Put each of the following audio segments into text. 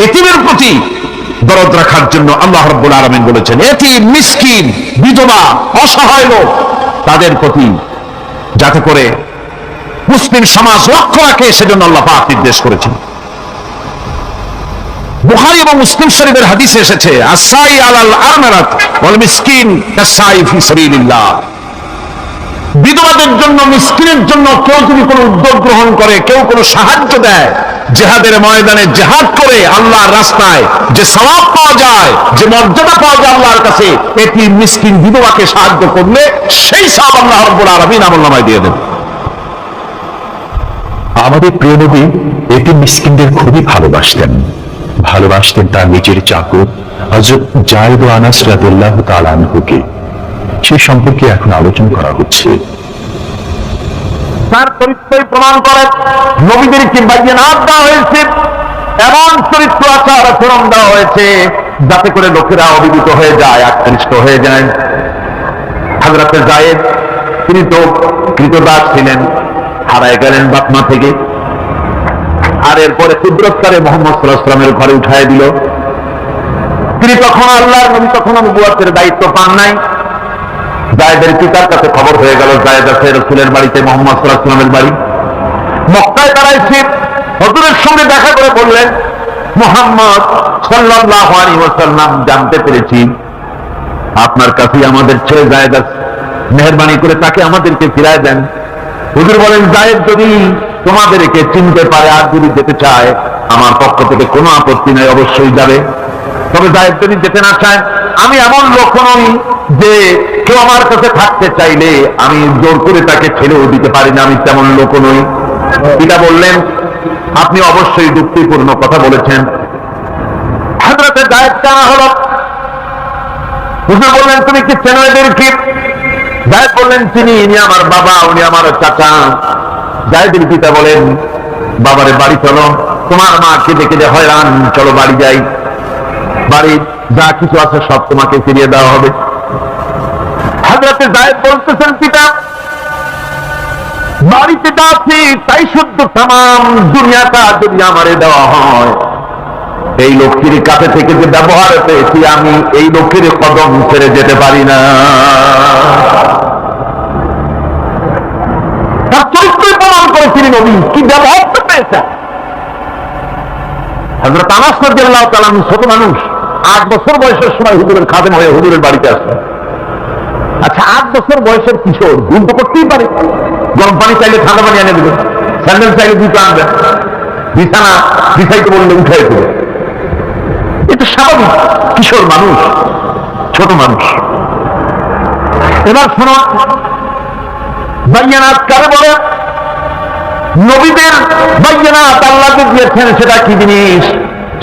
এতিমের প্রতি দরদ রাখার জন্য আল্লাহ রাব্বুল আলামিন বলেছেন, এতিম, মিসকিন, বিধবা, অসহায় লোক, তাদের প্রতি যাতে করে মুসলিম সমাজ লক্ষ্য রাখে সেজন্য আল্লাহ পাক নির্দেশ করেছেন। বুখারী এবং মুসলিম শরীফের হাদিসে এসেছে, আসাই আলাল আরমারাত ওয়াল মিসকিন কাসাই ফি সাবিলিল্লাহ। বিধবাদের জন্য, মিসকিনের জন্য কেউ যদি কোনো উদ্যোগ গ্রহণ করে, কেউ কোনো সাহায্য দেয়, জিহাদের ময়দানে জিহাদ করে আল্লাহর রাস্তায় যে সওয়াব পাওয়া যায়, যে মর্যাদা পাওয়া যায় আল্লাহর কাছে, এতিম, মিসকিন, বিধবাকে সাহায্য করলে সেই সওয়াব আল্লাহ রাব্বুল আলামিন আমলনামায় দিয়ে দেন। আমাদের প্রিয় নবী এতিম মিসকিনদের খুবই ভালোবাসতেন তার নিজের চাকর হযরত যায়েদ ও আনাস রাদিয়াল্লাহু তাআলা আনহুকে। সে সম্পর্কে এখন আলোচনা করা হচ্ছে। তার চরিত্রই প্রমাণ করে নবীদেরকে বায়নাত দেওয়া হয়েছে, এমন চরিত্র আচার আচরণ দেওয়া হয়েছে যাতে করে লোকেরা অভিভূত হয়ে যায়, আকৃষ্ট হয়ে যায়। হযরত যায়েদ তিনি তো কৃতদাস ছিলেন, হারায় গেলেন বাপ মা থেকে, আর এরপরে কুদরতকারে মুহাম্মদ সাল্লাল্লাহু আলাইহি ওয়াসাল্লামের ঘরে উঠায় দিল। তিনি তখন আল্লাহর নবী, তখন নবুয়তের দায়িত্ব পান নাই। যায়েদের পিতার কাছে খবর হয়ে গেল যায়েদ আছে রাসূলের বাড়িতে, মুহাম্মদ সাল্লাল্লাহু আলাইহি ওয়াসাল্লামের বাড়ি। মক্কায় দাঁড়াইছে, হুজুরের সঙ্গে দেখা করে বললেন, মুহাম্মদ সাল্লাল্লাহু আলাইহি ওয়াসাল্লাম, জানতে পেরেছি আপনার কাছে আমাদের ছেলে যায়েদ আছে, মেহেরবানি করে তাকে আমাদেরকে ফিরায় দেন। হুজুর বলেন, যায়েদ যদি তোমাদেরকে চিনতে পারে আর যদি যেতে চায়, আমার পক্ষ থেকে কোনো আপত্তি নাই, অবশ্যই যাবে। তবে যায়েদ যদি যেতে না চায়, আমি এমন লোক নই যে কেউ আমার কাছে থাকতে চাইলে আমি জোর করে তাকে ছেড়েও দিতে পারি না, আমি তেমন লোক নই। পিতা বললেন, আপনি অবশ্যই যুক্তিপূর্ণ কথা বলেছেন। হযরত যায়েদ জানা হলো। হুজুর বললেন, তুমি কি চেনো এদেরকে? যায়েদ বললেন, চিনি, ইনি আমার বাবা, উনি আমার চাচা। যায়েদের পিতা বলেন, বাবারে বাড়ি চলো, তোমার মা কেঁদে কেঁদে হয়রান, চলো বাড়ি যাই, বাড়ি যা কিছু আছে সব তোমাকে ফিরিয়ে দেওয়া হবে। হযরত যায়েদ বলতেছেন, পিতা বাড়িতে যাচ্ছি তাই শুদ্ধ, তাম দুনিয়াটা যদি আমারে দেওয়া হয়, এই লক্ষ্মীর কাছে থেকে যে ব্যবহার পেয়েছি, আমি এই লক্ষ্মীর কদম ছেড়ে যেতে পারি না। তার চরিত্রই প্রমাণ করে তিনি নবী কি ব্যবহার পেয়েছেন। হযরত আনাস রাদিয়াল্লাহু তাআলা ছোট মানুষ, 8 বছর বয়সের সময় হুজুরের খাদেম হয়ে হুজুরের বাড়িতে আসলেন। আচ্ছা, 8 বছর বয়সের কিশোর ভুল তো করতেই পারে, গরম পানি চাইলে ঠান্ডা পানি এনে দেবে, স্যান্ডেল চাইলে দুটো আনবে, বিছানা বিছাইতে বললে উঠাই দেবে, এটা স্বাভাবিক। কিশোর মানুষ, ছোট মানুষ। এবার শোনো, বায়নাত কারে বলে? নবীদের বায়নাত আল্লাহকে দিয়েছেন, সেটা কি জিনিস?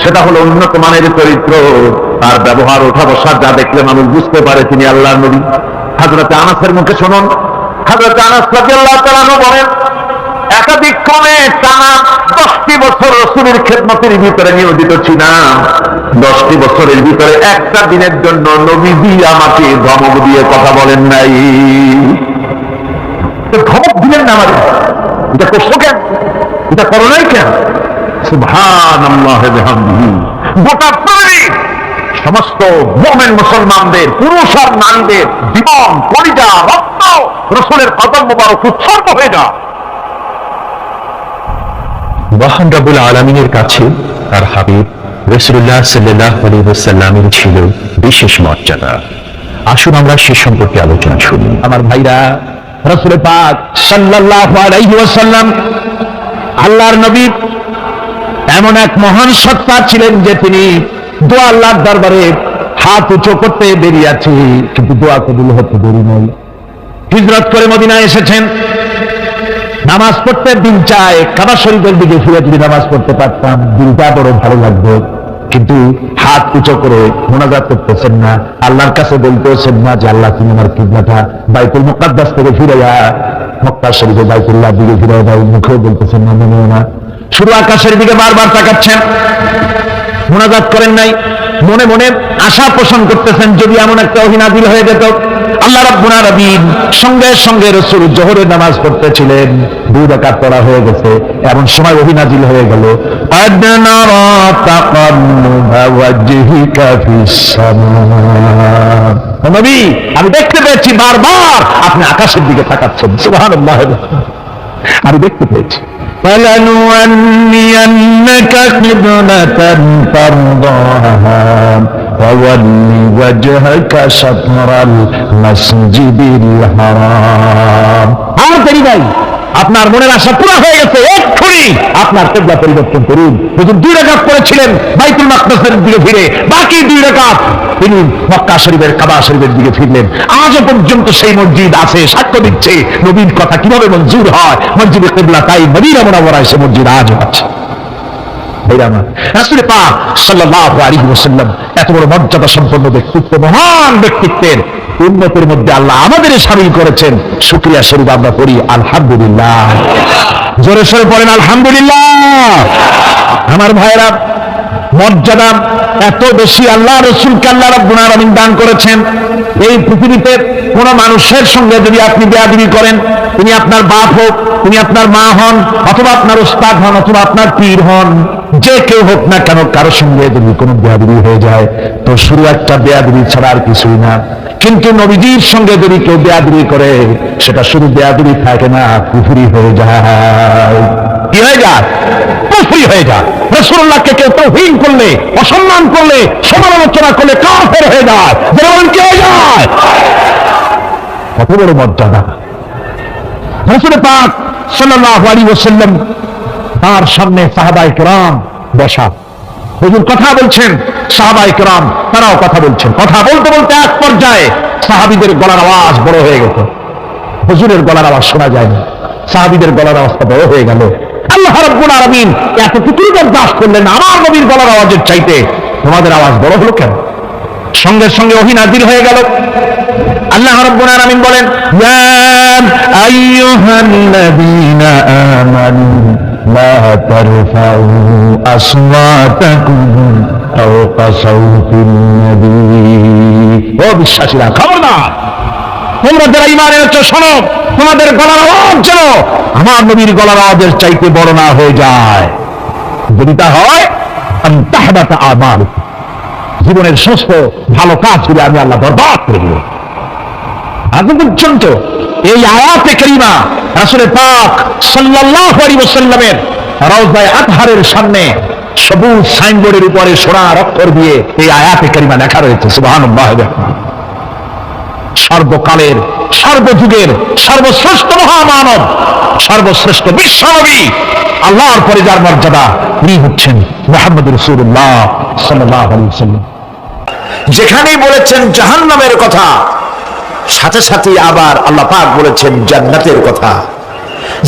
সেটা হলো উন্নত মানের চরিত্র, তার ব্যবহার, ওঠা বসা যা দেখলে মানুষ বুঝতে পারে তিনি আল্লাহর নবী। হযরত আনাসের মুখে শুনুন, হযরত আনাস রাদিয়াল্লাহু তাআলা বলেন, একাধিক ক্রমে টানা 10টি বছর রাসূলের খেদমতের ভিতরে নিয়োজিত ছিলাম। 10টি বছরের ভিতরে একটা দিনের জন্য নবীজি আমাকে ধমক দিয়ে কথা বলেন নাই। ধমক দিলেন না আমাদের, এটা করছো কেন, এটা করো নাই কেন? সুবহানাল্লাহ ওয়া বিহামদিহি। গোটা পৃথিবী সমস্ত মুমিন মুসলমানদের, পুরুষ আর নারীদের জীবন, কলিজা, রক্ত রাসূলের কদম মোবারক উৎসর্গ হয়ে যা। মহান রব্বুল আলামিনের কাছে তার হাবিব রাসূলুল্লাহ সাল্লাল্লাহু আলাইহি ওয়াসাল্লামের ছিল বিশেষ মর্যাদা। আসুন আমরা সে সম্পর্কে আলোচনা শুনি। আমার ভাইরা, রাসূল পাক সাল্লাল্লাহু আলাইহি ওয়াসাল্লাম আল্লাহর নবী এমন এক মহান সত্তা ছিলেন যে তিনি দোয়া আল্লাহর দরবারে হাত উঁচু করতে বেরিয়ে আছে, কিন্তু দোয়া কবুল হতে দেরি নয়। হিজরত করে মদিনায় এসেছেন, নামাজ পড়তে দিন চায়, কাবা শরীফের দিকে ফিরে যদি নামাজ পড়তে পারতাম দিলটা বড় ভালো লাগবে, কিন্তু হাত উঁচু করে মোনাজাত করতেছেন না, আল্লাহর কাছে বলতেছেন না যে আল্লাহ তুমি আমার কিবলাটা বাইতুল মুকাদ্দাস থেকে ফিরে যা, মক্কা শরীফে বাইতুল্লাহ দিকে ফিরে দাও, মুখেও বলতেছেন না, মনেও না, শুধু আকাশের দিকে বারবার তাকাচ্ছেন, মোনাজাত করেন নাই। মনে মনে আশা পোষণ করতেছেন যদি এমন একটা ওহী নাযিল হয়ে যেত। আল্লাহ রাব্বুল আলামিন সঙ্গে সঙ্গে রাসূল যোহরের নামাজ পড়তেছিলেন, 2 রাকাত পড়া হয়ে গেছে, এমন সময় ওহী নাযিল হয়ে গেল, قد نرى تقلب وجهك في السماء। নবী, আমি দেখতে পেয়েছি বারবার আপনি আকাশের দিকে তাকাচ্ছেন। সুবহানাল্লাহ, আমি দেখতে পেয়েছি। فلنولينك قبلة ترضاها فول وجهك شطر المسجد الحرام। আর দেরি নাই, আপনার মনের আশা পুরো হয়ে গেছে, এক্ষুনি আপনার কিবলা পরিবর্তন করুন। হুজুর 2 রাকাত পড়েছিলেন বাইতুল মাকদাসের দিকে ফিরে, বাকি 2 রাকাত তিনি মক্কা শরীফের কাবা শরীফের দিকে ফিরলেন। আজও পর্যন্ত সেই মসজিদ আছে, সাক্ষ্য দিচ্ছে নবীর কথা কিভাবে মঞ্জুর হয়। মসজিদে কিবলা তাই মদিনা মুনাওয়ারায় সে মসজিদ আজও আছে। রাসূল পাক সাল্লাল্লাহু আলাইহি ওয়াসাল্লাম এত বড় মর্যাদা সম্পন্ন ব্যক্তিত্ব, মহান ব্যক্তিত্বের উম্মতের মধ্যে আল্লাহ আমাদের শামিল করেছেন। শুকরিয়া স্বরূপ আমরা পড়ি আলহামদুলিল্লাহ। জোরে সোরে পড়েন আলহামদুলিল্লাহ। আমার ভাইরা, মর্যাদা এত বেশি আল্লাহ রাসূলকে আল্লাহ রাব্বুল আলামিন দান করেছেন। এই পৃথিবীতে কোন মানুষের সঙ্গে যদি আপনি বেয়াদবি করেন, তিনি আপনার বাপ হোক, তিনি আপনার মা হন, অথবা আপনার উস্তাদ হন, অথবা আপনার পীর হন, যে কেউ হোক না কেন, কারো সঙ্গে যদি কোনো বেয়াদবি হয়ে যায় তো শুরু একটা বেয়াদবি ছাড়া আর কিছুই না। কিন্তু নবীজির সঙ্গে যদি কেউ বেয়াদবি করে, সেটা শুধু বেয়াদবি থাকে না, কুফরি হয়ে যায়। কি হয়ে যায়? কুফরি হয়ে যায়। রাসূলুল্লাহকে কেউ তাওহীন করলে, অসম্মান করলে, সমালোচনা করলে কাফের হয়ে যায়। যেমন কি হয়ে যায়? কত বড় মর্যাদা! রাসূল পাক সাল্লাল্লাহু আলাইহি ওয়াসাল্লাম তার সামনে সাহাবায়ে কেরাম বসা, হুজুর কথা বলছেন, সাহাবায়ে কেরাম তারাও কথা বলছেন। কথা বলতে বলতে এক পর্যায়ে সাহাবীদের গলার আওয়াজ বড় হয়ে গেল, হুজুরের গলার আওয়াজ শোনা যায় না, সাহাবীদের গলার আওয়াজটা বড় হয়ে গেল। আল্লাহ রাব্বুল আলামিন এতটুকুই বরদাস্ত করলেন, আমার নবীর গলার আওয়াজের চাইতে তোমাদের আওয়াজ বড় হলো কেন? সঙ্গে সঙ্গে ওহী নাযিল হয়ে গেল। আল্লাহ রাব্বুল আলামিন বলেন, ইয়া আইয়ুহাল্লাযীনা আমানু লা তারফাউ আসওয়াতাকুম ফাওকা সাওতিন নবী। ও বিশ্বাসীরা, খবরদার, তোমরা যারা ঈমান এনেছো শোনো, তোমাদের গলার আওয়াজ যেন আমার নবীর গলার আওয়াজের চাইতে বড় না হয়ে যায়। যদি তা হয়, আন তাহবাতা আমালুকুম, জীবনের সমস্ত ভালো কাজগুলো আমি আল্লাহ বরবাদ করে দেব। আজ পর্যন্ত এই আয়াতে কারিমা রাসূল পাক সাল্লাল্লাহু আলাইহি ওয়াসাল্লামের রওজায়ে আতহারের সামনে সবুজ সাইনবোর্ডের উপরে সোনার অক্ষর দিয়ে এই আয়াতে কারিমা লেখা রয়েছে। সুবহানাল্লাহ। সর্বকালের, সর্বযুগের সর্বশ্রেষ্ঠ মহামানব, সর্বশ্রেষ্ঠ বিশ্বনবী, আল্লাহর পরে যার মর্যাদা, তিনি হচ্ছেন মুহাম্মদুর রাসূলুল্লাহ সাল্লাল্লাহু আলাইহি ওয়াসাল্লাম। যেখানেই বলেছেন জাহান্নামের কথা, সাথে সাথে আবার আল্লাহ পাক বলেছেন জান্নাতের কথা।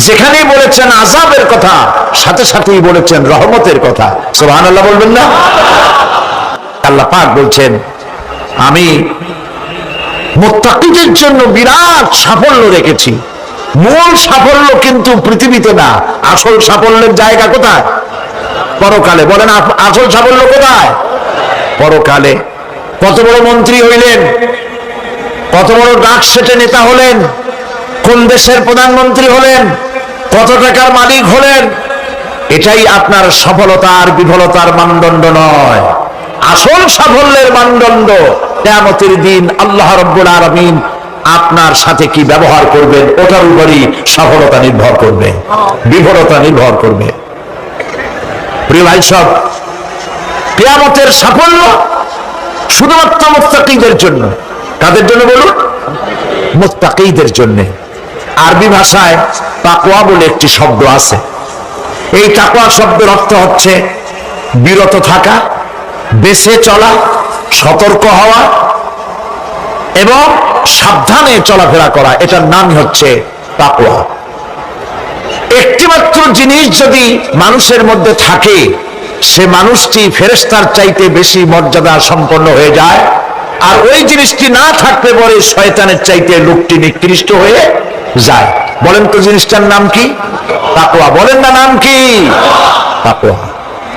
যেখানেই বলেছেন আযাবের কথা, সাথে সাথেই বলেছেন রহমতের কথা। সুবহানাল্লাহ বলবেন না? আল্লাহ পাক বলছেন, আমি মুত্তাকিদের জন্য বিরাট সাফল্য রেখেছি। মূল সাফল্য কিন্তু পৃথিবীতে না, আসল সাফল্যের জায়গা কোথায়? পরকালে। বলেন, আসল সাফল্য কোথায়? পরকালে। কত বড় মন্ত্রী হইলেন, কত বড় ডাক সেটে নেতা হলেন, কোন দেশের প্রধানমন্ত্রী হলেন, কত টাকার মালিক হলেন, এটাই আপনার সফলতার বিফলতার মানদণ্ড নয়। আসল সাফল্যের মানদণ্ড কিয়ামতের দিন আল্লাহ রাব্বুল আলামিন আপনার সাথে কি ব্যবহার করবেন, ওটার উপরই সফলতা নির্ভর করবে, বিফলতা নির্ভর করবে। প্রিয় ভাই সব, কিয়ামতের সাফল্য শুধুমাত্র মুত্তাকিদের জন্য। কাদের জন্য বলুন? মুত্তাকিদের জন্য। আরবি ভাষায় তাকওয়া বলে একটি শব্দ আছে। এই তাকওয়া শব্দের অর্থ হচ্ছে বিরত থাকা, বেঁচে চলা, সতর্ক হওয়া এবং সাবধানে চলাফেরা করা। এটার নামই হচ্ছে তাকওয়া। একটিমাত্র জিনিস যদি মানুষের মধ্যে থাকে, সে মানুষটি ফেরেশতার চাইতে বেশি মর্যাদা সম্পন্ন হয়ে যায়। আর ওই জিনিসটি না থাকলে পরে শয়তানের চাইতে লোকটি নিকৃষ্ট হয়ে যায়। বলেন তো জিনিসটার নাম কি? তাকওয়া। বলেন না, নাম কি? তাকওয়া।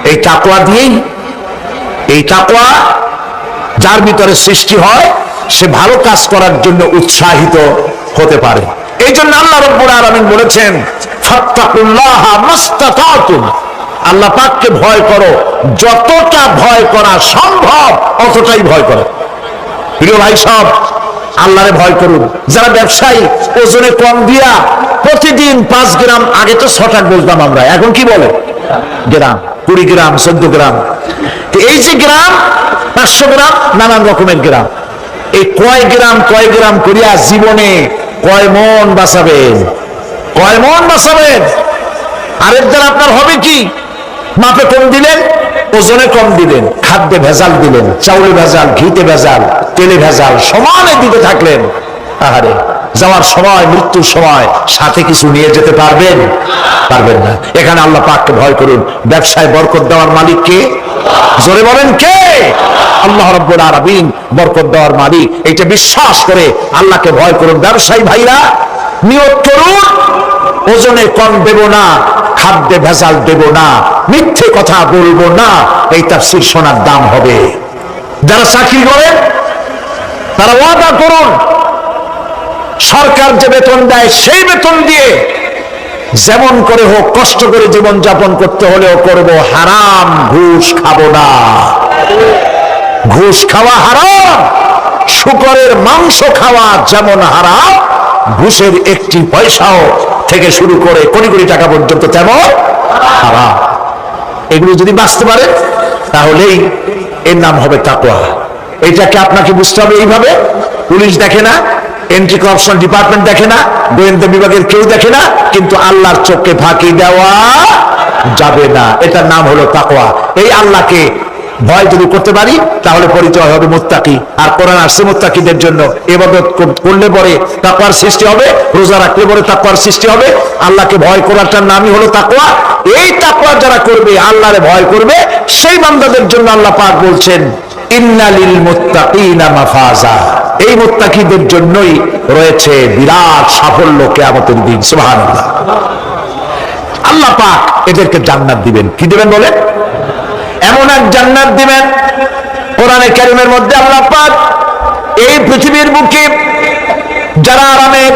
এই তাকওয়া দিয়েই, এই তাকওয়া যার ভিতরে সৃষ্টি হয় সে ভালো কাজ করার জন্য উৎসাহিত হতে পারে। এই জন্য আল্লাহ রাব্বুল আলামিন বলেছেন, ফাত্তাকুল্লাহা মাস্তাতাতুম, আল্লাহ পাককে ভয় করো, যতটা ভয় করা সম্ভব অতটাই ভয় করো। প্রিয় ভাই সব, আল্লাহরে ভয় করুন। যারা ব্যবসায়ী ওজনে কম দিয়া প্রতিদিন 5 গ্রাম, আগে তো 6 টাকা বলতাম আমরা, এখন কি বলে গ্রাম, 20 গ্রাম 14 গ্রাম, এই যে গ্রাম 500 গ্রাম নানান রকমের গ্রাম, এই কয় গ্রাম করিয়া জীবনে কয় মন বাঁচাবেন, কয় মন বাঁচাবেন? আরেক দ্বারা আপনার হবে কি? মাপে কম দিলেন, ওজনে কম দিলেন, খাদ্যে ভেজাল দিলেন, চাউলে ভেজাল, ঘিতে ভেজাল, তেলে ভেজাল, সমানে দিতে থাকলেন। আহারে, যাওয়ার সময়, মৃত্যুর সময় সাথে কিছু নিয়ে যেতে পারবেন? পারবেন না। এখানে আল্লাহ পাককে ভয় করুন। ব্যবসায় বরকত দেওয়ার মালিক কে? জোরে বলেন কে? আল্লাহ রাব্বুল আলামিন বরকত দেওয়ার মালিক। এইটা বিশ্বাস করে আল্লাহকে ভয় করুন। ব্যবসায়ী ভাইরা নিয়ত করুন, ওজনে কম দেব না, খাদ্যে ভেজাল দেব না, মিথ্যে কথা বলবো না, এই তাফসীর শোনার দাম হবে। যারা চাকরি করেন তারা ওয়াদা করুন, সরকার যে বেতন দেয় সেই বেতন দিয়ে যেমন করে হোক কষ্ট করে জীবন যাপন করতে হলেও করব, হারাম ঘুষ খাবো না। ঘুষ খাওয়া হারাম, শূকরের মাংস খাওয়া যেমন হারাম, ঘুষের একটি পয়সাও থেকে শুরু করে কোটি কোটি টাকা পর্যন্ত তেমন হারাম। এগুলো যদি বাঁচতে পারে তাহলেই এর নাম হবে তাকওয়া। এটাকে আপনাকে বুঝতে হবে এইভাবে। পুলিশ দেখে না, এন্ট্রি করাপশন ডিপার্টমেন্ট দেখে না, গোয়েন্দা বিভাগের কেউ দেখে না, কিন্তু আল্লাহর চোখে ফাঁকি দেওয়া যাবে না। এটার নাম হলো তাকওয়া। এই আল্লাহকে ভয় যদি করতে পারি তাহলে পরিচয় হবে মুত্তাকি। আর কোরআন আসছে মুত্তাকিদের জন্য। ইবাদত করলে পরে তাকওয়ার সৃষ্টি হবে, রোজা রাখলে পরে তাকওয়ার সৃষ্টি হবে। আল্লাহকে ভয় করাটার নামই হলো তাকওয়া। এই তাকওয়া যারা করবে, আল্লাহরে ভয় করবে, সেই বান্দাদের জন্য আল্লাহ পাক বলছেন, ইন্না লিল মুত্তাকিনা মাফাজা, এই মুত্তাকিদের জন্যই রয়েছে বিরাট সাফল্য কিয়ামতের দিন। সুবহানাল্লাহ। আল্লাহ পাক এদেরকে জান্নাত দিবেন। কি দিবেন বলে? এমন এক জান্নাত দিবেন, কোরআনে কারীমের মধ্যে আল্লাহ পাক এই পৃথিবীর বুকে যারা আরামের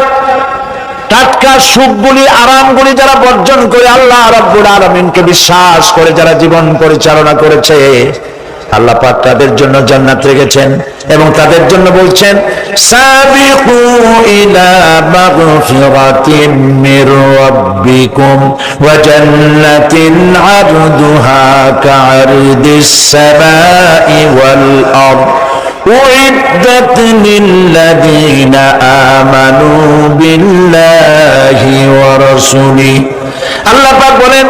টাটকা সুখগুলি, আরামগুলি যারা বর্জন করে আল্লাহ রাব্বুল আলামিনকে বিশ্বাস করে যারা জীবন পরিচালনা করেছে, আল্লাহ পাক তাদের জন্য জান্নাত রেখেছেন এবং তাদের জন্য বলছেন, সাবিকু ইলা মাগফিরাতিন মির রাব্বিকুম ওয়া জান্নাতিন আরদুহা কা'আরদিস সামাই ওয়াল আরদ উইদ্দাত লিল্লাযীনা আমানু বিল্লাহি ওয়া রাসূলিহি। আল্লাহ পাক বলেন,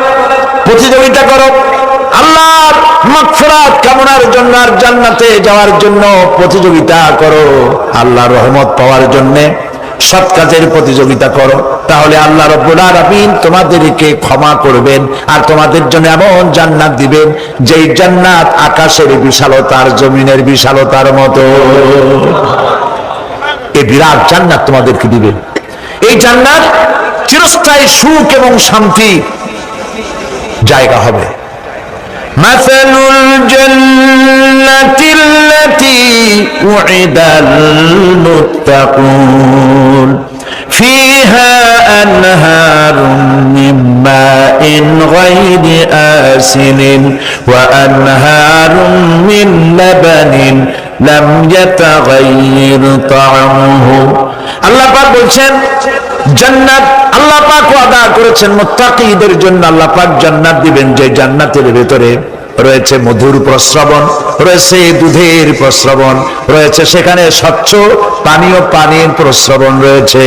প্রতিযোগিতা করো আল্লাহর মাগফিরাত কামনার জন্য আর জান্নাতে যাওয়ার জন্য প্রতিযোগিতা করো। আল্লাহর রহমত পাওয়ার জন্য সৎ কাজের প্রতিযোগিতা করো, তাহলে আল্লাহ রাব্বুল আলামিন তোমাদেরকে ক্ষমা করবেন আর তোমাদের জন্য এমন জান্নাত দিবেন যেই জান্নাত আকাশের বিশালতার, জমিনের বিশালতার মতো। এই বিরাট জান্নাত তোমাদেরকে দিবেন। এই জান্নাত চিরস্থায়ী সুখ এবং শান্তি জায়গা হবে। مثل الجنة التي وعد المتقون فيها أنهار من ماء غير آسن وأنهار من لبن لم يتغير طعمه। আল্লাহ পাক বলছেন জান্নাত আল্লাহ পাক ওয়াদা করেছেন মুত্তাকিদের জন্য। আল্লাহ পাক জান্নাত দিবেন যে জান্নাতের ভেতরে রয়েছে মধুর প্রস্রবণ, রয়েছে দুধের প্রস্রবণ, রয়েছে সেখানে স্বচ্ছ পানীয় পানির প্রস্রবণ রয়েছে।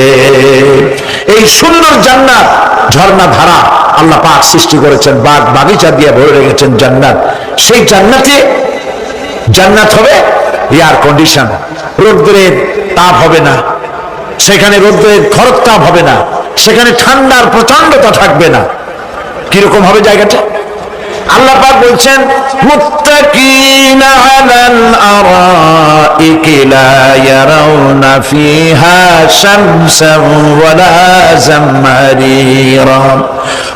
এই সুন্দর জান্নাত, ঝর্ণা ধারা আল্লাহ পাক সৃষ্টি করেছেন, বাগ বাগিচা দিয়ে ভরে রেখেছেন জান্নাত। সেই জান্নাতে জান্নাত হবে এয়ার কন্ডিশন, রোদ্রের তাপ হবে না সেখানে, রোদ্রের খরক তাপ হবে না সেখানে, ঠান্ডার প্রচন্ডতা থাকবে না। কিরকম হবে জায়গাটা? আল্লাহ পাক বলছেন, মুত্তাকিনা আলাল আরাইকি লা ইয়ারাউনা ফিহা শামসান ওয়ালা জামহারিরা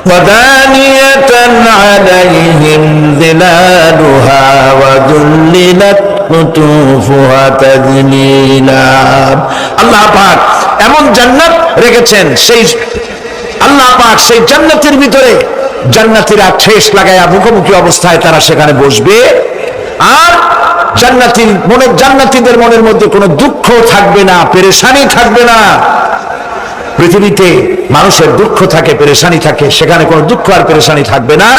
ওয়া দানিয়াতান আলাইহিম যিলালুহা ওয়া যুল্লিলাত কুতুফুহা কুতুফুহা তাযলীলা। আল্লাহ পাক এমন জান্নাত রেখেছেন, সেই আল্লাহ পাক সেই জান্নাতের ভিতরে জান্নাতীরা ঠেস লাগায়া মুখোমুখি অবস্থায় তারা সেখানে বসবে, আর জান্নাতীদের মনের মধ্যে কোনো দুঃখ থাকবে না, পেরেশানি থাকবে না। পৃথিবীতে মানুষের দুঃখ থাকে, পেরেশানি থাকে, সেখানে কোনো দুঃখ আর পেরেশানি থাকবে না।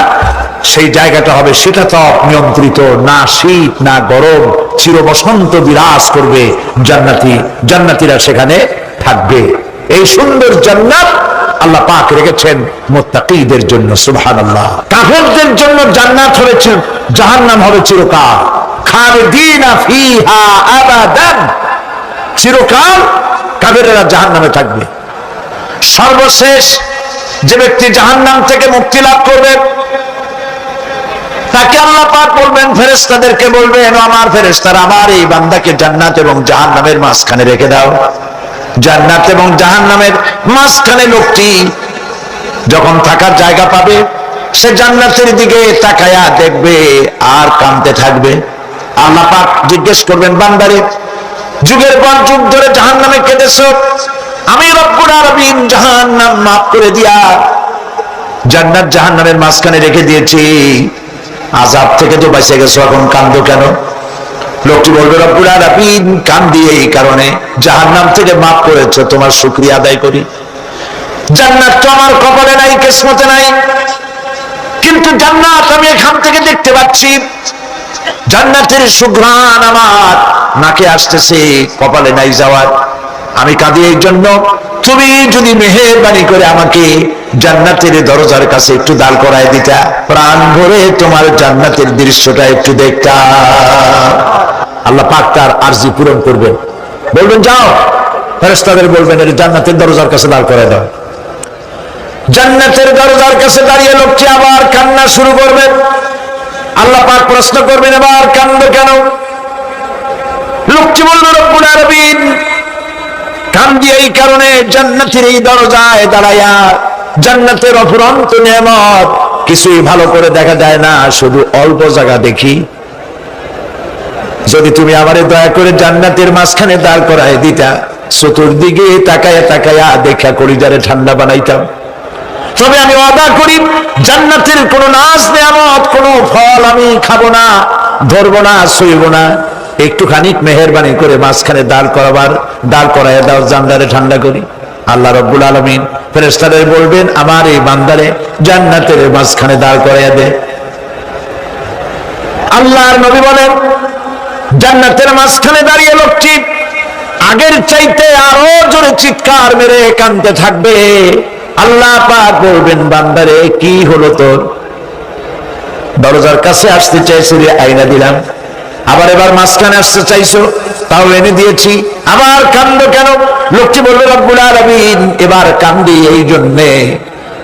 সেই জায়গাটা হবে শীতাতপ নিয়ন্ত্রিত, না শীত না গরম, চির বসন্ত বিরাজ করবে। জান্নাতীরা সেখানে থাকবে। এই সুন্দর জান্নাত আল্লাহ পাক রেখেছেন মুত্তাকীদের জন্য। সুবহানাল্লাহ। কাফেরদের জন্য জান্নাত হবে, জাহান্নাম হবে চিরকাল। খালিদিনা ফিহা আবাদান, চিরকাল কাফেররা জাহান্নামে থাকবে। সর্বশেষ যে ব্যক্তি জাহান্নাম থেকে মুক্তি লাভ করবে তাকে আল্লাহ পাক বলবেন, ফেরেশতাদেরকে বলবেন, আমার ফেরেশতারা আমার এই বান্দাকে জান্নাত এবং জাহান্নামের মাঝখানে রেখে দাও। জান্নাত এবং জাহান্নামের মাঝখানে লোকটি যখন থাকার জায়গা পাবে, সে জান্নাতের দিকে তাকায়া দেখবে আর কাঁদতে থাকবে। আল্লাহ পাক জিজ্ঞেস করবেন, বান্দারে যুগের পর যুগ ধরে জাহান্নামে কেঁদেছো, আমি রব্বুল আলামিন জাহান্নাম মাফ করে দিয়া জান্নাত জাহান্নামের মাঝখানে রেখে দিয়েছি, আযাব থেকে তো বেঁচে গেছো, এখন কাঁদো কেন? লোকটি বলবে, রব্বুল আলামিন কান্দি এই কারণে, জাহান্নাম থেকে মাফ করেছো, তোমার শুকরিয়া আদায় করি। জান্নাত তো আমার কপালে নাই, কিসমতে নাই, কিন্তু জান্নাত আমি এখান থেকে দেখতে পাচ্ছি। জান্নাতের সুঘ্রাণ আমার নাকে আসতেছে, কপালে নাই যাওয়ার। আমি কাঁদি এই জন্য, তুমি যদি মেহেরবানি করে আমাকে জান্নাতের দরজার কাছে একটু দাঁড় করায় দিতা, প্রাণ ভরে তোমার জান্নাতের দৃশ্যটা একটু দেখতাম। আল্লাহ পাক তার আরজি পূরণ করবেন, বলবেন যাও। ফেরেশতাদের বলবেন, এর জান্নাতের দরজার কাছে দাঁড় করায় দাও। জান্নাতের দরজার কাছে দাঁড়িয়ে লোকটি আবার কান্না শুরু করবে। আল্লাহ পাক প্রশ্ন করবেন, এবার কান্দো কেন? লোকটি বলবে, রব্বুল আলামিন কান্দি এই কারণে, জান্নাতের এই দরজায় দাঁড়ায়া জান্নাতের অফুরন্ত নেয়ামত কিছুই ভালো করে দেখা যায় না, শুধু অল্প জায়গা দেখি। যদি তুমি আমারে দয়া করে জান্নাতের মাঝখানে দাঁড় করায় দিতা, চতুর্দিকে তাকায়া তাকায়া দেখা কলিজারে ঠান্ডা বানাইতাম। তবে আমি ওয়াদা করি, জান্নাতের কোনো নাজ নেয়ামত, কোনো ফল আমি খাবো না, ধরবো না, ছুঁইব না। একটুখানি মেহেরবানি করে মাঝখানে দাঁড় করায় দাও, জান্নারে ঠান্ডা করি। আল্লাহ রব্বুল আলামিন ফেরেশতাদের বলবেন, আমার এই বান্দারে জান্নাতের মাঝখানে দাঁড় করাইয়া দে। আল্লাহর নবী বলেন, জান্নাতের মাঝখানে দাঁড়িয়ে লোকটি আগের চাইতে আরো জোরে চিৎকার মেরে কাঁদতে থাকবে। আল্লাহ পাক বলবেন, বান্দারে কি হলো তোর? দরজার কাছে আসতে চাইছো রে, আইনা দিলাম। আবার এবার মাঝখানে আসতে চাইছো, তাও এনে দিয়েছি, আবার কান্দো কেন? লোকটি বলবে, রব্বুল আলামিন এবার কান্দি এই জন্যে,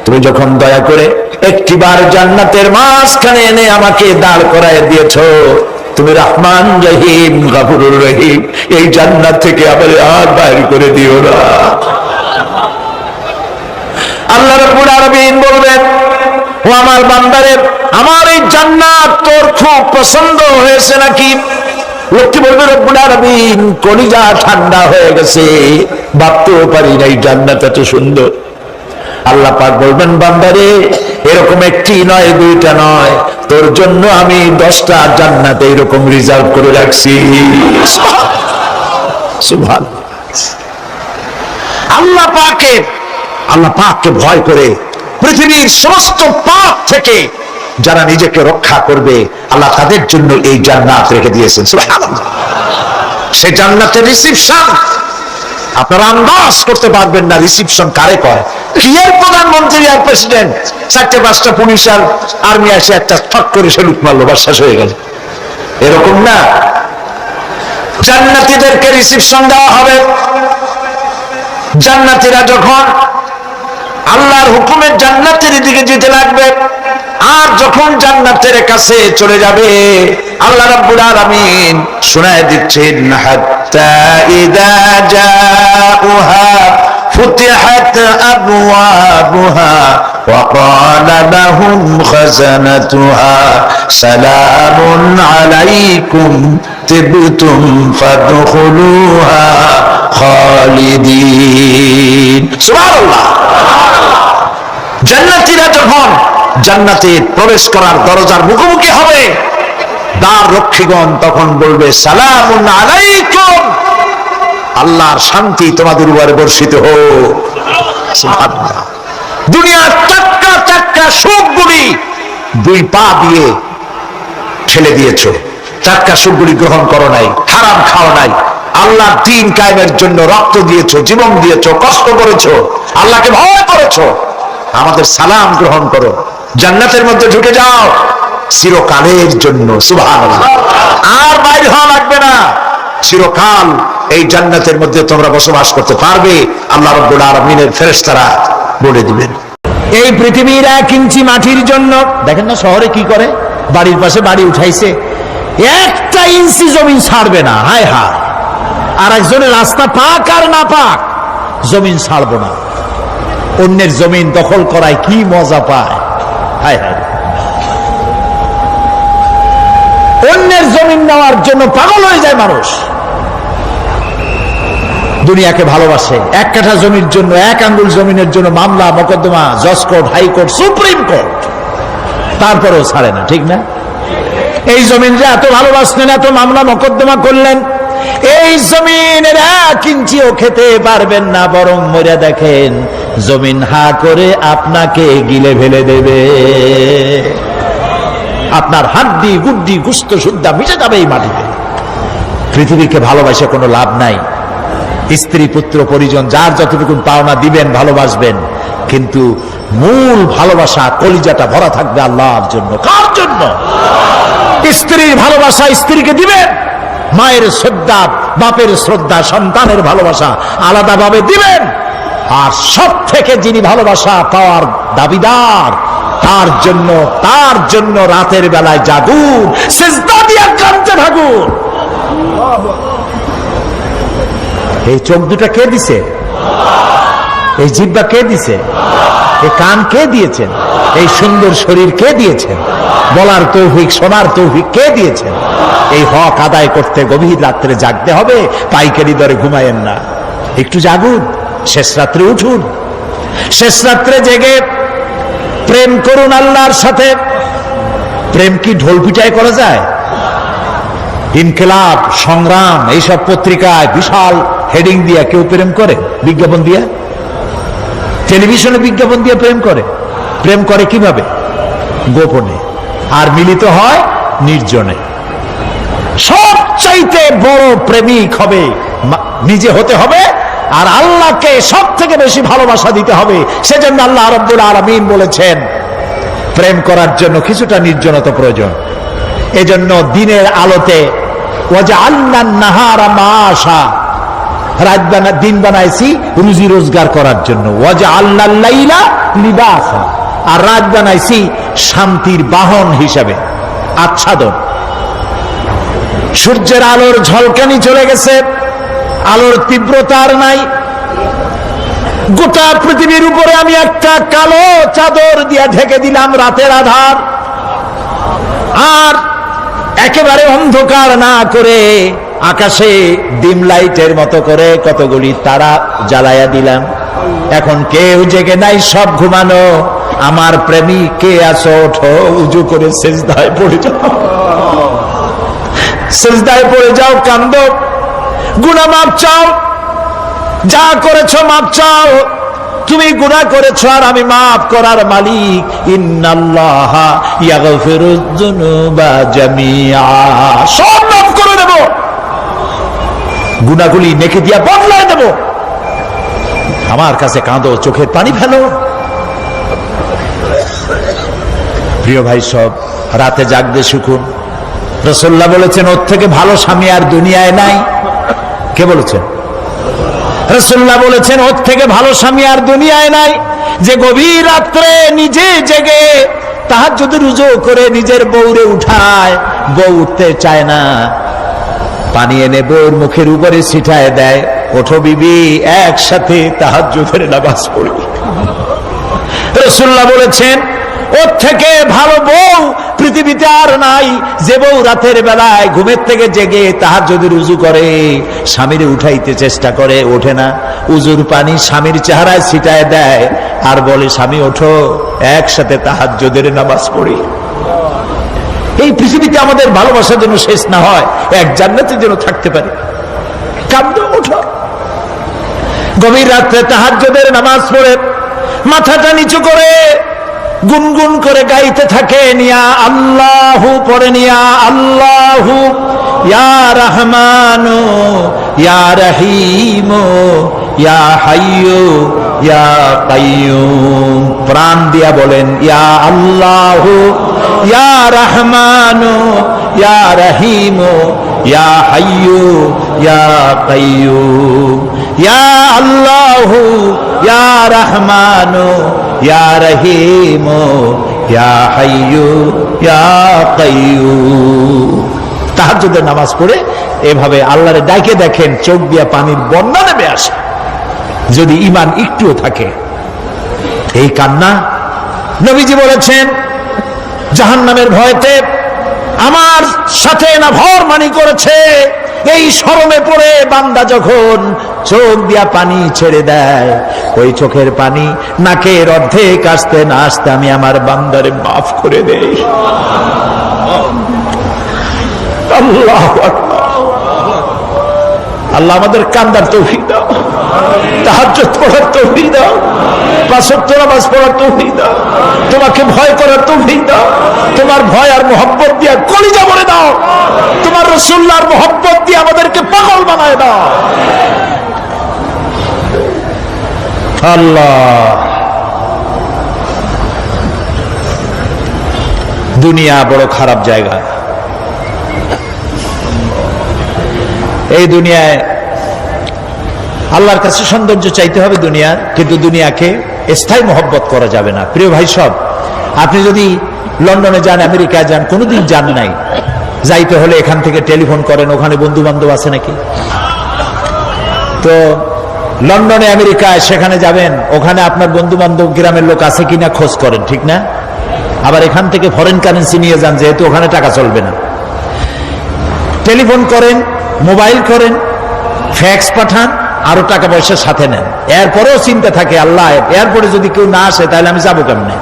তুমি যখন দয়া করে একটিবার জান্নাতের মাঝখানে এনে আমাকে দাঁড় করায় দিয়েছো, তুমি রহমান রহিম গফুরুর রহিম, এই জান্নাত থেকে আবার আর বাইর করে দিও না। আল্লাহ রাব্বুল আলামিন বলবেন, ও আমার বান্দারে, আমার এই জান্নাত তোর খুব পছন্দ হয়েছে নাকি? লোকটি বলবে, রব্বুল আলামিন কলিজা ঠান্ডা হয়ে গেছে, ভাবতেও পারি নাই জান্নাত এত সুন্দর। আল্লাহ পাক বলবেন, বান্দারে এরকম একটি নয়, দুইটা নয়, তোর জন্য আমি 10টা জান্নাত এরকম রিজার্ভ করে রাখছি। সুবহানাল্লাহ। আল্লাহ পাককে ভয় করে পৃথিবীর সমস্ত পাপ থেকে যারা নিজেকে রক্ষা করবে, আল্লাহ তাদের জন্য এই জান্নাত রেখে দিয়েছেন। সুবহানাল্লাহ। সেই জান্নাতের রিসিপশন আপনারা আন্দাজ করতে পারবেন না, রিসিপশন কারে কয়। কি এর প্রধানমন্ত্রী আর প্রেসিডেন্ট, 4-5টা পুলিশ আর আর্মি এসে একটা ঠক করে সেলুট মারলো, বাস শেষ হয়ে গেল, এরকম না। জান্নাতীদেরকে রিসিপশন দেওয়া হবে। জান্নাতীরা যখন আল্লাহর হুকুমে জান্নাতের দিকে যেতে লাগবে, আর যখন জান্নাতের কাছে চলে যাবে, আল্লাহ রাব্বুল আলামিন শোনায় দিচ্ছেন, হাত্তা ইযা জাউহা فتحت أبوابها وقال لهم خزنتها سلام عليكم طبتم فادخلوها خالدين سبحان الله জান্নাতীরা যখন জান্নাতে প্রবেশ করার দরজার মুখোমুখি হবে দ্বার রক্ষীগণ তখন বলবে সালামুন আলাইকুম, আল্লাহর শান্তি তোমাদের উপরে বর্ষিত হোক। সুবহানাল্লাহ। দুনিয়ার টাটকা টাটকা সুখগুলি দুই পা দিয়ে ঠেলে দিয়েছো, টাটকা সুখগুলি গ্রহণ করো নাই, হারাম খাও নাই, আল্লাহর দ্বীন কায়েমের জন্য রক্ত দিয়েছো, জীবন দিয়েছো, কষ্ট করেছো, আল্লাহকে ভয় করেছো। আমাদের সালাম গ্রহণ করো, জান্নাতের মধ্যে ঢুকে যাও চিরকালের জন্য। সুবহানাল্লাহ। আর বাইর হওয়া লাগবে না, চিরকাল এই জান্নাতের মধ্যে তোমরা বসবাস করতে পারবে। আল্লাহ রাব্বুল আলামিনের ফেরেশতারা বলে দিবেন। এই পৃথিবীর 1 ইঞ্চি মাটির জন্য দেখেন না শহরে কি করে, বাড়ির পাশে বাড়ি উঠাইছে, 1 ইঞ্চি জমিন ছাড়বে না। হায় হায়, আর একজনের রাস্তা পাক আর না পাক, জমিন ছাড়বো না। অন্যের জমিন দখল করায় কি মজা পায়। হায় হায়, অন্যের জমিন নেওয়ার জন্য পাগল হয়ে যায় মানুষ। দুনিয়াকে ভালোবাসে, 1 কাঠা জমির জন্য, 1 আঙ্গুল জমিনের জন্য মামলা মোকদ্দমা, জজ কোর্ট, হাইকোর্ট, সুপ্রিম কোর্ট, তারপরেও ছাড়ে না। ঠিক না? এই জমিন যে এত ভালোবাসলেন, এত মামলা মোকদ্দমা করলেন, এই জমিনের 1 ইঞ্চিও খেতে পারবেন না, বরং মরে দেখেন জমিন হা করে আপনাকে গিলে ফেলে দেবে। আপনার হাড্ডি গুড্ডি গুস্ত সুদ্ধা মিশে যাবে এই মাটিতে। পৃথিবীকে ভালোবাসে কোনো লাভ নাই। স্ত্রী পুত্র পরিজন যার যতটুকু পাওনা দিবেন, ভালোবাসবেন, কিন্তু মূল ভালোবাসা কলিজাটা ভরা থাকবে আল্লাহর জন্য। কার জন্য? স্ত্রীর ভালোবাসা স্ত্রীকে দিবেন, মায়ের শ্রদ্ধা, বাপের শ্রদ্ধা, সন্তানের ভালোবাসা আলাদাভাবে দিবেন। আর সব থেকে যিনি ভালোবাসা পাওয়ার দাবিদার, তার জন্য রাতের বেলায় জাগুন, সিজদা দিয়া কাঁদতে থাকুন। এই চোখ দুটা কে দিছে? এই জিহ্বা কে দিছে? এই কান কে দিয়েছেন? এই সুন্দর শরীর কে দিয়েছেন? বলার তৌফিক, শোনার তৌফিক কে দিয়েছেন? এই হক আদায় করতে গভীর রাত্রে জাগতে হবে, পাইকারি দরে ঘুমায়েন না, একটু জাগুন, শেষ রাত্রে উঠুন, শেষ রাত্রে জেগে প্রেম করুন আল্লাহর সাথে। প্রেম কি ঢোল পিটায় করা যায়? ইনকিলাব, সংগ্রাম, এইসব পত্রিকায় বিশাল হেডিং দিয়া কেউ প্রেম করে? বিজ্ঞাপন দিয়া, টেলিভিশনে বিজ্ঞাপন দিয়ে প্রেম করে। প্রেম করে কিভাবে? গোপনে, আর মিলিত হয় নির্জনে। সবচাইতে বড় প্রেমিক হবে নিজে হতে হবে, আর আল্লাহকে সব থেকে বেশি ভালোবাসা দিতে হবে। সেজন্য আল্লাহ রাব্বুল আলামিন বলেছেন প্রেম করার জন্য কিছুটা নির্জনতা প্রয়োজন। এজন্য দিনের আলোতে ওয়াজআলনান নাহারা মাআশা, দিন বানাইছি রুজি রোজগার করার জন্য। ওয়াজআলনাল লাইলা লিবাসা, আর রাত বানাইছি শান্তির বাহন হিসাবে, আচ্ছাদন। সূর্যের আলোর ঝলকানি চলে গেছে, আলোর তীব্রতা আর নাই। গোটা পৃথিবীর উপরে আমি একটা কালো চাদর দিয়া ঢেকে দিলাম রাতের আধার, আর একেবারে অন্ধকার না করে আকাশে ডিম লাইটের মতো করে কতগুলি তারা জ্বালাইয়া দিলাম। এখন কেউ জেগে নাই, সব ঘুমানো। আমার প্রেমিক কে আছো? ওঠো, উজু করে সিজদায় পড়ে যাও, সিজদায় পড়ে যাও, কান্দো, গুনাহ মাপ চাও, যা করেছো মাপ চাও। তুমি গুনাহ করেছো আর আমি মাফ করার মালিক। ইন্নাল্লাহা ইয়াগফিরুয যুনুবা জামিআ, সব মাফ করে দেব, গুনাহগুলি নেকি দিয়া বদলায় দেব। আমার কাছে কাঁদো, চোখের পানি ফেলো। প্রিয় ভাই সব, রাতে জাগতে শিখুন। রাসূলুল্লাহ বলেছেন ওর থেকে ভালো স্বামী আর দুনিয়ায় নাই। কে বলেছেন? রাসূলুল্লাহ বলেছেন ওর থেকে ভালো স্বামী আর দুনিয়ায় নাই, যে গভীর রাত্রে নিজে জেগে তাহাজ্জুদ রুজু করে নিজের বউরে উঠায়। বউ উঠতে চায় না, পানি এনে বউর মুখের উপরে ছিটায় দেয়, ওঠো বিবি, একসাথে তাহাজ্জুদের নামাজ পড়ি। রাসূলুল্লাহ বলেছেন, ওর থেকে ভালো বউ পৃথিবীতে আর নাই, যে বউ রাতের বেলায় ঘুমের থেকে জেগে তাহাজ্জুদের উযু করে, স্বামীরে উঠাইতে চেষ্টা করে, ওঠে না, উযুর পানি স্বামীর চেহারায় ছিটায় দেয় আর বলে, স্বামী ওঠো, একসাথে তাহাজ্জুদের নামাজ পড়ি। এই পৃথিবীতে আমাদের ভালোবাসা যেন শেষ না হয়, এক জান্নাতে যেন থাকতে পারে। কাঁদো, ওঠো। গভীর রাত্রে তাহাজ্জুদের নামাজ পড়ে মাথাটা নিচু করে গুনগুন করে গাইতে থাকেন, ইয়া আল্লাহু পড়েন, ইয়া আল্লাহু, ইয়া রহমানু, ইয়া রহিমু, ইয়া হাইয়ু, ইয়া কাইয়ুম। প্রাণ দিয়া বলেন, ইয়া আল্লাহু, ইয়া রহমানু, ইয়া রহিমু, ইয়া হাইয়ু, ইয়া কাইয়ুম। ইয়া আল্লাহু, ইয়া রহমানু, ইয়া রহিমু, ইয়া হাইয়ু, ইয়া কাইয়ুম। তাহাজ্জুদের নামাজ পড়ে এভাবে আল্লাহরে ডাকে দেখেন, চোখ দিয়া পানির বন্যা নেমে আসে, যদি ঈমান একটুও থাকে। এই কান্না, নবীজি বলেছেন, জাহান্নামের ভয়তে আমার সাথে না ভরমানি করেছে। এই শরমে পড়ে বান্দা যখন চোখ দিয়া পানি ছেড়ে দেয়, ওই চোখের পানি নাকের অর্ধেক আসতে না আসতে আমি আমার বান্দারে মাফ করে দেই। আল্লাহু আকবার। আল্লাহ আমাদের কান্দার তৌফিক দাও, তাহাজ্জুদ পড়ার তৌফিক দাও, পাঁচ ওয়াক্ত নামাজ পড়ার তৌফিক দাও, তোমাকে ভয় করার তৌফিক দাও, তোমার ভয় আর মোহব্বত দিয়ে কলিজা ভরে দাও, তোমার রাসূলুল্লাহর মোহব্বত দিয়ে আমাদেরকে পাগল বানায় দাও। আল্লাহ, দুনিয়া বড় খারাপ জায়গা। এই দুনিয়ায় আল্লাহর কাছে সৌন্দর্য চাইতে হবে দুনিয়ার, কিন্তু দুনিয়াকে স্থায়ী মহব্বত করা যাবে না। প্রিয় ভাই সব, আপনি যদি লন্ডনে যান, আমেরিকায় যান, কোনোদিন যান নাই, যাইতে হলে এখান থেকে টেলিফোন করেন, ওখানে বন্ধু বান্ধব আছে নাকি? তো লন্ডনে আমেরিকায় সেখানে যাবেন, ওখানে আপনার বন্ধু বান্ধব গ্রামের লোক আছে কিনা খোঁজ করেন, ঠিক না? আবার এখান থেকে ফরেন কারেন্সি নিয়ে যান, যেহেতু ওখানে টাকা চলবে না। টেলিফোন করেন, মোবাইল করেন, ফ্যাক্স পাঠান, আরো টাকা পয়সা সাথে নেন। এরপরেও চিন্তা থাকে, আল্লাহ এরপরে যদি কেউ না আসে তাহলে আমি যাবো কেমনে?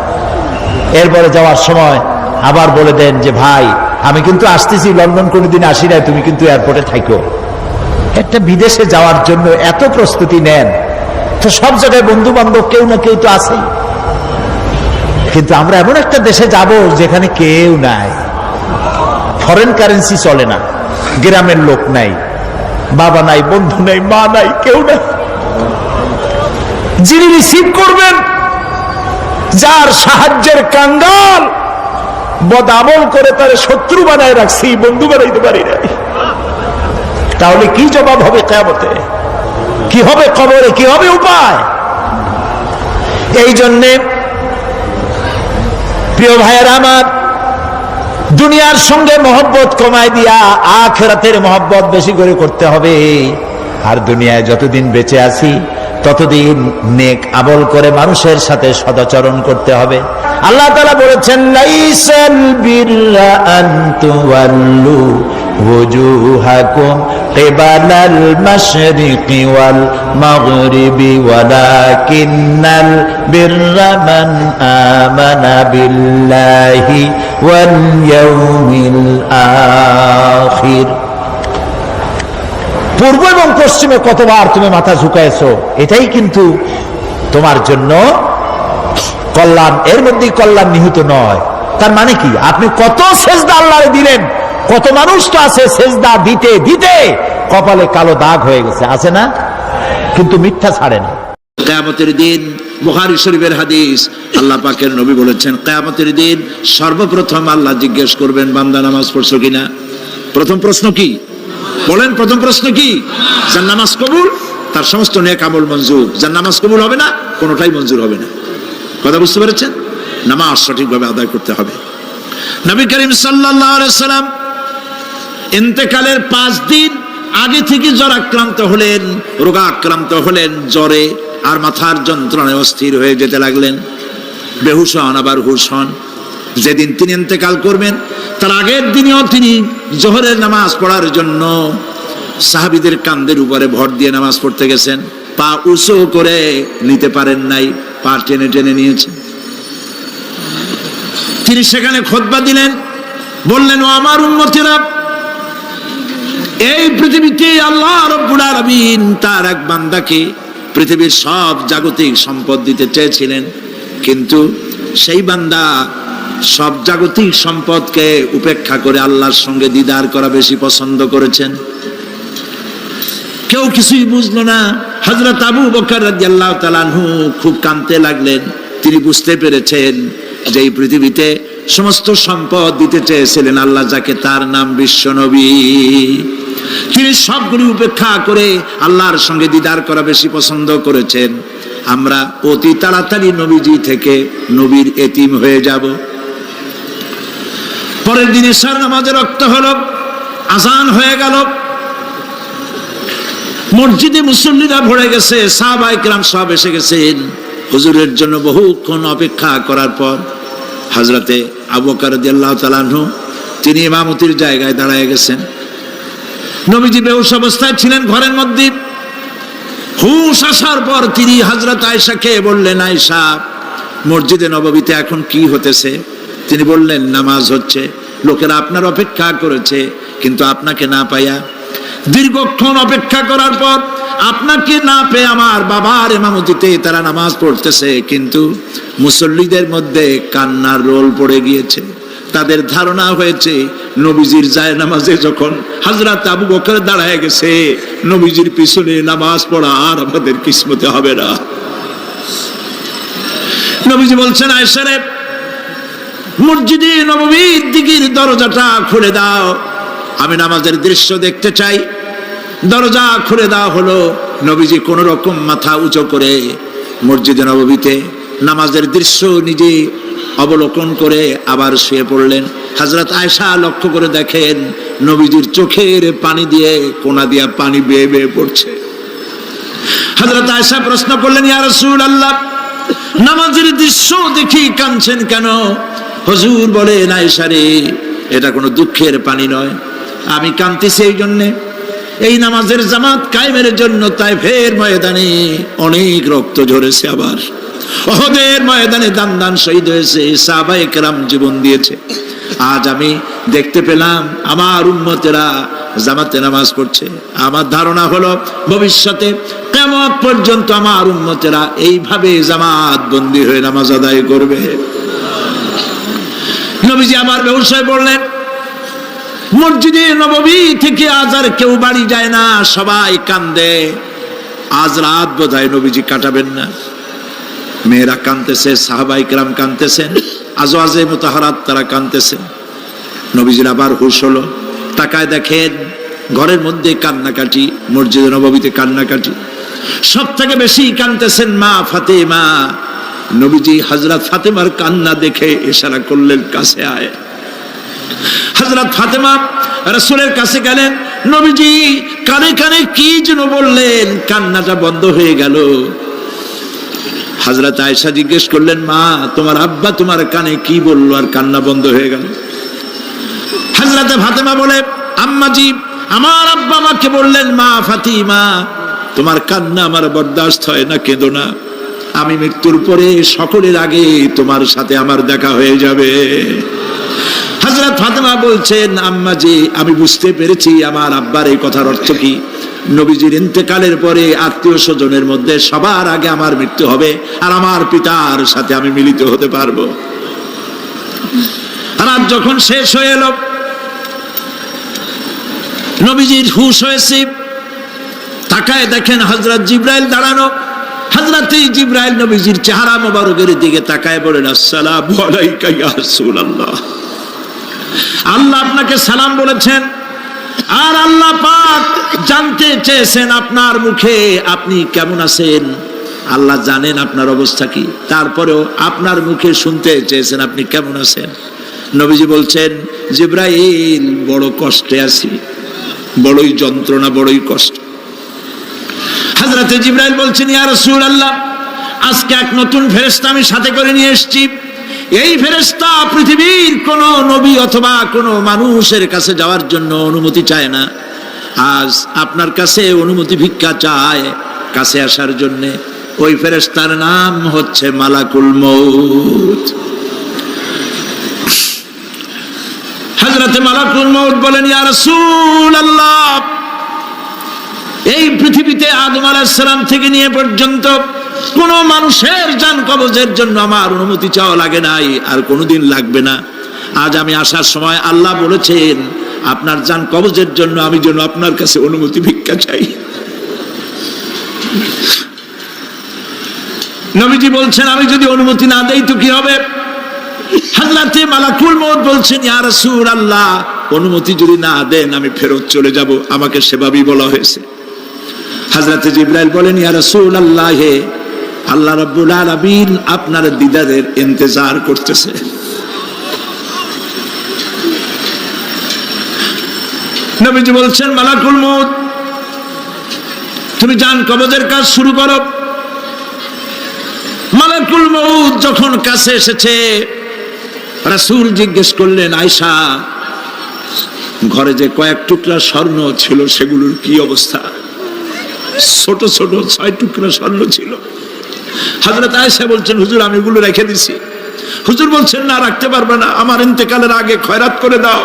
এরপরে যাওয়ার সময় আবার বলে দেন যে, ভাই আমি কিন্তু আসতেছি, লন্ডন কোনোদিন আসি নাই, তুমি কিন্তু এয়ারপোর্টে থাকো। একটা বিদেশে যাওয়ার জন্য এত প্রস্তুতি নেন, তো সব জায়গায় বন্ধু বান্ধব কেউ না কেউ তো আছেই। কিন্তু আমরা এমন একটা দেশে যাব যেখানে কেউ নাই, ফরেন কারেন্সি চলে না, গ্রামের লোক নাই, বাবা নাই, বন্ধু নাই, মা নাই, কেউ নাই। যিনি রিসিভ করবেন, যার সাহায্যের কাঙ্গাল, বদামল করে তার শত্রু বানায় রাখছি, বন্ধু বানাইতে পারি নাই। তাহলে কি জবাব হবে কিয়ামতে? কি হবে কবরে? কি হবে উপায়? এই জন্যে প্রিয় ভাইয়েরা আমার, দুনিয়ার সঙ্গে মহব্বত কমায় দিয়া আখিরাতের মহব্বত বেশি করে করতে হবে। আর দুনিয়ায় যতদিন বেঁচে আছি ততদিন নেক আমল করে মানুষের সাথে সদাচরণ করতে হবে। আল্লাহ তাআলা বলেছেন, লাইসাল বিররা আন তুওয়াল্লু ওয়াজুহাকুম কিবালাল মাশরিকি ওয়াল মাগরিবি ওয়ালাকিন্নাল বিররা মান আমানা বিল্লাহি ওয়াল ইয়াউমিল আখির। পূর্ব এবং পশ্চিমে কতবার তুমি মাথা ঝুঁকাইছো, এটাই কিন্তু তোমার জন্য কল্যাণ। এর মধ্যেই কল্যাণ নিহিত নয়। তার মানে কি? আপনি কত সেজদা আল্লাহরে দিলেন, কত মানুষ তো আছে সেজদা দিতে দিতে কপালে কালো দাগ হয়ে গেছে, আছে না? কিন্তু মিথ্যা ছাড়ে না। কিয়ামতের দিন, বুখারী শরীফের হাদিস, আল্লাহ পাকের নবী বলেছেন, কিয়ামতের দিন সর্বপ্রথম আল্লাহ জিজ্ঞেস করবেন, বান্দা নামাজ পড়ছো কিনা? প্রথম প্রশ্ন কি বলেন? প্রথম প্রশ্ন কি? যার নামাজ কবুল, তার সমস্ত নেক আমল মঞ্জুর। যার নামাজ কবুল হবে না, কোনোটাই মঞ্জুর হবে না। কথা বুঝতে পেরেছেন? নামাজ সঠিকভাবে আদায় করতে হবে। নবী করিম সাল্লাল্লাহু আলাইহি সাল্লাম ইন্তেকালের 5 দিন আগে থেকে জ্বরাক্রান্ত হলেন, রোগাক্রান্ত হলেন, জ্বরে আর মাথার যন্ত্রণায় অস্থির হয়ে যেতে লাগলেন, বেহুশ হন আবার হুশ হন। যেদিন তিনি ইন্তেকাল করবেন তার আগের দিনেও তিনি জোহরের নামাজ পড়ার জন্য সাহাবীদের কাঁধের উপরে ভর দিয়ে নামাজ পড়তে গেছেন, পা উঁচু করে নিতে পারেন নাই, পা টেনে টেনে নিয়েছেন। তিনি সেখানে খুতবা দিলেন, বললেন, ও আমার উম্মতেরা, এই পৃথিবীতে আল্লাহ রাব্বুল আলামিন তার এক বান্দাকে পৃথিবীর সব জাগতিক সম্পদ দিতে চেয়েছিলেন, কিন্তু সেই বান্দা সব জাগতিক সম্পদকে উপেক্ষা করে আল্লাহর সঙ্গে দিদার করা বেশি পছন্দ করেছেন। কেউ কিছুই বুঝলো না। হযরত আবু বকর রাদিয়াল্লাহু তাআলা আনহু খুব কাঁদতে লাগলেন। তিনি বুঝতে পেরেছেন যে এই পৃথিবীতে সমস্ত সম্পদ দিতে চেয়েছিলেন আল্লাহ যাকে, তার নাম বিশ্বনবী। তিনি সবগুলি উপেক্ষা করে আল্লাহর সঙ্গে দিদার করা বেশি পছন্দ করেছেন। আমরা অতি তাড়াতাড়ি নবীজি থেকে নবীর এতিম হয়ে যাব। পরের দিন এশার নামাজের রক্ত হলো, আজান হয়ে গেল, মসজিদে মুসল্লিরা ভরে গেছে, সাহাবায়ে কেরাম সব এসে গেছেন। হুজুরের জন্য বহুক্ষণ অপেক্ষা করার পর হযরতে আবু বকর রাদিয়াল্লাহু তাআলা আনহু তিনি ইমামতির জায়গায় দাঁড়ায় গেছেন। নবীজি বেহুশ অবস্থায় ছিলেন ঘরের মধ্যে। হুশ আসার পর তিনি হযরত আয়েশাকে বললেন, আয়েশা, মসজিদে নববীতে এখন কি হতেছে? তিনি বললেন, নামাজ হচ্ছে, লোকেরা আপনার অপেক্ষা করেছে, কিন্তু আপনাকে না পাইয়া দীর্ঘক্ষণ অপেক্ষা করার পর আপনাকে না পেয়ে আমার বাবার ইমামতিতে তারা নামাজ পড়তেছে, কিন্তু মুসল্লিদের মধ্যে কান্নার রোল পড়ে গিয়েছে। তাদের ধারণা হয়েছে নবীজির জায়নামাজে যখন হযরত আবু বকর দাঁড়ায় গেছে, নবীজির পিছনে নামাজ পড়া আর আমাদের কিসমতে হবে না। নবীজি বলছেন, আয়েশা রে, মসজিদে নববীর দিকের দরজাটা খুলে দাও, আমি নামাজের দৃশ্য দেখতে চাই। দরজা খুলে দেওয়া হলো। নবীজি কোন রকম মাথা উঁচু করে মসজিদে নববীতে নামাজের দৃশ্য নিজে অবলোকন করে আবার শুয়ে পড়লেন। হযরত আয়েশা লক্ষ্য করে দেখেন নবীজির চোখের পানি দিয়ে কোনা দিয়া পানি বেয়ে বেয়ে পড়ছে। হযরত আয়েশা প্রশ্ন করলেন, ইয়া রাসূলুল্লাহ, নামাজের দৃশ্য দেখি কাঁদছেন কেন? হুজুর বলেন, আয়েশা রে, এটা কোনো দুঃখের পানি নয়, আমি কাঁদতেছি এই জন্যে, এই নামাজের জামাত কায়েমের জন্য তায়েফের ময়দানে অনেক রক্ত ঝরেছে, আবার উহুদের ময়দানে দান দান শহীদ হয়েছে, সাহাবায়ে কেরাম জীবন দিয়েছে। আজ আমি দেখতে পেলাম আমার উম্মতেরা জামাতে নামাজ পড়ছে। আমার ধারণা হলো ভবিষ্যতে কিয়ামত পর্যন্ত আমার উম্মতেরা এইভাবে জামাত বন্দী হয়ে নামাজ আদায় করবে। নবীজি আবার বেহুশ হয়ে পড়লেন। মসজিদে নববী থেকে আজ আর কেউ বাড়ি যায় না, সবাই কান্দে। আজ রাত বোধহয় নবীজি কাটাবেন না। মেয়েরা কাঁদতেছে, সাহাবায়ে কেরাম কাঁদতেছেন, আজওয়াজে মুতাহারাত তারা কাঁদতেছেন। নবীজির আবার হুঁশ হলো, তাকায় দেখেন ঘরের মধ্যে কান্নাকাটি, মসজিদে নববীতে কান্নাকাটি। সব থেকে বেশি কাঁদতেছেন মা ফাতেমা। নবীজি হযরত ফাতেমার কান্না দেখে ইশারা করলেন, কাছে আয়। হযরত ফাতেমা রাসূলের কাছে গেলেন। নবীজি কানে কানে কি যেন বললেন, কান্নাটা বন্ধ হয়ে গেল। হযরত আয়েশা জিজ্ঞেস করলেন, মা, তোমার আব্বা তোমার কানে কি বললো আর কান্না বন্ধ হয়ে গেল? হযরত ফাতেমা বলে, আম্মাজি, আমার আব্বা আমাকে বললেন, মা ফাতিমা, তোমার কান্না আমার বরদাস্ত হয় না, কেঁদো না, আমি মৃত্যুর পরে সকলের আগে তোমার সাথে আমার দেখা হয়ে যাবে। হযরত ফাতেমা বলছেন, আম্মাজি, আমি বুঝতে পেরেছি আমার আব্বার এই কথার অর্থ কি। নবীজির ইন্তেকালের পরে আত্মীয় স্বজনের মধ্যে সবার আগে আমার মৃত্যু হবে, আর আমার পিতার সাথে আমি মিলিত হতে পারবো। রাত যখন শেষ হয়ে এলো, নবীজির হুঁশ হয়েছে। তাকায় দেখেন হযরত জিবরাইল দাঁড়ানো। হযরত জিবরাইল নবীজির চেহারা মোবারকের দিকে তাকায় বলেন, আসসালামু আলাইকা ইয়া রাসূলুল্লাহ। আল্লাহ আপনাকে সালাম বলেছেন, আর আল্লাহ পাক জানতে চেয়েছেন আপনার মুখে আপনি কেমন আছেন। আল্লাহ জানেন আপনার অবস্থা কি, তারপরেও আপনার মুখে শুনতে চেয়েছেন আপনি কেমন আছেন। নবীজি বলছেন, জিবরাইল, বড় কষ্টে আছি, বড়ই যন্ত্রণা, বড়ই কষ্ট। হযরতে জিবরাইল বলছেন, ইয়া রাসূলুল্লাহ, আজকে এক নতুন ফেরেশতা আমি সাথে করে নিয়ে এসেছি। এই ফেরেশতা পৃথিবীর কোন নবী অথবা কোন মানুষের কাছে যাওয়ার জন্য অনুমতি চায় না, আজ আপনার কাছে অনুমতি ভিক্ষা চায় কাছে আসার জন্য। ওই ফেরেশতার নাম হচ্ছে মালাকুল মউত। হযরতে মালাকুল মউত বলেন, ইয়া রাসূলুল্লাহ, এই পৃথিবীতে আদম আলাইহিস সালাম থেকে নিয়ে পর্যন্ত কোন মানুষের জান কবজের জন্য আমার অনুমতি চাওয়া লাগে নাই, আর কোনোদিন লাগবে না। আজ আমি আসার সময় আল্লাহ বলেছেন আপনার জান কবজের জন্য আমি যেন আপনার কাছে অনুমতি ভিক্ষা চাই। নবীজি বলছেন, আমি যদি অনুমতি না দেই তো কি হবে? হযরতে মালাকুল মউত বলছেন, ইয়া রাসূলুল্লাহ, অনুমতি যদি না দেন আমি ফেরত চলে যাব, আমাকে সেভাবেই বলা হয়েছে। হযরতে জিবরাইল বলেন, ইয়া রাসূলুল্লাহ, হে আল্লাহ রাব্বুল আলামিন আপনার দিদারের ইন্তজার করতেছে। নবীজি বলছেন, মালাকুল মউত, তুমি জান কবজের কাজ শুরু করো। মালাকুল মউত যখন কাছে এসেছে, রাসূল জিজ্ঞেস করলেন, আয়েশা, ঘরে যে কয়েক টুকরা স্বর্ণ ছিল সেগুলোর কি অবস্থা? ছোট ছোট 6 টুকরা স্বর্ণ ছিল। হযরত আয়েশা বলছেন, হুজুর আমি এগুলো রেখে দিছি। হুজুর বলছেন, না, রাখতে পারবে না, আমার ইন্তেকালের আগে খয়রাত করে দাও।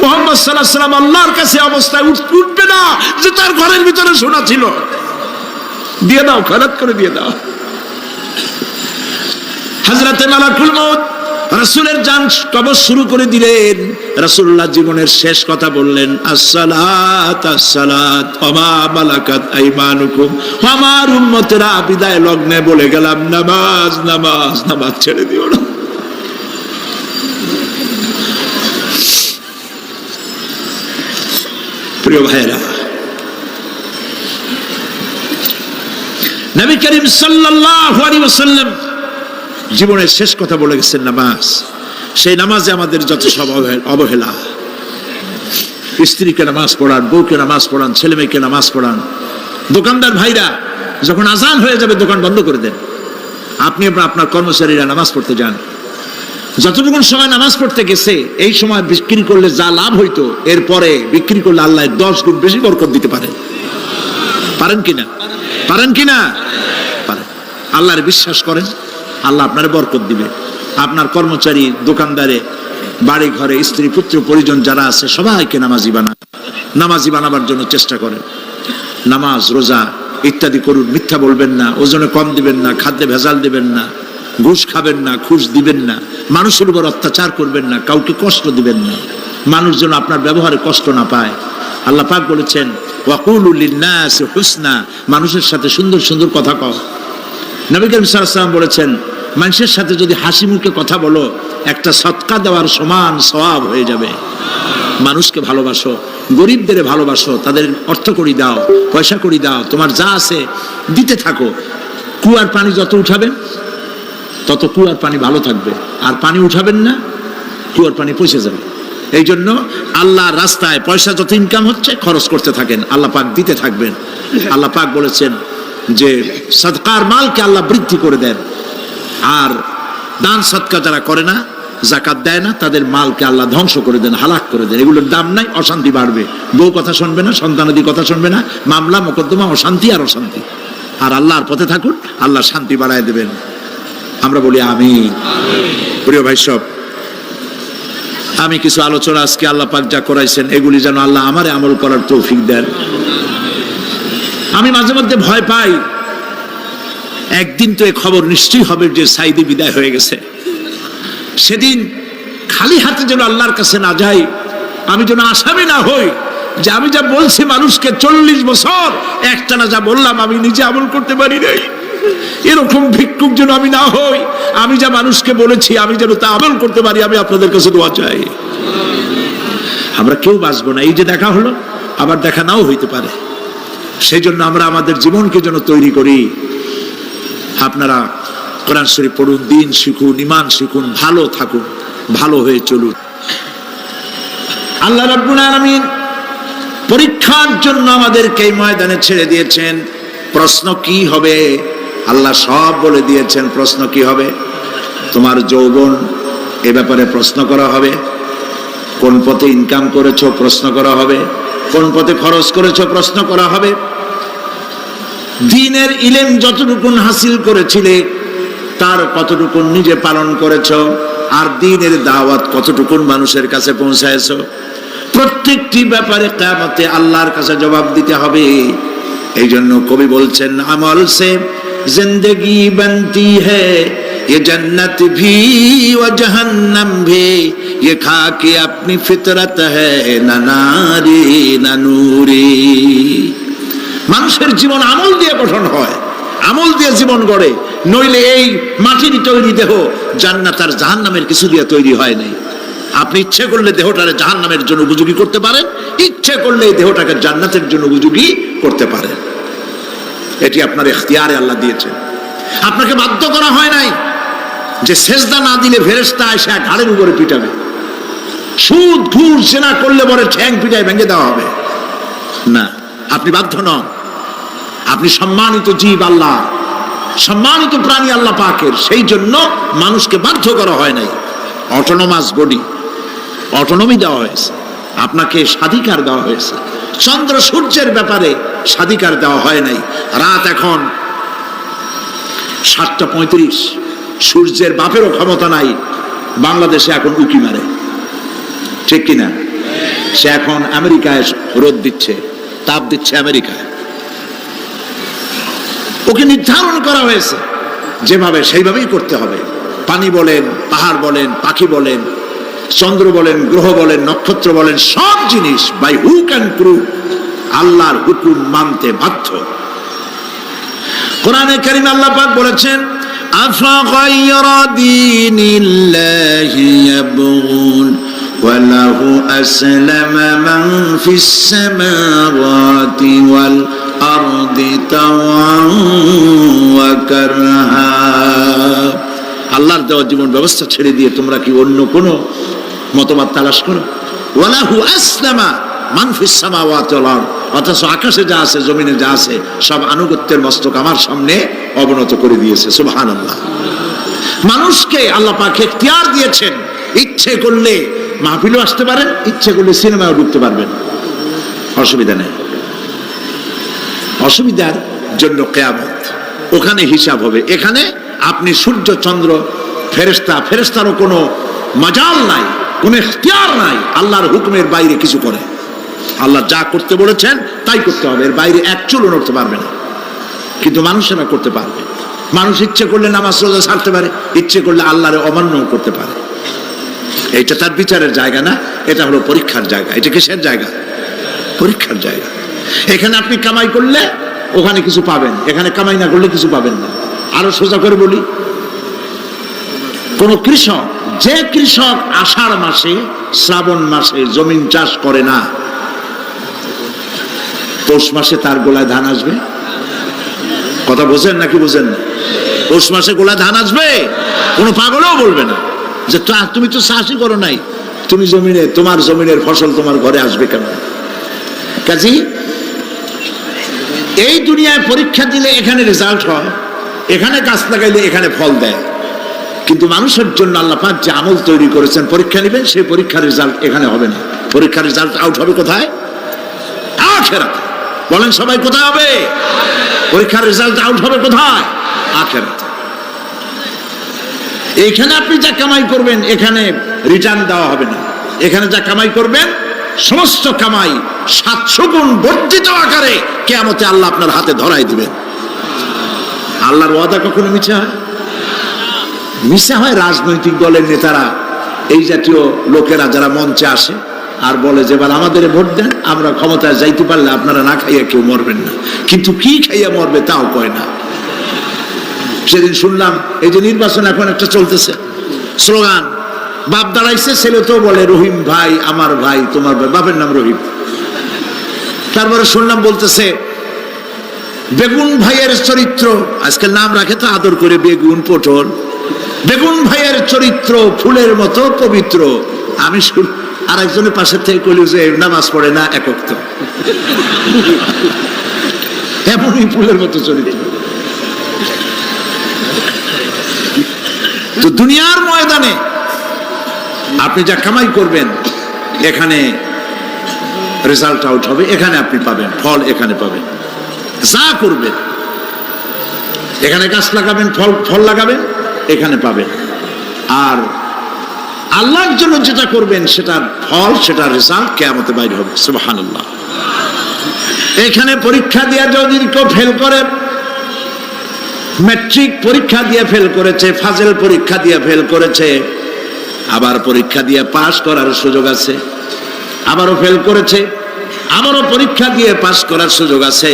মুহাম্মদ সাল্লাল্লাহু আলাইহি ওয়াসাল্লাম আল্লাহর কাছে অবস্থায় উঠবে না যে তার ঘরের ভিতরে সোনা ছিল। দিয়ে দাও, খয়রাত করে দিয়ে দাও। হযরতে মালাকুল মউত রাসূলের জান কবজ শুরু করে দিলেন। রাসূলুল্লাহ জীবনের শেষ কথা বললেন, আসসালাত আসসালাত ওয়া মা মালাকাত আইমানুকুম। আমার উম্মতেরা, বিদায় লগ্নে বলে গেলাম, নামাজ নামাজ নামাজ ছেড়ে দিও না। প্রিয় ভাইরা, নবী করিম সাল্লাল্লাহু আলাইহি ওয়াসাল্লাম জীবনের শেষ কথা বলে গেছেন নামাজ। সেই নামাজে আমাদের যত সব অবহেলা। স্ত্রীকে নামাজ পড়ান, বউকে নামাজ পড়ান, ছেলে মেয়েকে নামাজ পড়ান। দোকানদার ভাইরা, যখন আজান হয়ে যাবে দোকান বন্ধ করে দেন। আপনি আপনার কর্মচারীরা নামাজ পড়তে যান। যতটুকু সময় নামাজ পড়তে গেছে, এই সময় বিক্রি করলে যা লাভ হইতো, এরপরে বিক্রি করলে আল্লাহ 10 গুণ বেশি বরকত দিতে পারেন। পারেন কিনা? পারেন কিনা? পারেন। আল্লাহর বিশ্বাস করেন, আল্লাহ আপনার বরকত দিবে। আপনার কর্মচারী, দোকানদারে, বাড়ি ঘরে স্ত্রী পুত্র পরিজন যারা আছে সবাইকে নামাজি বানান। নামাজি বানাবার জন্য চেষ্টা করেন। নামাজ, রোজা ইত্যাদি করুন। মিথ্যা বলবেন না, ওজনে কম দিবেন না, খাদ্যে ভেজাল দিবেন না, ঘুষ খাবেন না, ঘুষ দিবেন না, মানুষের উপর অত্যাচার করবেন না, কাউকে কষ্ট দিবেন না। মানুষ যেন আপনার ব্যবহারে কষ্ট না পায়। আল্লাহ পাক বলেছেন, ওয়াকুলু লিন্নাসি হুসনা, মানুষের সাথে সুন্দর সুন্দর কথা কও। নবী করিম সাল্লাল্লাহু আলাইহি ওয়াসাল্লাম বলেছেন, মানুষের সাথে যদি হাসি মুখে কথা বলো, একটা সদকা দেওয়ার সমান সওয়াব হয়ে যাবে। মানুষকে ভালোবাসো, গরিবদের ভালোবাসো, তাদের অর্থ করি দাও, পয়সা করি দাও, তোমার যা আছে দিতে থাকো। কুয়ার পানি যত উঠাবেন তত কুয়ার পানি ভালো থাকবে, আর পানি উঠাবেন না, কুয়ার পানি পচে যাবে। এই জন্য আল্লাহর রাস্তায় পয়সা যত ইনকাম হচ্ছে খরচ করতে থাকেন, আল্লাহ পাক দিতে থাকবেন। আল্লাহ পাক বলেছেন যে সদকার মালকে আল্লাহ বৃদ্ধি করে দেন, আর দান সদকা যারা করে না, যাকাত দেয় না, তাদের মালকে আল্লাহ ধ্বংস করে দেন, হালাক করে দেন। এগুলোর দাম নাই, অশান্তি বাড়বে। বউ কথা শুনবে না, সন্তানাদি কথা শুনবে না, মামলা মোকদ্দমা, অশান্তি আর অশান্তি। আর আল্লাহর পথে থাকুন, আল্লাহ শান্তি বাড়ায় দেবেন। আমরা বলি আমিন। প্রিয় ভাই সব, আমি কিছু আলোচনা আজকে আল্লাহ পাক যা করাইছেন, এগুলি যেন আল্লাহ আমারে আমল করার তৌফিক দেন। আমি মাঝে মধ্যে ভয় পাই, একদিন তো এই খবর নিশ্চয়ই হবে যে সাইদি বিদায় হয়ে গেছে। সেদিন খালি হাতে যেন আল্লাহর কাছে না যাই, আমি যেন আসামি না হই যে আমি যা বলছি মানুষকে 40 বছর একটানা যা বললাম আমি নিজে আমল করতে পারি নাই। এরকম ভিক্ষুক যেন আমি না হই, আমি যা মানুষকে বলেছি আমি যেন তা আমল করতে পারি। আমি আপনাদের কাছে দোয়া চাই। আমরা কেউ বাঁচবো না, এই যে দেখা হলো আবার দেখা নাও হইতে পারে। সেই জন্য আমরা আমাদের জীবনকে যেন তৈরি করি। আপনারা কোরআন শরীফ পড়ুন, দিন শিখুন, ঈমান শিখুন, ভালো থাকুন, ভালো হয়ে চলুন। আল্লাহ রাব্বুল আলামিন পরীক্ষার জন্য আমাদেরকে এই ময়দানে ছেড়ে দিয়েছেন। প্রশ্ন কি হবে আল্লাহ সব বলে দিয়েছেন। প্রশ্ন কি হবে? তোমার যৌবন, এ ব্যাপারে প্রশ্ন করা হবে। কোন পথে ইনকাম করেছো প্রশ্ন করা হবে। কোন পথে খরচ করেছো প্রশ্ন করা হবে। দ্বীনের ইলম যতটুকুন হাসিল করেছিলে তার কতটুকুন নিজে পালন করেছো, আর দ্বীনের দাওয়াত কতটুকুন মানুষের কাছে পৌঁছায়ছো, প্রত্যেকটি ব্যাপারে কিয়ামতে আল্লাহর কাছে জবাব দিতে হবে। এই জন্য কবি বলছেন, আমল সে জিন্দেগি বনতি হ্যায়, ये जन्नत भी व जहन्नम भी, ये खाके अपनी फितरत है ना नारी ना नूरी। মানুষের জীবন আমল দিয়ে গঠন হয়, আমল দিয়ে জীবন গড়ে, নইলে এই মাটির তৈরি দেহ জান্নাত আর জাহান্নামের কিছু দিয়ে তৈরি হয় নাই। আপনি ইচ্ছে করলে দেহটাকে জাহান্নামের জন্য উপযোগী করতে পারেন, ইচ্ছে করলে এই দেহটাকে জান্নাতের জন্য উপযোগী করতে পারেন। এটি আপনার ইখতিয়ারে আল্লাহ দিয়েছেন, আপনাকে বাধ্য করা হয় নাই যে সেজদা না দিলে ফেরেশতা এসে ঘাড়ের উপরে পিটাবে, সুদ ঘুষ জেনা করলে পরে ঠ্যাং পিটায় ভেঙে দেওয়া হবে না। আপনি বাধ্য নন, আপনি সম্মানিত জীব আল্লাহ, সম্মানিত প্রাণী আল্লাহ পাকের, সেই জন্য মানুষকে বাধ্য করা হয় নাই। অটোনোমাস বডি, অটোনমি দেওয়া হয়েছে, আপনাকে স্বাধিকার দেওয়া হয়েছে। চন্দ্র সূর্যের ব্যাপারে স্বাধিকার দেওয়া হয় নাই। রাত এখন 7:35, সূর্যের বাপেরও ক্ষমতা নাই বাংলাদেশে এখন উকি মারে, ঠিক কিনা? সে এখন আমেরিকায় রোদ দিচ্ছে, তাপ দিচ্ছে আমেরিকায়। ওকে নির্ধারণ করা হয়েছে যেভাবে, সেইভাবেই করতে হবে। পানি বলেন, পাহাড় বলেন, পাখি বলেন, চন্দ্র বলেন, গ্রহ বলেন, নক্ষত্র বলেন, সব জিনিস বাই হুক অ্যান্ড ক্রুক আল্লাহর হুকুম মানতে বাধ্য। কোরআনে কারীমে আল্লাহ পাক বলেছেন, আফাগায়রা দীনিল্লাহি ইয়াবগুন ওয়া লাহু আসলামা মান ফিস সামাওয়াতি ওয়াল আরদি তাওআন ওয়া কারহা। আল্লাহর দেওয়া জীবন ব্যবস্থা ছেড়ে দিয়ে তোমরা কি অন্য কোনো মতবাদ তালাশ করো? ওয়া লাহু আসলামা মান ফিস সামাওয়াতি ওয়াল আরদ, অথচ আকাশে যা আছে জমিনে যা আছে সব আনুগত্যের মস্তক আমার সামনে অবনত করে দিয়েছে। সুবহানাল্লাহ। মানুষকে আল্লাহ পাক ইখতিয়ার দিয়েছেন, ইচ্ছে করলে মাহফিলও আসতে পারেন, ইচ্ছে করলে সিনেমাও ঢুকতে পারবেন, অসুবিধা নেই। অসুবিধার জন্য কিয়ামত, ওখানে হিসাব হবে। এখানে আপনি সূর্য চন্দ্র ফেরেশতা, ফেরেশতারও কোনো মাজাল নাই, কোনো ইখতিয়ার নাই আল্লাহর হুকুমের বাইরে কিছু করে। আল্লাহ যা করতে বলেছেন তাই করতে হবে, এর বাইরে এক চুলও নড়তে পারবে না। কিন্তু মানুষেরা করতে পারবে। মানুষ ইচ্ছে করলে নামাজ রোজা ছাড়তে পারে, ইচ্ছে করলে আল্লাহর অমান্য করতে পারে। এটা তার বিচারের জায়গা না, এটা হলো পরীক্ষার জায়গা। এটা কিসের জায়গা? পরীক্ষার জায়গা। এখানে আপনি কামাই করলে ওখানে কিছু পাবেন, এখানে কামাই না করলে কিছু পাবেন না। আরো সোজা করে বলি, কোন কৃষক, যে কৃষক আষাঢ় মাসে শ্রাবণ মাসে জমিন চাষ করে না, পৌষ মাসে তার গোলায় ধান আসবে? কথা বোঝেন নাকি বোঝেন না? পৌষ মাসে গোলায় ধান আসবে? কোনো পাগলও বলবে না যে তুমি তো চাষই করো নাই, তুমি জমিনে, তোমার জমিনের ফসল তোমার ঘরে আসবে কেন? কাজী এই দুনিয়ায় পরীক্ষা দিলে এখানে রেজাল্ট হয়, এখানে গাছ লাগাইলে এখানে ফল দেয়। কিন্তু মানুষের জন্য আল্লাহ পাক যে আমল তৈরি করেছেন, পরীক্ষা নেবেন, সেই পরীক্ষার রেজাল্ট এখানে হবে না। পরীক্ষার রেজাল্ট আউট হবে কোথায়? আখিরাতে। বলেন সবাই, কোথায় হবে? পরীক্ষার রেজাল্ট আউট হবে কোথায়? আখিরাতে। এখানে আপনি যা কামাই করবেন এখানে রিটার্ন দেওয়া হবে না। এখানে যা কামাই করবেন সমস্ত কামাই 700 গুণ বর্ধিত আকারে কিয়ামতে আল্লাহ আপনার হাতে ধরাই দিবেন। আল্লাহর ওয়াদা কখনো মিথ্যা হয়? মিথ্যা হয় রাজনৈতিক দলের নেতারা, এই জাতীয় লোকেরা যারা মঞ্চে আসে আর বলে যে এবার আমাদের ভোট দেন, আমরা ক্ষমতায় যাইতে পারলে আপনারা না খাইয়া কেউ মরবেন না। কিন্তু কি খাইয়া মরবে তাও কয় না। সেদিন শুনলাম এই যে নির্বাচন এখন একটা চলতেছে, স্লোগান বাপ দাঁড়াইছে, ছেলে তো বলে রহিম ভাই আমার ভাই, তোমার ভাই, বাপের নাম রহিম। তারপরে শুনলাম বলতেছে বেগুন ভাইয়ের চরিত্র, আজকাল নাম রাখে তো আদর করে, বেগুন পটল, বেগুন ভাইয়ের চরিত্র ফুলের মতো পবিত্র। আমি আর একজনের পাশের থেকে কইল যে নামাজ পড়ে না একক তো এমনই ফুলের মতো চরিত্র। তো দুনিয়ার ময়দানে আপনি যা কামাই করবেন এখানে রেজাল্ট আউট হবে, এখানে আপনি পাবেন ফল, এখানে পাবেন। যা করবেন এখানে গাছ লাগাবেন, ফল লাগাবেন, এখানে পাবেন। আর আল্লাহর জন্য যেটা করবেন সেটার ফল, সেটার রেজাল্ট কিয়ামতে বাইরে হবে। সুবহানাল্লাহ। এখানে পরীক্ষা দিয়ে যদি কেউ ফেল করে, ম্যাট্রিক পরীক্ষা দিয়ে ফেল করেছে, ফাজেল পরীক্ষা দিয়ে ফেল করেছে, আবার পরীক্ষা দিয়ে পাস করার সুযোগ আছে, আবারও ফেল করেছে, আবারও পরীক্ষা দিয়ে পাস করার সুযোগ আছে।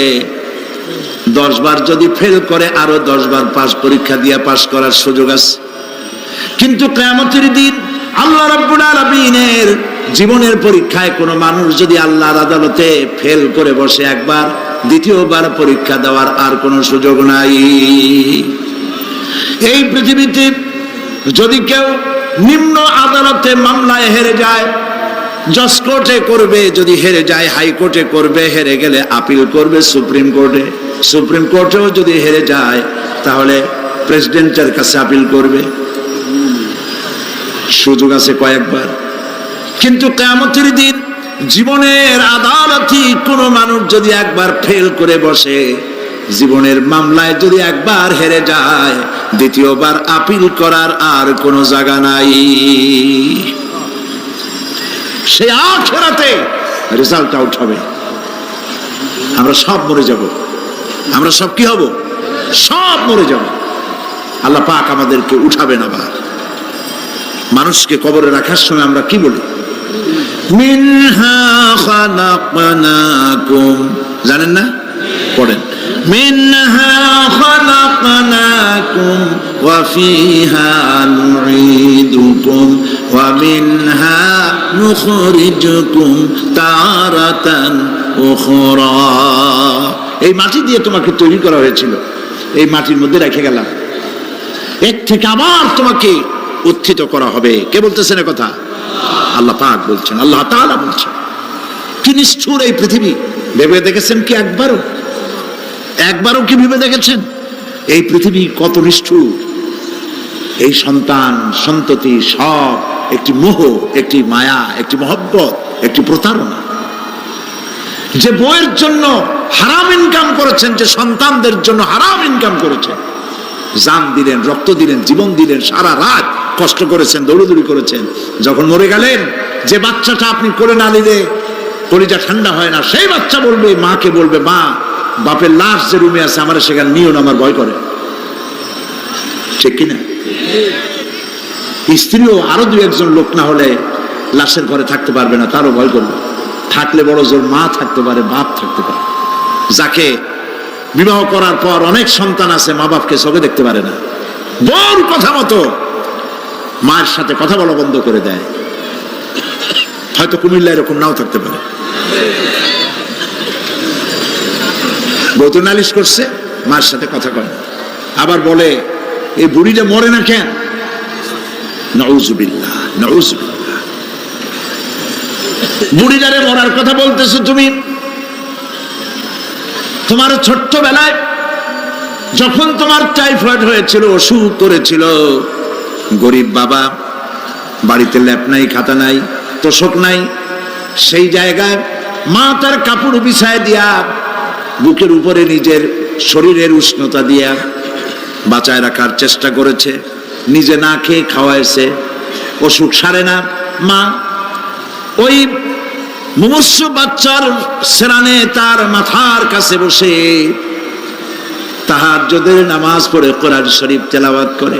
10 বার যদি ফেল করে আরো 10 বার পরীক্ষা দিয়ে পাস করার সুযোগ আছে। কিন্তু কিয়ামতের দিন আল্লাহ রাব্বুল আলামিনের জীবনের পরীক্ষায় কোনো মানুষ যদি আল্লাহর আদালতে ফেল করে বসে একবার, দ্বিতীয়বার পরীক্ষা দেওয়ার আর কোনো সুযোগ নাই। এই পৃথিবীতে যদি কেউ নিম্ন আদালতে মামলায় হেরে যায়, জজ কোর্টে করবে, যদি হেরে যায় হাইকোর্টে করবে, হেরে গেলে আপিল করবে সুপ্রিম কোর্টে, সুপ্রিম কোর্টেও যদি হেরে যায় তাহলে প্রেসিডেন্টের কাছে আপিল করবে। সুযোগ আছে কয়েকবার। কিন্তু কিয়ামতের দিন জীবনের আদালতে কোনো মানুষ যদি একবার ফেল করে বসে, জীবনের মামলায় যদি একবার হেরে যায়, দ্বিতীয়বার আপিল করার আর কোনো জায়গা নাই। সে আখিরাতে রেজাল্ট আউট হবে। আমরা সব মরে যাব, আমরা সব কি হব? সব মরে যাব। আল্লাহ পাক আমাদেরকে উঠাবেন আবার। মানুষকে কবরে রাখার সময় আমরা কি বলি? মিনহা খালাকনাকুম, জানেন না? পড়েন, মিনহা খালাকনাকুম ওয়া ফিহা নুঈদুকুম ওয়া মিনহা নুখরিজুকুম তারাতান উখরা। এই মাটি দিয়ে তোমাকে তৈরি করা হয়েছিল, এই মাটির মধ্যে রেখে গেলাম, এর থেকে আবার তোমাকে উত্থিত করা হবে। কে বলতেছেন এ কথা? আল্লাহ পাক বলছেন, আল্লাহ তাআলা বলছেন। কি নিষ্ঠুর এই পৃথিবী! ভেবে দেখেছেন কি একবারও কি ভেবে দেখেছেন এই পৃথিবী কত নিষ্ঠুর? এই সন্তান সন্ততি সব একটি মোহ, একটি মায়া, একটি মহব্বত, একটি প্রতারণা। যে বইয়ের জন্য হারাম ইনকাম করেছেন, যে সন্তানদের জন্য হারাম ইনকাম করেছেন, জান দিলেন, রক্ত দিলেন, জীবন দিলেন, সারা রাত কষ্ট করেছেন, দৌড়দৌড়ি করেছেন, যখন মরে গেলেন, যে বাচ্চাটা আপনি কোলে না নিলে কলিজা ঠান্ডা হয় না, সেই বাচ্চা বলবে, মাকে বলবে, মা বাপের লাশ যে রুমে আছে আমার সেখানে নিও না, আমার ভয় করে। ঠিক কিনা? স্ত্রীও আরো 2-1 লোক না হলে লাশের ঘরে থাকতে পারবে না, তারও ভয় করবে। থাকলে বড় জোর মা থাকতে পারে, বাপ থাকতে পারে। যাকে বিবাহ করার পর অনেক সন্তান আছে, মা বাপকে চোখে দেখতে পারে না, বউর কথা মতো মায়ের সাথে কথা বলা বন্ধ করে দেয়। হয়তো কুমিল্লা এরকম নাও থাকতে পারে। বউ তো নালিশ করছে, মায়ের সাথে কথা কয়, আবার বলে এই বুড়িটা মরে না কেন? নাউযুবিল্লাহ, নাউযুবিল্লাহ। বুড়িটারে মরার কথা বলতেছো তুমি? তোমার ছোট্টবেলায় যখন তোমার টাইফয়েড হয়েছিল, অসুখ করেছিল, গরিব বাবা, বাড়িতে ল্যাপ নাই, খাতা নাই, তোষক নাই, সেই জায়গায় মা তার কাপড় বিছায় দিয়া বুকের উপরে নিজের শরীরের উষ্ণতা দিয়া বাঁচায় রাখার চেষ্টা করেছে, নিজে না খেয়ে খাওয়াইছে, অসুখ সারে না। মা ওই মুমূর্ষ বাচ্চার সেরানে তার মাথার কাছে বসে তাহাজ্জুদের নামাজ পড়ে কোরআন শরীফ তেলাওয়াত করে,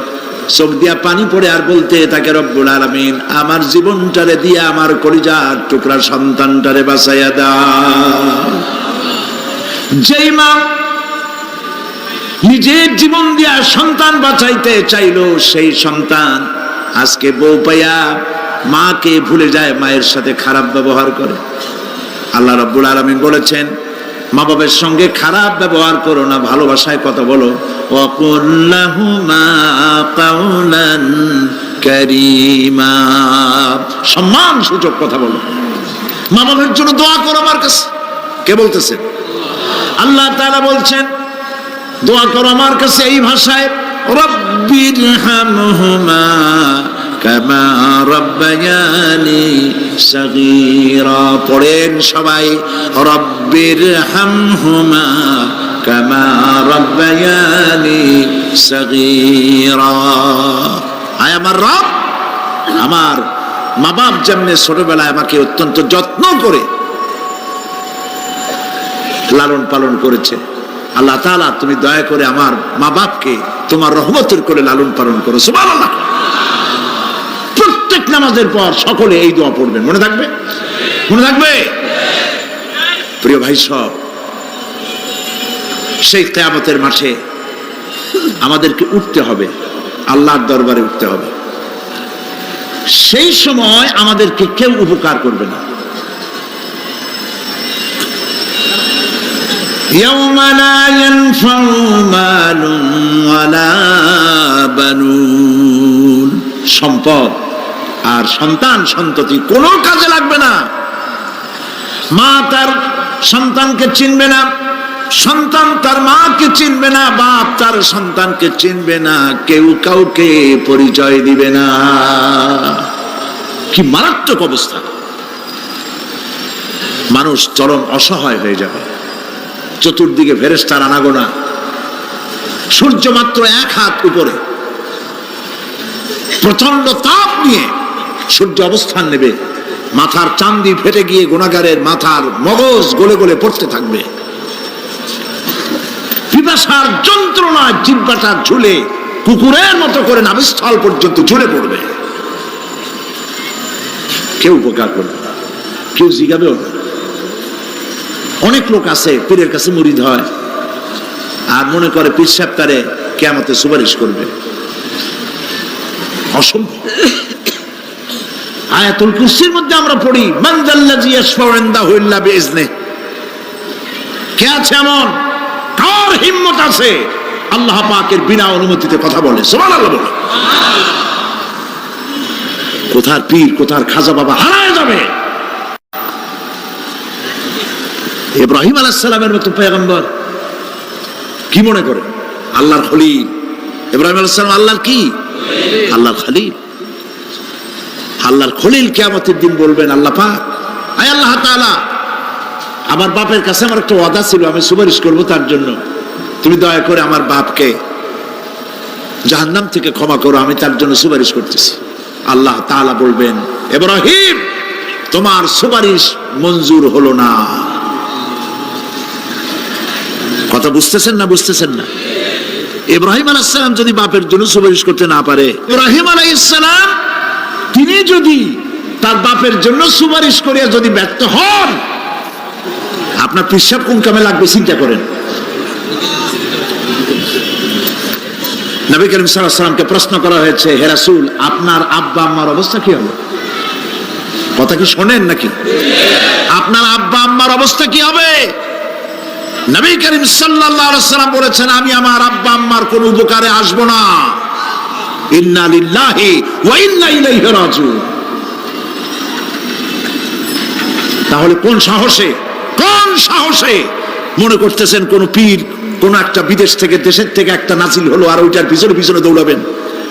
চোখ দিয়া পানি পড়ে আর বলতে তাকে, রব্বুল আলামিন আমার জীবনটারে দিয়া আমার কলিজার টুকরা সন্তানটারে বাঁচাইয়া দাও। যেই মা নিজের জীবন দিয়া সন্তান বাঁচাইতে চাইলো, সেই সন্তান আজকে বউ পাইয়া মাকে ভুলে যায়, মায়ের সাথে খারাপ ব্যবহার করে। আল্লাহ রাব্বুল আলামিন বলেছেন, মা বাবার সঙ্গে খারাপ ব্যবহার করো না, ভালোবাসায় কথা বলো। ওয়াকুল লাহুমা কাওলান কারীমা। সম্মান সূচক কথা বলো। মা বাবার জন্য দোয়া করো আমার কাছে। কে বলতেছেন? আল্লাহ তাআলা বলছেন দোয়া করো আমার কাছে এই ভাষায়, রব্বিরহামহুমা কামা রাব্বায়ানি সাগীরা। পড়েন সবাই, রব্বিরহামহুমা কামা রাব্বায়ানি সাগীরা। আয় আমার রব, আমার মা বাপ যেমনি ছোটবেলায় আমাকে অত্যন্ত যত্ন করে লালন পালন করেছে, আল্লাহ তাআলা তুমি দয়া করে আমার মা বাপকে তোমার রহমতের করে লালন পালন করো। সুবহানাল্লাহ। প্রত্যেক নামাজের পর সকলে এই দোয়া পড়বেন, মনে থাকবে? মনে থাকবে? প্রিয় ভাই সব, সেই কিয়ামতের মাঠে আমাদেরকে উঠতে হবে, আল্লাহর দরবারে উঠতে হবে। সেই সময় আমাদেরকে কেউ উপকার করবে না। يوم لا ينفع مال ولا بنون। সম্পদ আর সন্তান সন্ততি কোনো কাজে লাগবে না। মা তার সন্তানকে চিনবে না, সন্তান তার মাকে চিনবে না, বাপ তার সন্তানকে চিনবে না, কেউ কাউকে পরিচয় দিবে না। কি মারাত্মক অবস্থা! মানুষ চরম অসহায় হয়ে যাবে। চতুর্দিকে ফেরেশতার আনাগোনা, সূর্য মাত্র 1 হাত উপরে, প্রচন্ড তাপ নিয়ে সূর্য অবস্থান নেবে। মাথার চান্দি ফেটে গিয়ে গুনাহগারের মাথার মগজ গলে গলে পড়তে থাকবে। পিপাসার যন্ত্রণা জিহ্বাটা ঝুলে কুকুরের মতো করে নাভিস্থল পর্যন্ত ঝুলে পড়বে। কেউ উপকার করবে না, কেউ জিগাবেও না। অনেক লোক আছে পীরের কাছে মুরিদ হয় আর মনে করে পীর সাহেব তারে কিয়ামতে সুপারিশ করবে। অসম্ভব। আয়াতুল কুরসির মধ্যে আমরা পড়ি, মান যাল্লাযী ইয়াশফাউ ইনদাহু ইল্লা বিইজনিহি। কে আছে এমন, কার হিম্মত আছে আল্লাহ পাকের বিনা অনুমতিতে কথা বলে? সুবহানাল্লাহ বলে। কোথার পীর কোথার খাজা বাবা হারায় যাবে। ইব্রাহিম আলাইহিস সালামের মতো পয়গম্বর কি মনে করে? আল্লাহর খলিল। ইব্রাহিম আলাইহিস সালাম আল্লাহর কি? আল্লাহর খলিল। আল্লাহর খলিল কিয়ামতের দিন বলবেন, আল্লাহ পাক, আয় আল্লাহ তাআলা, আমার বাপের কাছে আমার একটা ওয়াদা ছিল, আমি সুপারিশ করব তার জন্য, তুমি দয়া করে আমার বাপকে জাহান্নাম থেকে ক্ষমা করো, আমি তার জন্য সুপারিশ করতেছি। আল্লাহ তাআলা বলবেন, ইব্রাহিম তোমার সুপারিশ মঞ্জুর হলো না। কথা বুঝতেছেন না? বুঝতেছেন না? ইব্রাহিম আলাইহিস সালাম যদি বাপের জন্য সুপারিশ করতে না পারে, ইব্রাহিম আলাইহিস সালাম তিনি যদি তার বাপের জন্য সুপারিশ করিয়া যদি ব্যর্থ হন, আপনার পিসাব কোন কামে লাগবে চিন্তা করেন। নবী করিম সাল্লাল্লাহু আলাইহি ওয়াসাল্লামকে প্রশ্ন করা হয়েছে, হে রাসূল, আপনার আব্বা আম্মার অবস্থা কি হবে? কথা কি শোনেন নাকি? আপনার আব্বা আম্মার অবস্থা কি হবে? নবী করিম সাল্লাল্লাহু আলাইহি ওয়াসাল্লাম বলেছেন, আমি আমার আব্বা আম্মার কোনো উপকারে আসব না। ইন্না লিল্লাহি ওয়া ইন্না ইলাইহি রাজিউন। তাহলে কোন সাহসে মনে করতেছেন কোন পীর কোন একটা বিদেশ থেকে দেশের থেকে একটা নাজিল হলো আর ওইটার পিছনে পিছনে দৌড়াবেন,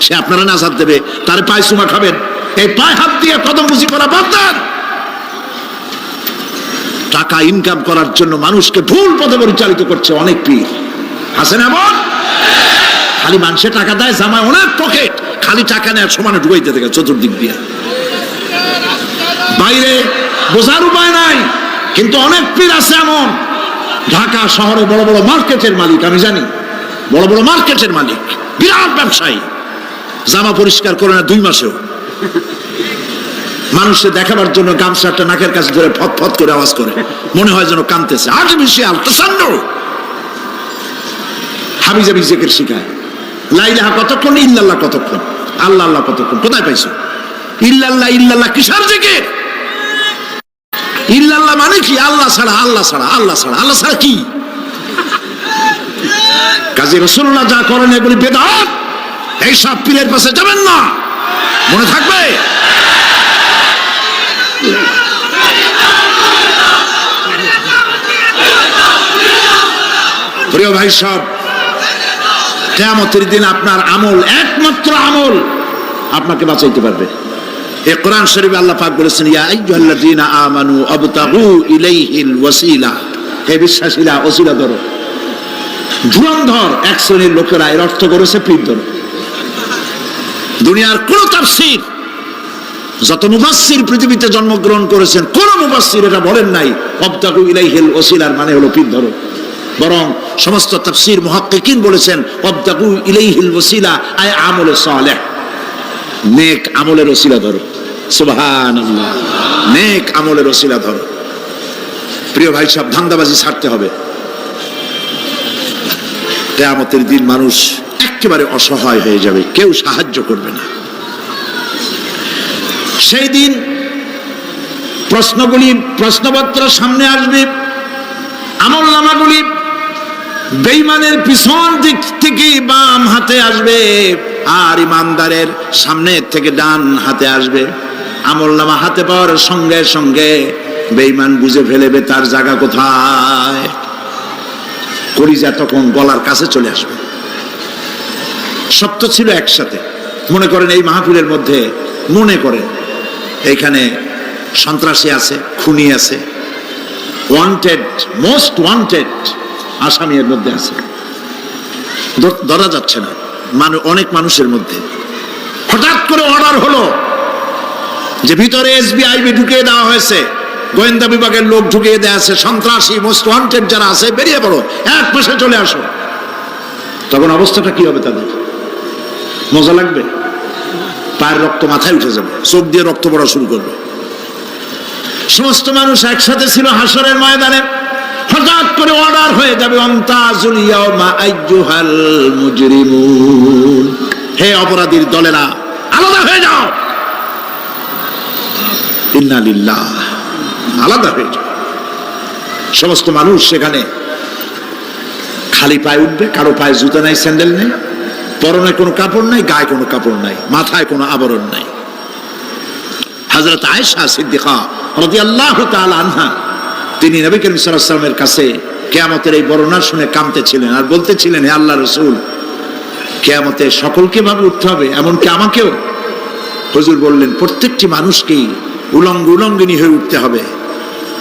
সে আপনারা নাজাত দেবে, তার পায়ে চুমা খাবেন? এই পায়ে হাত দিয়ে কদম বুঝি করা বাদ দেন। টাকা ইনকাম করার জন্য মানুষকে ভুল পথে পরিচালিত করছে অনেক পীর। আছে না এমন? খালি মানুষে টাকা দেয়, জামায় অনেক পকেট, খালি টাকা নেয় সমানে ঢুকাইতে থাকে চতুর্দিক দিয়ে। বাইরে বোঝার উপায় নাই, কিন্তু অনেক পীর আছে এমন, ঢাকা শহরে বড় বড় মার্কেটের মালিক, আমি জানি, বড় বড় মার্কেটের মালিক, বিরাট ব্যবসায়ী, জামা পরিষ্কার করে না 2 মাসেও। মানুষকে দেখাবার জন্য গামছাটা নাকের কাছে ধরে ফত ফত করে আওয়াজ করে, মনে হয় যেন কাঁদতেছে। আর্টিফিশিয়াল তাসান্ন। হাবিজাবি জিকির শিখায়, লা ইলাহা কতক্ষণ, ইল্লাল্লাহ কতক্ষণ, আল্লাহ আল্লাহ কতক্ষণ। কোথায় পাইছো ইল্লাল্লাহ? ইল্লাল্লাহ কিসের জিকির? ইল্লাল্লাহ মানে কি? আল্লাহ ছাড়া, আল্লাহ ছাড়া, আল্লাহ ছাড়া, আল্লাহ ছাড়া কি? কাজী রাসূলুল্লাহ যা করেন এগুলি বেদাত। এইসব পীরের পাশে যাবেন না। মনে থাকবে? প্রিয় ভাই সব, কিয়ামতের দিন আপনার আমল, একমাত্র আমল আপনাকে বাঁচাইতে পারবে। এই কোরআন শরীফে আল্লাহ পাক বলেছেন, ইয়া আইয়ুহাল্লাযীনা আমানু আবতাগু ইলাইহিল ওয়াসিলা, হে বিশ্বাসীরা ওসিলা ধরো। ধুরন্ধর এক শ্রেণীর লোকেরা এর অর্থ করেছে পীর ধরো। দুনিয়ার কোন তাফসীর, যত মুফাসসির পৃথিবীতে জন্মগ্রহণ করেছেন, কোন মুফাসসির এটা বলেন নাই আবতাগু ইলাইহিল ওসিলার মানে হলো পীর ধরো। বরং সমস্ত তাফসীর মুহাক্কিকিন বলেছেন আবতাগু ইলাইহিল ওসিলা আয় আমলে সালেহ, নেক আমলের ওসিলা ধরো। সুবহানাল্লাহ, নেক আমলের ওসিলা ধরো। প্রিয় ভাই সব, ধান্দাবাজি ছাড়তে হবে। কিয়ামতের দিন মানুষ একেবারে অসহায় হয়ে যাবে, কেউ সাহায্য করবে না। সেই দিন প্রশ্নপত্র সামনে আসবে, আমলনামাগুলি বেঈমানের পিছন দিক থেকে বাম হাতে আসবে, আর ইমানদারের সামনে থেকে ডান হাতে আসবে। আমলনামা হাতে পাওয়ার সঙ্গে সঙ্গে বেঈমান বুঝে ফেলবে তার জায়গা কোথায়। কলিজা তখন গলার কাছে চলে আসবে। সত্য ছিল একসাথে। মনে করেন এই মাহফিলের মধ্যে, মনে করেন এইখানে সন্ত্রাসী আছে, খুনি আছে, ওয়ান্টেড, মোস্ট ওয়ান্টেড আসামি এর মধ্যে আছে, ধরা যাচ্ছে না অনেক মানুষের মধ্যে। হঠাৎ করে অর্ডার হলো যে ভিতরে এসবিআইবি ঢুকিয়ে দেওয়া হয়েছে, গোয়েন্দা বিভাগের লোক ঢুকিয়ে দেওয়া আছে, সন্ত্রাসী মোস্ট ওয়ান্টেড যারা আছে বেরিয়ে পড়ো, এক পাশে চলে আসো। তখন অবস্থাটা কি হবে তাদের? মজা লাগবে? পায়ের রক্ত মাথায় উঠে যাবে, চোখ দিয়ে রক্ত পড়া শুরু করবে। সমস্ত মানুষ একসাথে ছিল হাসরের ময়দানে। হঠাৎ করে অর্ডার হয়ে যাবে, অন্তাজুল ইয়াউমা আইয়ুহাল মুজরিমুন, হে অপরাধীর দলেরা আলাদা হয়ে যাও। ইন্না লিল্লাহ, আলাদা হয়ে যাও। সমস্ত মানুষ সেখানে খালি পায়ে উঠবে, কারো পায়ে জুতা নাই, স্যান্ডেল নেই, পরনে কোনো কাপড় নাই, গায়ে কোনো কাপড় নাই, মাথায় কোনো আবরণ নাই। হযরত আয়েশা সিদ্দিকা রাদিয়াল্লাহু তাআলা আনহা, তিনি নবী করিম সাল্লাল্লাহু আলাইহি ওয়াসাল্লামের কাছে কিয়ামতের এই বর্ণনা শুনে কাঁদতেছিলেন আর বলতেছিলেন, হে আল্লাহর রাসূল, কিয়ামতে সকলকে ভাবে উঠতে হবে, এমনকি আমাকেও? হুজুর বললেন, প্রত্যেকটি মানুষকেই উলঙ্গিনী হয়ে উঠতে হবে।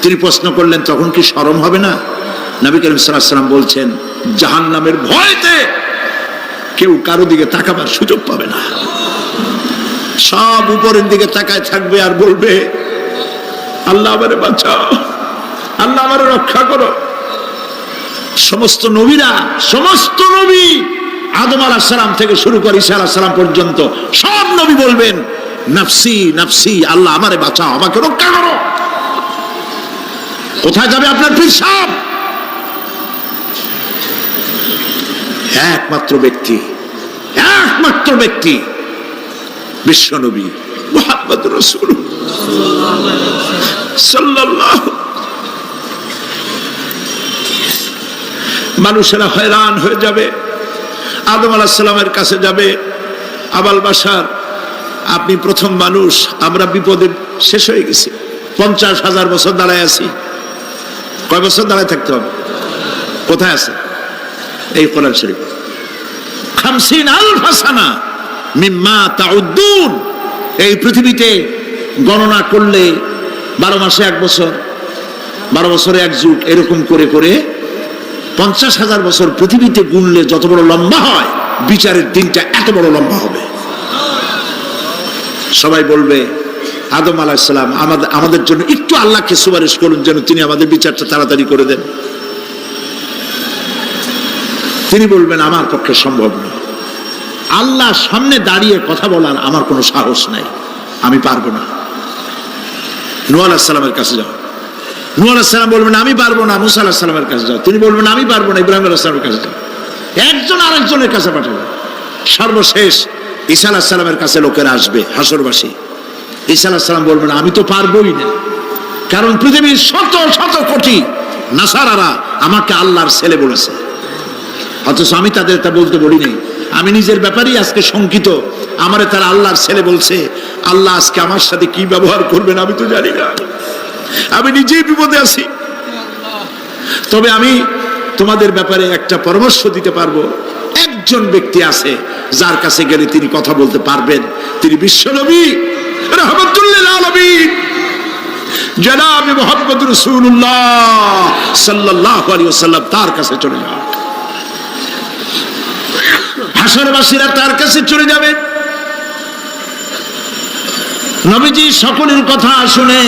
তিনি প্রশ্ন করলেন, তখন কি শরম হবে না? নবী করিম সাল্লাল্লাহু আলাইহি ওয়াসাল্লাম বলছেন, জাহান্নামের ভয়তে কেউ কারো দিকে তাকাবার সুযোগ পাবে না। সব উপরের দিকে তাকায় থাকবে আর বলবে, আল্লাহ আমারে বাঁচাও, আল্লাহ আমারে রক্ষা করো। সমস্ত নবীরা, সমস্ত নবী আদম আলাইহিস সালাম থেকে শুরু করে ঈসা আলাইহিস সালাম পর্যন্ত সব নবী বলবেন, নাফসি নাফসি, আল্লাহ আমারে বাঁচাও, আমাকে রক্ষা করো। কোথায় যাবে আপনার পীর সাহেব? একমাত্র ব্যক্তি বিশ্বনবী মুহাম্মদ রাসূলুল্লাহ সাল্লাল্লাহু। মানুষেরা হয়রান হয়ে যাবে, আদম আলাইহিস সালামের কাছে যাবে, আবাল বাশার, আপনি প্রথম মানুষ, আমরা বিপদে শেষ হয়ে গেছি, 50,000 বছর দাঁড়ায় আছি। কয় বছর দাঁড়ায় থাকতে হবে? কোথায় আছে? এই কোরআন শরীফ, 50,000 সানা মিম্মা তাউদ্দুন। এই পৃথিবীতে গণনা করলে 12 মাসে 1 বছর, 12 বছরে 1 যুগ, এরকম করে করে 50,000 বছর পৃথিবীতে গুনলে যত বড় লম্বা হয়, বিচারের দিনটা এত বড় লম্বা হবে। সবাই বলবে, আদম আলাইহিস সালাম আমাদের জন্য একটু আল্লাহকে সুপারিশ করুন যেন তিনি আমাদের বিচারটা তাড়াতাড়ি করে দেন। তিনি বলবেন, আমার পক্ষে সম্ভব না, আল্লাহর সামনে দাঁড়িয়ে কথা বলার আমার কোনো সাহস নাই, আমি পারবো না। নূহ আলাইহিস সালামের কাছে যাও। নূহ আলাইহিস সালাম বলবেন, আমি পারবো না। মুসা আলাইহিস সালামের কাছে যাও। তিনি বলবেন, আমি পারবো না। ইব্রাহিম আলাইহিস সালামের কাছে যাও। একজন আরেকজনের কাছে পাঠাবে। সর্বশেষ ঈসা আলাইহিস সালামের কাছে লোকেরা আসবে, হাসরবাসী। ঈসা আলাইহিস সালাম বলবেন, আমি তো পারবোই না, কারণ পৃথিবীর শত শত কোটি নাসারারা আমাকে আল্লাহর ছেলে বলেছে, অথচ আমি তাদের তা বলতে বলি নাই। আমি নিজের ব্যাপারেই আজকে শঙ্কিত, আমারে তারা আল্লাহর ছেলে বলছে। আল্লাহ আজকে আমার সাথে কি ব্যবহার করবেন আমি তো জানি না, আমি নিজেই বিপদে আছি। তবে আমি তোমাদের ব্যাপারে একটা পরামর্শ দিতে পারবো। একজন ব্যক্তি আছে যার কাছে গেলে তিনি কথা বলতে পারবেন, তিনি বিশ্বনবী রাহমাতুল্লিল আলামিন জনাব মুহাম্মদ রাসূলুল্লাহ সাল্লাল্লাহু আলাইহি ওয়াসাল্লাম। তার কাছে চলে যাও, হাসরবাসীরা তার কাছে চলে যাবে। নবীজি সকলের কথা শুনে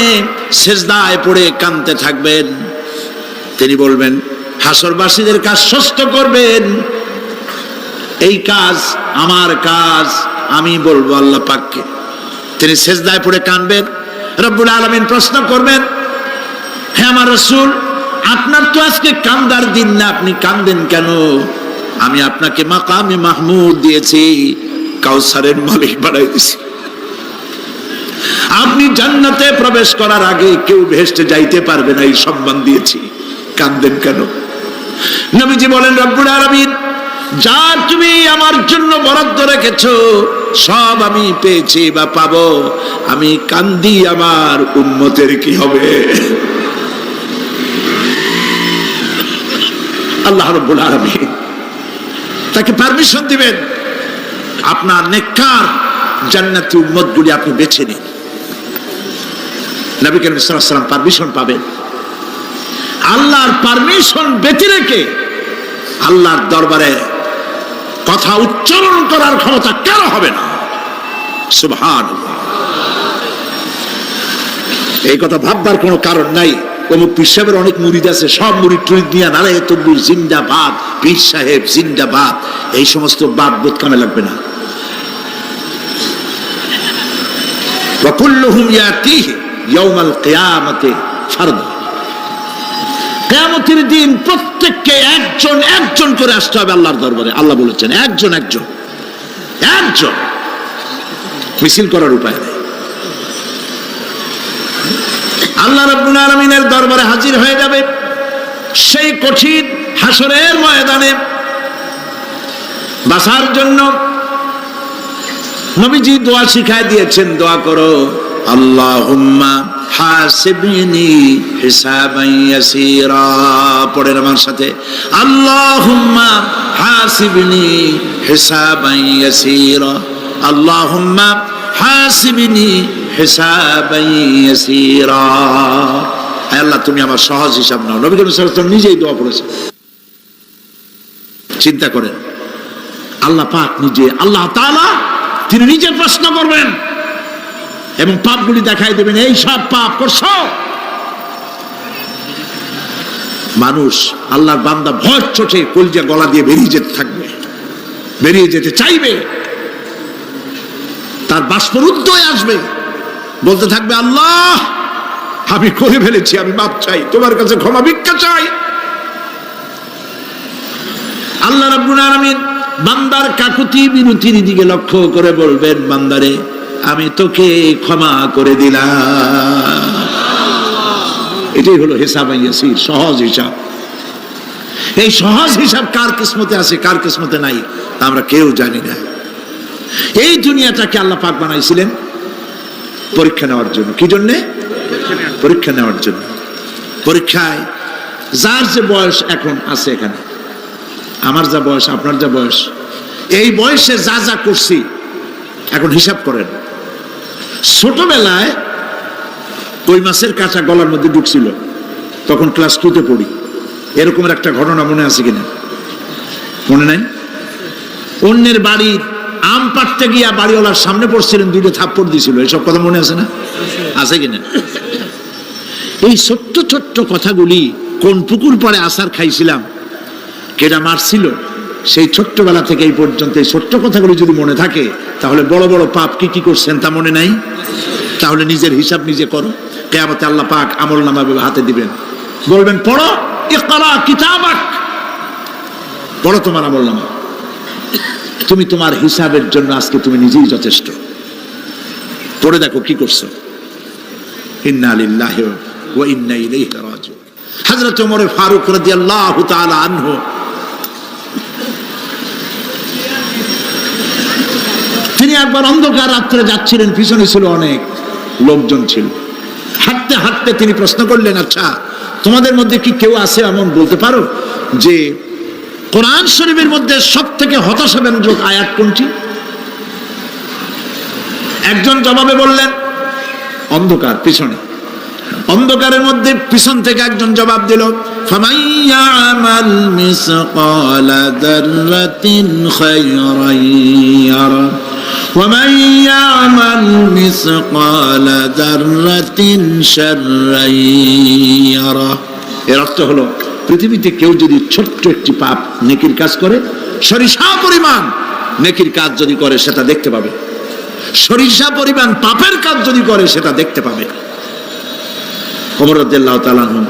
সিজদায় পড়ে কাঁদতে থাকবেন। তিনি বলবেন, হাসরবাসীদের কাজ সুস্থ করবেন, এই কাজ আমার কাজ, আমি বলবো আল্লাহ পাককে। তিনি সিজদায় পড়ে কাঁদবেন। রব্বুল আলামিন প্রশ্ন করবেন, হে আমার রাসূল, আপনার তো আজকে কান্দার দিন না, আপনি কাঁদেন কেন? আমি আপনাকে মাকামে মাহমুদ দিয়েছি, কাউসারের মালিক বানাই দিয়েছি। আপনি জান্নাতে প্রবেশ করার আগে কেউ বেহেশতে যাইতে পারবে না, এই সম্মান দিয়েছি, কাঁদেন কেন? নবীজি বলেন, রব্বুল আলামিন যা তুমি আমার জন্য বরাদ্দ রেখেছো সব আমি পেয়েছি বা পাবো, আমি কান্দি আমার উম্মতের কি হবে? আল্লাহ রাব্বুল আলামিন তাকে পারমিশন দিবেন, আপনার নেককার জান্নাতি উম্মতগুলি আপনি বেছে নিন। নবী করিম সাল্লাল্লাহু আলাইহি ওয়াসাল্লাম পারমিশন পাবেন। আল্লাহর পারমিশন ব্যতি রেখে আল্লাহর দরবারে কথা উচ্চারণ করার ক্ষমতা কেন হবে না? সুবহানাল্লাহ। এই কথা ভাববার কোনো কারণ নাই। অমুক পীর সাহেবের অনেক মুরিদ আছে, সব মুরিদ টুরিদ নিয়ে নারায়ে তাকবীর জিন্দাবাদ, পীর সাহেব জিন্দাবাদ, এই সমস্ত বাদ বোধ কামে লাগবে না। ওয়া কুল্লুহুম ইয়াতিহি ইয়াউমাল কিয়ামাতি ফারদা। কিয়ামতের দিন প্রত্যেককে একজন একজন করে আসতে হবে আল্লাহর দরবারে। আল্লাহ বলেছেন একজন একজন একজন, মিছিল করার উপায় নেই। আল্লাহ রাব্বুল আলামিনের দরবারে হাজির হয়ে যাবে সেই কঠিন হাসরের ময়দানে বাঁচার জন্য। নবীজি দোয়া শিখায় দিয়েছেন, দোয়া করো, আল্লাহুম্মা হাসিবনি হিসাবান ইয়াসীরা। পড়েন আমার সাথে, আল্লাহুম্মা হাসিবনি হিসাবান ইয়াসীরা, আল্লাহুম্মা হাসিবনি হিসাবান ইয়াসীরা। হে আল্লাহ, তুমি আমার সহজ হিসাব নাও। নবী করিম সাল্লাল্লাহু আলাইহি ওয়াসাল্লাম নিজেই দোয়া করেছেন। চিন্তা করেন, আল্লাহ পাক নিজে, আল্লাহ তাআলা তিনি নিজে প্রশ্ন করবেন এবং পাপগুলি দেখাই দেবেন, এই সব পাপ করছো। মানুষ, আল্লাহর বান্দা ভয় চোটে কলজা গলা দিয়ে বেরিয়ে যেতে থাকবে, বেরিয়ে যেতে চাইবে, তার বাষ্পরুদ্ধ হয়ে আসবে, বলতে থাকবে, আল্লাহ আমি করে ফেলেছি, আমি মাপ চাই, তোমার কাছে ক্ষমা ভিক্ষা চাই। আল্লাহ রাব্বুল আলামিন বান্দার কাকুতি বিনতির দিকে লক্ষ্য করে বলবেন, বান্দারে আমি তোকে ক্ষমা করে দিলাম। এটাই হলো হিসাব ইয়াসির, সহজ হিসাব। এই সহজ হিসাব কার কিসমতে আছে কার কিসমতে নাই আমরা কেউ জানি না। এই দুনিয়াটাকে আল্লাহ পাক বানাইছিলেন পরীক্ষা নেওয়ার জন্য। কি জন্যে? পরীক্ষা নেওয়ার জন্য। পরীক্ষায় যার যে বয়স এখন আছে, এখানে আমার যা বয়স, আপনার যা বয়স, এই বয়সে যা যা করছি এখন হিসাব করেন। ছোটবেলায় কই মাছের কাঁচা গলার মধ্যে ঢুকছিল, তখন ক্লাস 2-তে পড়ি। এরকমের একটা ঘটনা মনে আছে কিনা? মনে নাই? অন্যের বাড়ির আম পাড়তে গিয়া বাড়িওয়ালার সামনে পড়ছিলেন, 2টা থাপ্পড় দিছিল, এইসব কথা মনে আছে না? আছে কিনা? এই ছোট্ট ছোট্ট কথাগুলি, কোন পুকুর পাড়ে আসার খাইছিলাম, কেডা মারছিল, সেই ছোট্টবেলা থেকে এই পর্যন্ত এই ছোট্ট কথাগুলি যদি মনে থাকে, তাহলে বড় বড় পাপ কি কি করছেন তা মনে নাই? তাহলে নিজের হিসাব নিজে করো। কিয়ামতে আল্লাহ পাক আমলনামা হাতে দিবেন, বলবেন পড়ো, ইকরা কিতাবাক, পড়ো তোমার আমলনামা। তুমি তোমার হিসাবের জন্য আজকে তুমি নিজেই যথেষ্ট। পড়ে দেখো কি করছো। ইন্না লিল্লাহি ওয়া ইন্না ইলাইহি রাজিউন। হযরত ওমর ফারুক রাদিয়াল্লাহু তাআলা আনহু তিনি তিনি একবার অন্ধকার রাত্রে যাচ্ছিলেন, পিছনে ছিল অনেক লোকজন ছিল। হাঁটতে হাঁটতে তিনি প্রশ্ন করলেন, আচ্ছা তোমাদের মধ্যে কি কেউ আছে এমন বলতে পারো যে কোরআন শরীফের মধ্যে সব থেকে হতাশাব্যঞ্জক আয়াত কোনটি? একজন জবাবে বললেন, অন্ধকার, পিছনে অন্ধকারের মধ্যে পিছন থেকে একজন জবাব দিল, ফামাইয়ামাল মিসকালা যাররাতিন খায়রান ইয়ারা ওয়া মাইয়ামাল মিসকালা যাররাতিন শাররান ইয়ারা। এর অর্থ হলো, পৃথিবীতে কেউ যদি ছোট্ট একটি পাপ নেকির কাজ করে, সরিষা পরিমাণ নেকির কাজ যদি করে সেটা দেখতে পাবে, সরিষা পরিমাণ পাপের কাজ যদি করে সেটা দেখতে পাবে। ওমর রাদিয়াল্লাহু তাআলা আনহু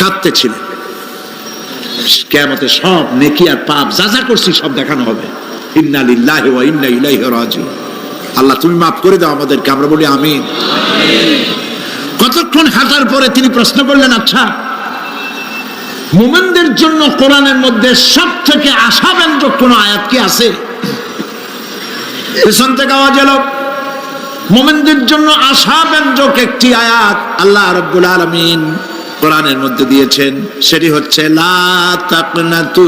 কাঁদতেছিলেন, কিয়ামতে সব নেকি আর পাপ যা যা করছি সব দেখানো হবে। ইন্না লিল্লাহি ওয়া ইন্না ইলাইহি রাজিউন। আল্লাহ তুমি মাফ করে দাও আমাদেরকে, আমরা বলি আমিন। কতক্ষণ হাঁটার পরে তিনি প্রশ্ন করলেন, আচ্ছা মুমিনদের জন্য কোরআনের মধ্যে সব থেকে আশাব্যঞ্জক কোন আয়াত কি আছে? পেছন থেকে আওয়াজ এলো, মুমিনদের জন্য আশাব্যঞ্জক একটি আয়াত আল্লাহ রাব্বুল আলামিন কোরআনের মধ্যে দিয়েছেন, সেটি হচ্ছে লা তাকনাতু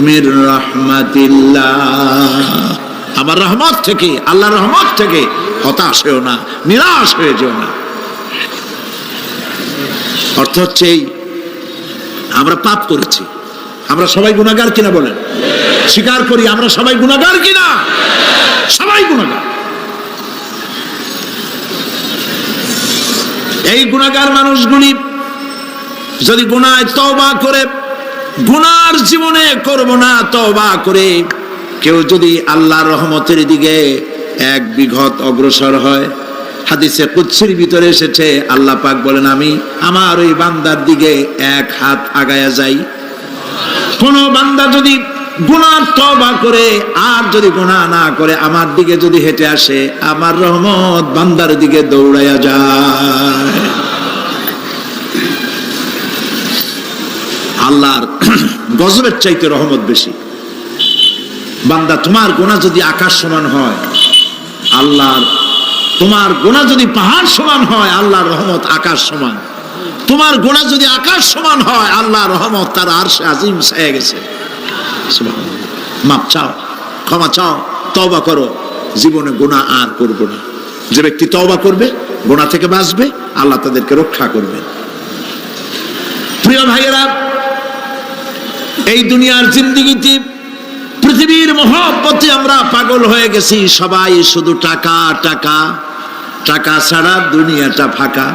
মির রাহমাতিল্লাহ। আমার রহমত থেকে, আল্লাহর রহমত থেকে হতাশ হয়েও না, নিরাশ হয়ে যেও না। অর্থ হচ্ছে এই, আমরা পাপ করেছি, আমরা সবাই গুনাহগার কিনা বলেন? স্বীকার করি আমরা সবাই গুনাহগার কিনা? সবাই গুনাহগার। এই গুনাহগার মানুষগুলি যদি গুনায় তওবা করে, গুনার জীবনে করব না তওবা করে কেউ যদি আল্লাহর রহমতের দিকে এক বিঘত অগ্রসর হয়, হাদিসে কুদসির ভিতরে এসেছে আল্লাহ পাক বলেন, আমি আমার ওই বান্দার দিকে এক হাত আগায়া যাই। কোন বান্দা যদি গুনার তওবা করে আর যদি গুনাহ না করে আমার দিকে যদি হেঁটে আসে, আমার রহমত বান্দার দিকে দৌড়াইয়া যায়। আল্লাহর গজবের চাইতে রহমত বেশি। বান্দা তোমার গুনাহ যদি আকাশ সমান হয়, আল্লাহর, তোমার গুনাহ যদি পাহাড় সমান হয়, আল্লাহর রহমত আকাশ সমান। তোমার গুনাহ যদি আকাশ সমান হয়, আল্লাহর রহমত তার আরশে আজিম ছায়া গেছে। সুবহানাল্লাহ। মাপ চাও, ক্ষমা চাও, তওবা করো, জীবনে গুনাহ আর করব না। যে ব্যক্তি তওবা করবে, গুনাহ থেকে বাঁচবে, আল্লাহ তাদেরকে রক্ষা করবেন। প্রিয় ভাইয়েরা, এই দুনিয়ার জিন্দেগিতে পৃথিবীর মহব্বতে আমরা পাগল হয়ে গেছি। সবাই শুধু টাকা টাকা, টাকা ছাড়া দুনিয়াটা ফাঁকা।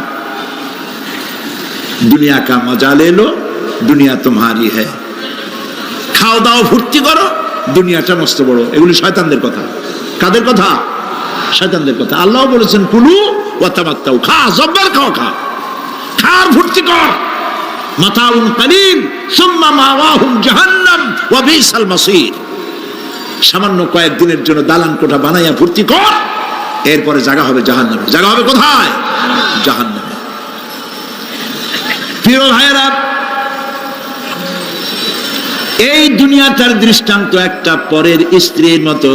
দুনিয়া কা মজা লে লো, দুনিয়া তোমারি হ্যায়। খাও দাও ফুর্তি করো, দুনিয়াটা মস্ত বড়। এগুলি শয়তানদের কথা। কাদের কথা? শয়তানদের কথা। আল্লাহ বলেছেন কুলু ওয়া তামাত্তাউ, খা, জব্বার খাও, খা, খার ফুর্তি কর। মাতাউন কালিল সুম্মা মাওয়াহুম জাহান্নাম ওয়া বিসাল মাসির। সামান্য কয়েকদিনের জন্য দালান কোঠা বানাইয়া ফুর্তি কর, এরপরে জায়গা হবে জাহান্নামে। জায়গা হবে কোথায়? জাহান্নামে। প্রিয় ভাইয়েরা, এই দুনিয়াটার দৃষ্টান্ত একটা পরের স্ত্রীর মতো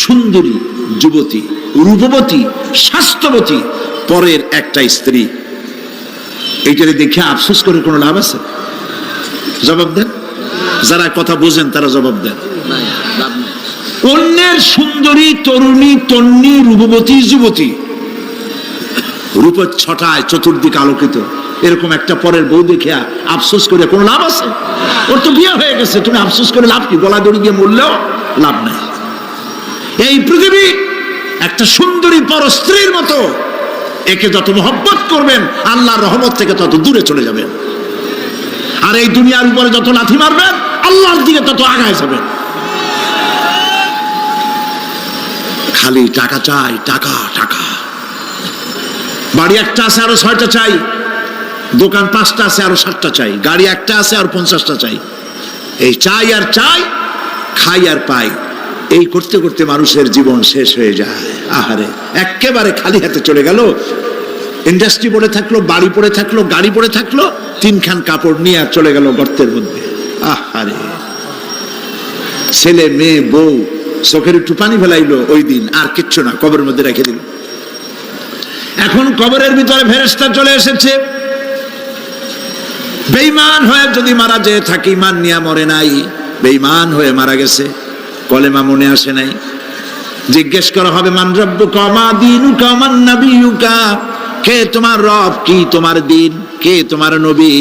সুন্দরী যুবতী, রূপবতী, স্বাস্থ্যবতী পরের একটা স্ত্রী। এইটারে দেখে আফসোস করে কোনো লাভ আছে? জবাব দেন, যারা কথা বোঝেন তারা জবাব দেন। অন্যের সুন্দরী তরুণী, তন্নী, রূপবতী যুবতী, রূপের ছটায় চতুর্দিক আলোকিত, এরকম একটা পরের বউ দেখে আফসোস করে কোনো লাভ আছে? ওর তো বিয়ে হয়ে গেছে, তুমি আফসোস করে লাভ কি? গলা দড়ি দিয়ে মরলেও লাভ নাই। এই পৃথিবী একটা সুন্দরী পর স্ত্রীর মতো। একে যত মহব্বত করবেন, আল্লাহর রহমত থেকে তত দূরে চলে যাবেন। আর এই দুনিয়ার উপরে যত লাথি মারবেন, আল্লাহর দিকে তত আগায় যাবেন। খালি টাকা চাই, টাকা টাকা। বাড়ি একটা আছে আরো 6টা চাই, দোকান 5টা আছে আরো 7টা চাই, গাড়ি একটা আছে আর 50টা চাই। এই চাই আর চাই, খাই আর পাই, এই করতে করতে মানুষের জীবন শেষ হয়ে যায়। আহারে, একেবারে খালি হাতে চলে গেল। ইন্ডাস্ট্রি পড়ে থাকলো, বাড়ি পড়ে থাকলো, গাড়ি পড়ে থাকলো, 3 খান কাপড় নিয়ে আর চলে গেল গর্তের মধ্যে। আহারে, ছেলে মেয়ে বউ চোখের একটু পানি ফেলাইলো ওই দিন, আর কিচ্ছু না, কবরের মধ্যে রেখে দিল। এখন কবরের ভিতরে ফেরেশতা চলে এসেছে। বেঈমান হয়ে যদি মারা যেয়ে থাকে, ঈমান নিয়ে মরে নাই, বেঈমান হয়ে মারা গেছে, কলেমা মনে আসে নাই, জিজ্ঞেস করা হবে মান রাব্বুকা মা দীনুকা মান নাবিয়ুকা, কে তোমার রব, কি তোমার দিন, কে তোমার নবী?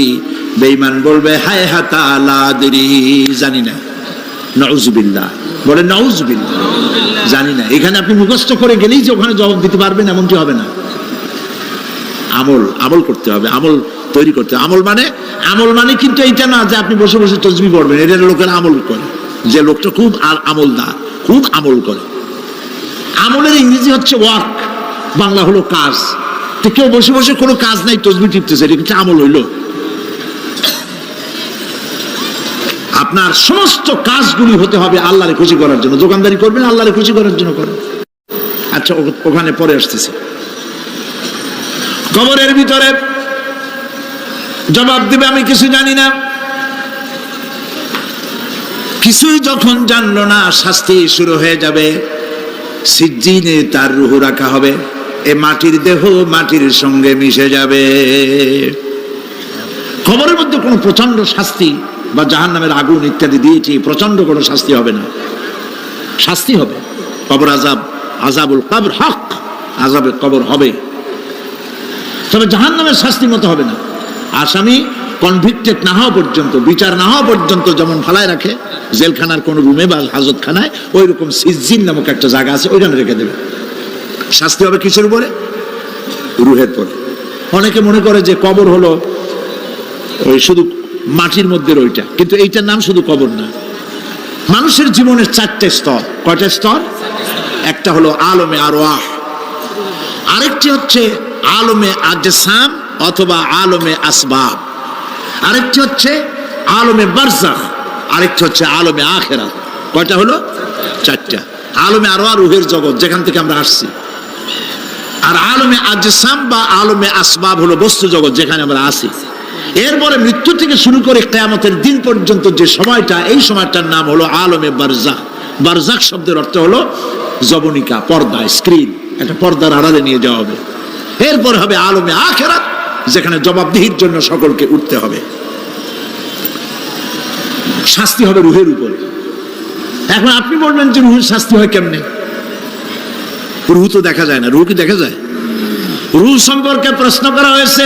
বেঈমান বলবে হায় হাতা লা আদরি, জানি না। নাউযুবিল্লাহ, বলে নাউযুবিল্লাহ, জানি না। এখানে আপনি মুখস্থ করে গেলেই যে ওখানে জবাব দিতে পারবেন এমনটি হবে না। আমল করতে হবে, আমল তৈরি করতে হবে। আমল মানে কিন্তু এইটা না যে আপনি বসে বসে তসবিহ পড়বেন, এটা লোকের আমল করে, যে লোকটা খুব আমলদার, খুব আমল করে। আমলের ইংরেজি হচ্ছে ওয়ার্ক, বাংলা হলো কাজ। তো কেউ বসে বসে কোনো কাজ নাই তসবিহ টিপতেছে, এটা কিন্তু আমল হইল? আপনার সমস্ত কাজগুলি হতে হবে আল্লাহরে খুশি করার জন্য। দোকানদারি করবেন আল্লাহরে খুশি করার জন্য করেন। আচ্ছা, ওখানে পরে আসতেছে। কবরের ভিতরে জবাব দিবে আমি কিছু জানি না। কিছুই যখন জানলো না, শাস্তি শুরু হয়ে যাবে। সিজ্জিনে তার রূহ রাখা হবে, এ মাটির দেহ মাটির সঙ্গে মিশে যাবে। কবরের মধ্যে কোনো প্রচন্ড শাস্তি বা জাহান্নামের আগুন ইত্যাদি দিয়েছি, প্রচন্ড কোনো শাস্তি হবে না। শাস্তি হবে কবর আযাব, আযাবুল কবর হক, আযাবে কবর হবে, তবে জাহান্নামের শাস্তি মতো হবে না। আসামি কনভিক্টেড না হওয়া পর্যন্ত, বিচার না হওয়া পর্যন্ত যেমন ফালায় রাখে জেলখানার কোন রুমে বা হাজতখানায়, ওই রকম সিজ্জিন নামক একটা জায়গা আছে, ওইখানে রেখে দেবে। শাস্তি হবে কিসের উপরে? রুহের পরে। অনেকে মনে করে যে কবর হলো ওই শুধু মাটির মধ্যে ওইটা, কিন্তু এইটার নাম শুধু কবর না। মানুষের জীবনের 4টে স্তর। কয়টা স্তর? একটা হলো আলমে আরওয়াহ, আরেকটি হচ্ছে আলমে আজসাম অথবা আলমে আসবাব, আরেকটি হচ্ছে আলমে বারজাখ, আরেকটি হচ্ছে আলমে আখিরাত। কয়টা হলো? 4টা। আলমে আরওয়াহ রূহের জগৎ, যেখান থেকে আমরা আসছি। আর আলমে আজসাম বা আলমে আসবাব হলো বস্তু জগৎ, যেখানে আমরা আছি। এরপরে মৃত্যু থেকে শুরু করে কিয়ামতের দিন পর্যন্ত যে সময়টা, এই সময়টার নাম হলো আলমে বারজাখ। বারজাখ শব্দের অর্থ হলো জবনিকা, পর্দা, স্ক্রিন, একটা পর্দার আড়ালে নিয়ে যাওয়া হবে। এরপর হবে আলমে আখিরাত, যেখানে জবাবদিহির জন্য সকলকে উঠতে হবে। শাস্তি হবে রুহের উপরে। এখন আপনি বলবেন যে রুহের শাস্তি হয় কেমনে? রুহ তো দেখা যায় না। রুহ কি দেখা যায়? রুহ সম্পর্কে প্রশ্ন করা হয়েছে,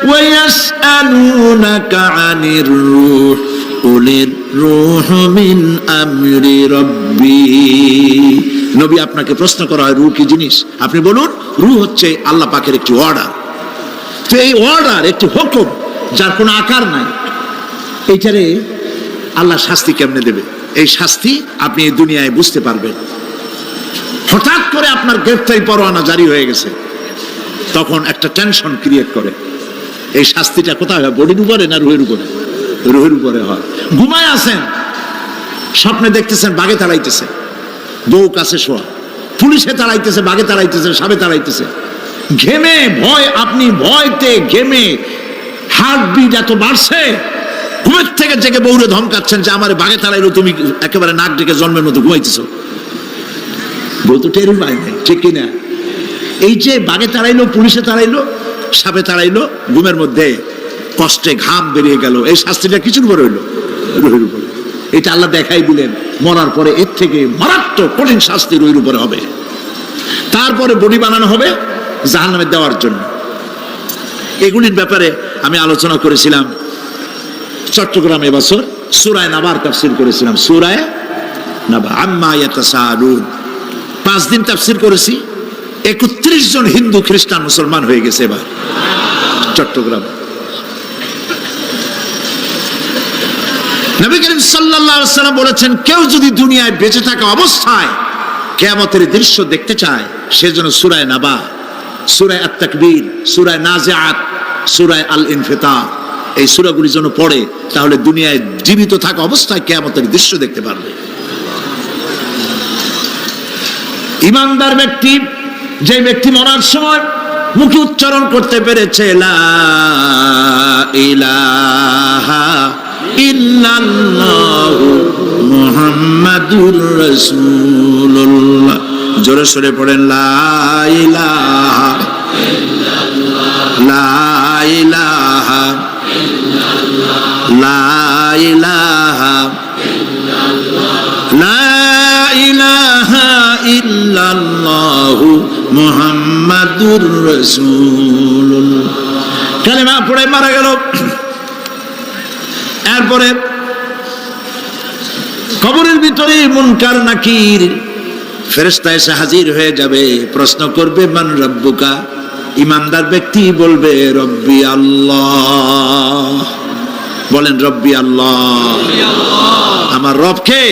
ওয়ায়াসআলুনাকা আনির রূহ কুলির রূহু মিন আমরি রাব্বি। নবী, আপনাকে প্রশ্ন করা হয় রূহ কি জিনিস, আপনি বলুন রূহ হচ্ছে আল্লাহ পাকের একটি অর্ডার। তো এই অর্ডার, একটি হুকুম, যার কোনো আকার নাই, এইটারে আল্লাহ শাস্তি কেমনে দেবে? এই শাস্তি আপনি এই দুনিয়ায় বুঝতে পারবেন। হঠাৎ করে আপনার গ্রেফতারি পরোয়ানা জারি হয়ে গেছে, তখন একটা টেনশন ক্রিয়েট করে। এই শাস্তিটা কোথায় হয়? বডির উপরে না রুহের উপরে? রুহের উপরে হয়। ঘুমায় আছেন, স্বপ্নে দেখতেছেন বাঘে তাড়াইতেছে, বউ কাছে শোয়া, পুলিশে তাড়াইতেছে, বাঘে তাড়াইতেছে, সাপে তাড়াইতেছে, ঘেমে ভয়, আপনি ভয়তে ঘেমে হার্টবিট এত বাড়ছে, ঘুমের থেকে জেগে বউরে ধমকাচ্ছেন যে আমার বাঘে তাড়াইলো, তুমি একেবারে নাক ডেকে জন্মের মতো ঘুমাইতেছ। বউ তো টেরই পায় নাই, ঠিক কিনা? এই যে বাঘে তাড়াইলো, পুলিশে তাড়াইলো, সাপে তাড়াইলো, ঘুমের মধ্যে কষ্টে ঘাম বেরিয়ে গেল, এই শাস্তিটা কিছুর উপরে হইলো? রুহের উপরে। এটা আল্লাহ দেখাই দিলেন, মরার পরে এর থেকে মারাত্মক কঠিন শাস্তি রুহের উপরে হবে। তারপরে বডি বানানো হবে জাহান্নামে দেওয়ার জন্য। এগুলির ব্যাপারে আমি আলোচনা করেছিলাম চট্টগ্রামে এবছর, সূরায়ে নাবার তাফসীর করেছিলাম। সূরায়ে নাবা, আম্মা ইয়াতাসাআলুন, 5 দিন তাফসীর করেছি। 31 জন হিন্দু, খ্রিস্টান, মুসলমান হয়ে গেছে এবার চট্টগ্রাম। নবী করিম সাল্লাল্লাহু আলাইহি ওয়াসাল্লাম বলেছেন, কেউ যদি দুনিয়ায় বেঁচে থাকা অবস্থায় কিয়ামতের দৃশ্য দেখতে চায়, সেজন্য সূরায়ে নাবা, সূরায়ে আত-তাকবীর, সূরায়ে নাজিআত, সূরায়ে আল-ইনফিতার, এই সূরাগুলি যেন পড়ে, তাহলে দুনিয়ায় জীবিত থাকা অবস্থায় কিয়ামতের দৃশ্য দেখতে পারবে। ঈমানদার ব্যক্তি, যে ব্যক্তি মরার সময় মুখে উচ্চারণ করতে পেরেছে লা ইলাহা ইল্লাল্লাহু মুহাম্মাদুর রাসূল রাসূলুল্লাহ। জোরে সরে পড়েন লা ইলাহা লা ইলাহা লা ইলাহা লা ইলাহা ইল্লাল্লাহু মুহাম্মাদুর রাসূলুল্লাহ। কালেমা পড়ে মারা গেল। এরপরে কবরের ভিতরে মুনকার নাকির ফেরেশতা এসে হাজির হয়ে যাবে, প্রশ্ন করবে মান রব্বুকা। ইমানদার ব্যক্তি বলবে রব্বি আল্লাহ। বলেন রব্বি আল্লাহ। আমার রব কে?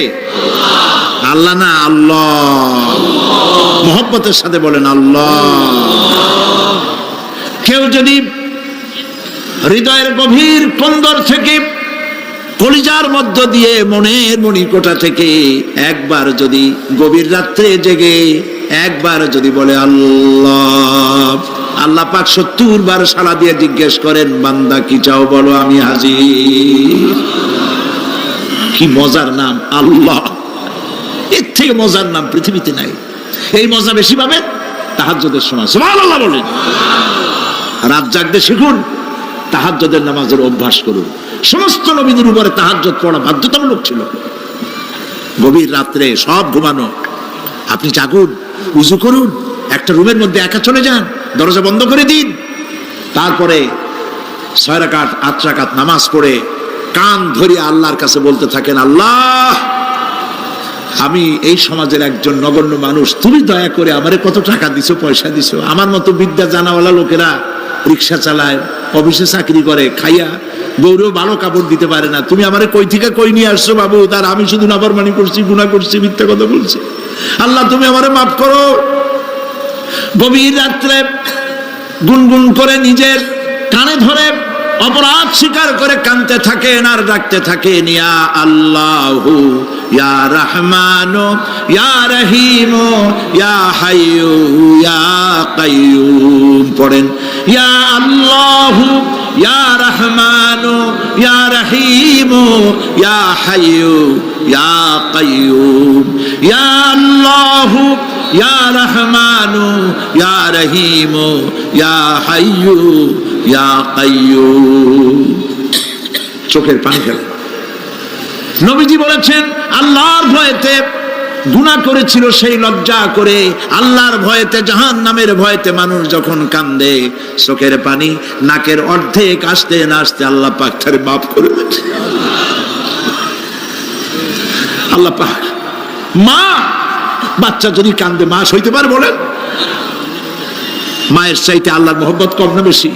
আল্লাহ না, আল্লাহ। মোহব্বতের সাথে বলেন আল্লাহ। কেউ যদি হৃদয়ের গভীর কন্দর থেকে, কলিজার মধ্য দিয়ে, মনের মণিকোঠা থেকে একবার যদি গভীর রাত্রে জেগে একবার যদি বলে আল্লাহ, আল্লাহ পাক 70 বার সাড়া দিয়ে জিজ্ঞেস করেন বান্দা কি চাও বলো, আমি হাজির। কি মজার নাম আল্লাহ, এর থেকে মজার নাম পৃথিবীতে নাই। এই মজা বেশি পাবেন তাহাজ্জুদের সময়। সুবহানাল্লাহ বলেন। রাত জাগতে শিখুন, তাহাজ্জুদের নামাজের অভ্যাস করুন। সমস্ত নবীদের উপরে তাহাজ্জুদ পড়া বাধ্যতামূলক ছিল। গভীর রাত্রে সব ঘুমানো, আপনি জাগুন, উযু করুন, একটা রুমের মধ্যে একা চলে যান, দরজা বন্ধ করে দিন, তারপরে 6 রাকাত 8 রাকাত নামাজ পড়ে কান ধরে আল্লাহর কাছে বলতে থাকেন আল্লাহ, আমি এই সমাজের একজন নগণ্য মানুষ, তুমি দয়া করে আমারে কত টাকা দিছো, পয়সা দিছো। আমার মতো বিদ্যা জানাওয়ালা লোকেরা রিক্সা চালায়, অফিসে চাকরি করে, খাইয়া বউরেও ভালো কাপড় দিতে পারে না। তুমি আমারে কই থেকে কই নিয়ে আসছো বাবু, তার আমি শুধু নাফরমানি করছি, গুনাহ করছি, মিথ্যা কথা বলছি। আল্লাহ তুমি আমারে মাফ করো। গভীর রাত্রে গুনগুন করে নিজের কানে ধরে অপরাধ স্বীকার করে কাঁদতে থাকেন আর ডাকতে থাকেন ইয়া আল্লাহু ইয়া রহমানু ইয়া রহিমু ইয়া হাইয়ু ইয়া কাইয়ুম। পড়েন ইয়া আল্লাহু ইয়া রহমানু ইয়া রহিমু ইয়া হাইয়ু ইয়া কাইয়ুম। ইয়া আল্লাহু ইয়া রহমানু ইয়া রহিমু ইয়া হাইয়ু ইয়া কাইয়ুম। চোখের পানি ফেলে। নবীজি বলেছেন আল্লাহর ভয়েতে গুনাহ করেছিল, সেই লজ্জা করে আল্লাহর ভয়েতে, জাহান্নামের ভয়েতে মানুষ যখন কান্দে, চোখের পানি নাকের অর্ধেক আসতে না আসতে আল্লাহ পাক তারে মাফ করে দেন। আল্লাহ পাক। মা, বাচ্চা যদি কান্দে মা সইতে পারে? বলেন। মায়ের চাইতে আল্লাহর মহব্বত কম না বেশি?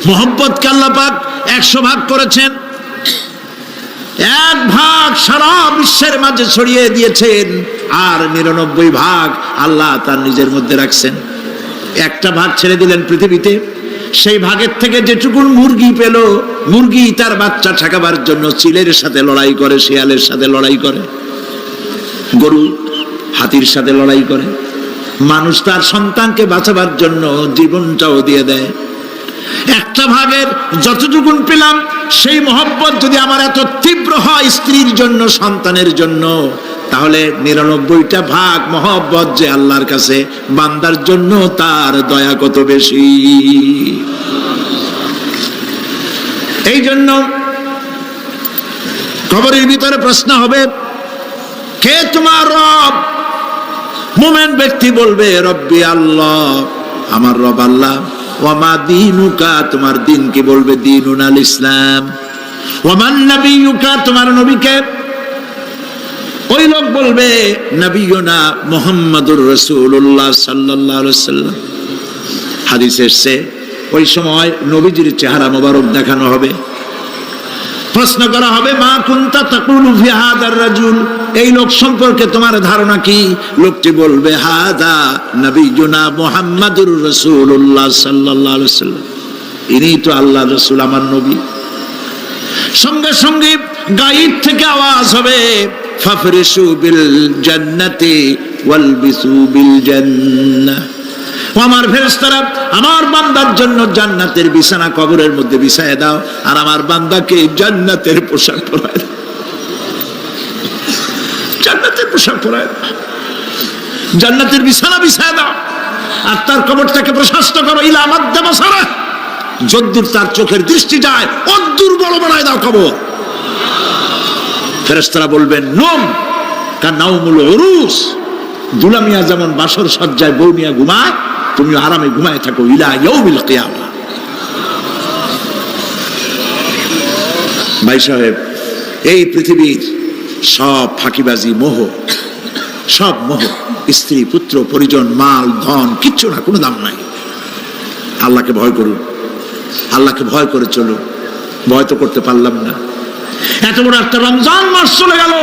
মহব্বতকে আল্লাহ পাক 100 ভাগ করেছেন, 1 ভাগ সারা বিশ্বের মাঝে ছড়িয়ে দিয়েছেন, আর 99 ভাগ আল্লাহ তার নিজের মধ্যে রাখছেন। 1টা ভাগ ছেড়ে দিলেন পৃথিবীতে। সেই ভাগের থেকে যেটুকুন মুরগি পেল, মুরগি তার বাচ্চা ঠেকাবার জন্য চিলের সাথে লড়াই করে, শিয়ালের সাথে লড়াই করে, গরু হাতির সাথে লড়াই করে, মানুষ তার সন্তানকে বাঁচাবার জন্য জীবনটাও দিয়ে দেয়। 1টা ভাগের যতটুকুন পেলাম, সেই মহব্বত যদি আমার এত তীব্র হয় স্ত্রীর জন্য, সন্তানের জন্য, তাহলে 99টা ভাগ মহব্বত যে আল্লাহর কাছে বান্দার জন্য, তার দয়া কত বেশি। এই জন্য কবরের ভিতরে প্রশ্ন হবে, কে তোমার রব? মুমিন ব্যক্তি বলবে রব্বি আল্লাহ, আমার রব আল্লাহ। ওয়ামা দীনুকা, তোমার দিন কি? বলবে দীনুনাল ইসলাম। ওয়ামান নবিয়ুকা, তোমার নবীকে? ওই লোক বলবে নবিয়ুনা মুহাম্মাদুর রাসূলুল্লাহ সাল্লাল্লাহু আলাইহি ওয়াসাল্লাম। হাদিসে এসেছে ওই সময় নবীজির চেহারা মোবারক দেখানো হবে, প্রশ্ন করা হবে মা কুনতা তাকুলু ফি হাদার রাজুল, এই লোক সম্পর্কে তোমার ধারণা কি? লোকটি বলবে হাদা নবিয়ুনা মুহাম্মাদুর রাসূলুল্লাহ সাল্লাল্লাহু আলাইহি ওয়াসাল্লাম, ইনি তো আল্লাহর রাসূল, আমার নবী। সঙ্গে সঙ্গে গায়েব থেকে আওয়াজ হবে ফাফরিশু বিল জান্নাতি ওয়ালবিসু বিল জান্নাহ, আমার ফেরেশতারা আমার বান্দার জন্য জান্নাতের বিছানা কবরের মধ্যে বিছায় দাও, আর আমার বান্দাকে জান্নাতের পোশাক পরায় দাও, জান্নাতের পোশাক পরায় দাও। জান্নাতের বিছানা বিছায় দাও, আর তার কবরটাকে প্রশস্ত করো, ইলা মাদ্দা বাসারা, যদ্দূর তার চোখের দৃষ্টি যায় অদ্দূর বড় বানায় দাও কবর। ফেরেশতারা বলবেন নম কানাউমুল উরুস, দুলামিয়া যেমন বাসর সজ্জায় বউ নিয়ে ঘুমায়, তুমি আরামে ঘুমায় থাকো ইলা ইয়াউমিল কিয়ামা। ভাই সাহেব, এই পৃথিবীর সব ফাঁকিবাজি, মোহ, সব মোহ, স্ত্রী পুত্র পরিজন মাল ধন কিচ্ছু না, কোনো দাম নাই। আল্লাহকে ভয় করুন, আল্লাহকে ভয় করে চলুন। ভয় তো করতে পারলাম না। এত বড় একটা রমজান মাস চলে গেল,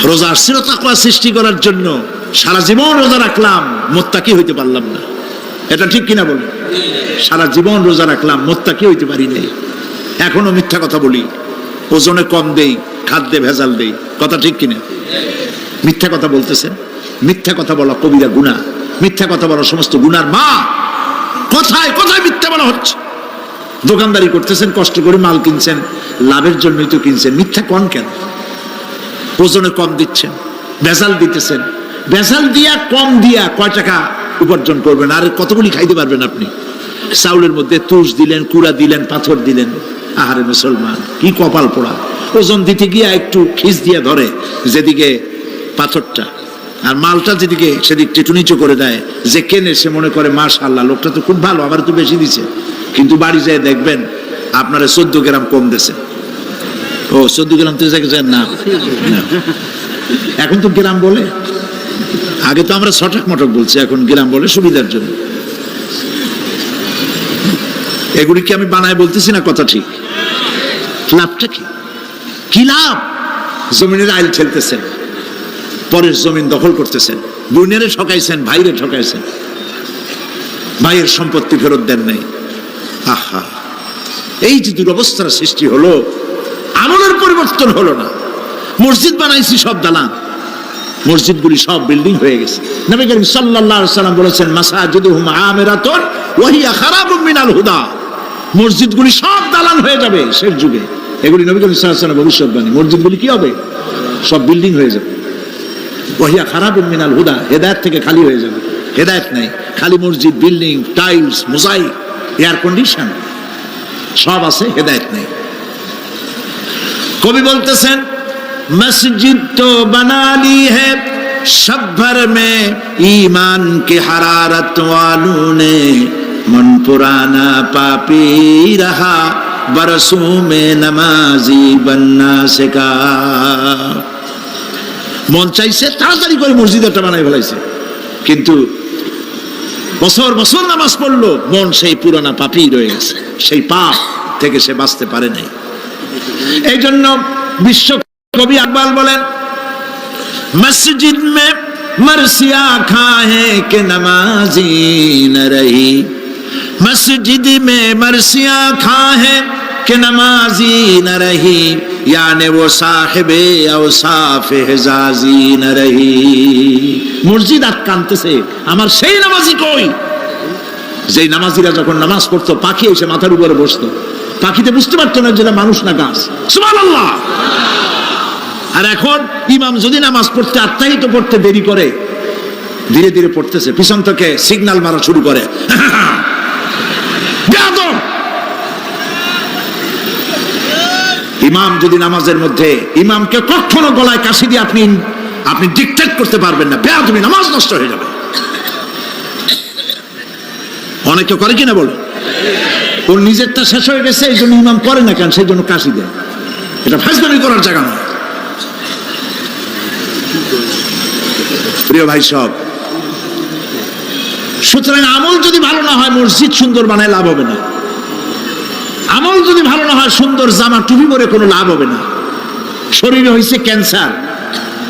রোজা আসছিল তাকওয়া সৃষ্টি করার জন্য, সারা জীবন রোজা রাখলাম, মুত্তাকি হইতে পারলাম না। এটা ঠিক কিনা বলি? সারা জীবন রোজা রাখলাম, মুত্তাকি হইতে পারি নাই। এখনো মিথ্যা কথা বলি, ওজনে কম দেই, খাদ্যে ভেজাল দেই, কথা ঠিক কিনা? মিথ্যা কথা বলতেছেন। মিথ্যা কথা বলা কবিরা গুনাহ, মিথ্যা কথা বলা সমস্ত গুনার মা। কথায় কথায় মিথ্যা বলা হচ্ছে। দোকানদারি করতেছেন, কষ্ট করে মাল কিনছেন, লাভের জন্যই তো কিনছেন, মিথ্যা কোন কেন? ওজনে কম দিচ্ছেন, ভেজাল দিতেছেন, ভেজাল দিয়া কম দিয়া কয় টাকা উপার্জন করবেন? আর কতগুলি খাইতে পারবেন আপনি? চাউলের মধ্যে তুষ দিলেন, কুড়া দিলেন, পাথর দিলেন। আহারে মুসলমান, কি কপাল পোড়া! ওজন দিতে গিয়া একটু খিস দিয়া ধরে যেদিকে পাথরটা, আর মালটা যেদিকে সেদিক টেটু নিচু করে দেয়। যে কেনে সে মনে করে মাশাআল্লাহ, লোকটা তো খুব ভালো, আমার তো বেশি দিছে। কিন্তু বাড়ি যেয়ে দেখবেন আপনারা 14 গ্রাম কম দিছে। ও 14 গ্রাম তো না, এখন তো গ্রাম বলে। আগে তো আমরা ছটাক মটক বলছি, এখন গ্রাম বলে সুবিধার জন্য। এগুলি কি আমি বানায় বলতেছি না? কথা ঠিক। লাভটা কি? কি লাভ? জমিনের আইল ঠেলতেছেন, পরের জমিন দখল করতেছেন, দুনিয়ারে ঠকাইছেন, ভাইরে ঠকাইছেন, ভাইয়ের সম্পত্তি ফেরত দেন নাই। আহা, এই যে দুরবস্থার সৃষ্টি হলো, আমলের পরিবর্তন হলো না। মসজিদ বানাইছি সব দালান, মসজিদগুলি সব বিল্ডিং হয়ে গেছে। নবী করিম সাল্লাল্লাহু আলাইহি ওয়াসাল্লাম বলেছেন মাসাজিদুহুম আমিরাতুন ওয়া হিয়া খারাবুম মিনাল হুদা, মসজিদগুলি সব দালান হয়ে যাবে শেষ যুগে। এগুলি নবী করিম সাল্লাল্লাহু আলাইহি ওয়াসাল্লাম ভবিষ্যৎবাণী। মসজিদগুলি কি হবে? সব বিল্ডিং হয়ে যাবে। ওয়া হিয়া খারাবুম মিনাল হুদা, হেদায়েত থেকে খালি হয়ে যাবে। হেদায়েত নাই, খালি মসজিদ, building, tiles, mosaic, air condition সব আছে, হেদায়েত নেই। কবি বলতেছেন मस्जिद तो बना ली है शब भर में ईमान की हरारत वालों ने, मन पुराना पापी रहा बरसों में नमाजी बनना सिखा। মন চাইছে তাড়াতাড়ি করে মসজিদ একটা বানাই ফেলাইছে, কিন্তু বছর বছর নামাজ পড়লো, মন সেই পুরানা পাপী রয়ে গেছে, সেই পাপ থেকে সে বাঁচতে পারে নাই। এই জন্য বিশ্ব কবি আকবাল বলেন মসজিদ মে মরসিয়া খাহে কে নমাজি ন রহি, মসজিদ মে মরসিয়া খাহে কে নমাজি ন রহি, याने वो साहिबे औसाफ हिजाजी न रही। মসজিদ আটকানতেছে, আমার সেই নামাজি কই? যেই নামাজিরা যখন নামাজ পড়তো পাখি এসে মাথার উপরে বসতো, পাখিতে বুঝতে পারতো না যেটা মানুষ না গাছ। সুবহানাল্লাহ। আর এখন ইমাম যদি নামাজ পড়তে আত্মাহিত পড়তে দেরি করে, ধীরে ধীরে পড়তেছে, পিছন থেকে সিগন্যাল মারা শুরু করে। ইমাম যদি নামাজের মধ্যে, ইমামকে কখনো গলায় কাশি দিয়ে আপনি ডিকটেট করতে পারবেন না, বেয়াদবি, নামাজ নষ্ট হয়ে যাবে। অনেকে করে কিনা বলে, ওর নিজেরটা শেষ হয়ে গেছে এই জন্য ইমাম করে না কেন, সেই জন্য কাশি দেয়। এটা ফাজলামি করার জায়গা নয়। প্রিয় ভাই সব, সুতরাং আমল যদি ভালো না হয়, মসজিদ সুন্দর বানায় লাভ হবে না। আমল যদি ভালো না হয়, সুন্দর জামা টুপি পরে কোনো লাভ হবে না। শরীরে হয়েছে ক্যান্সার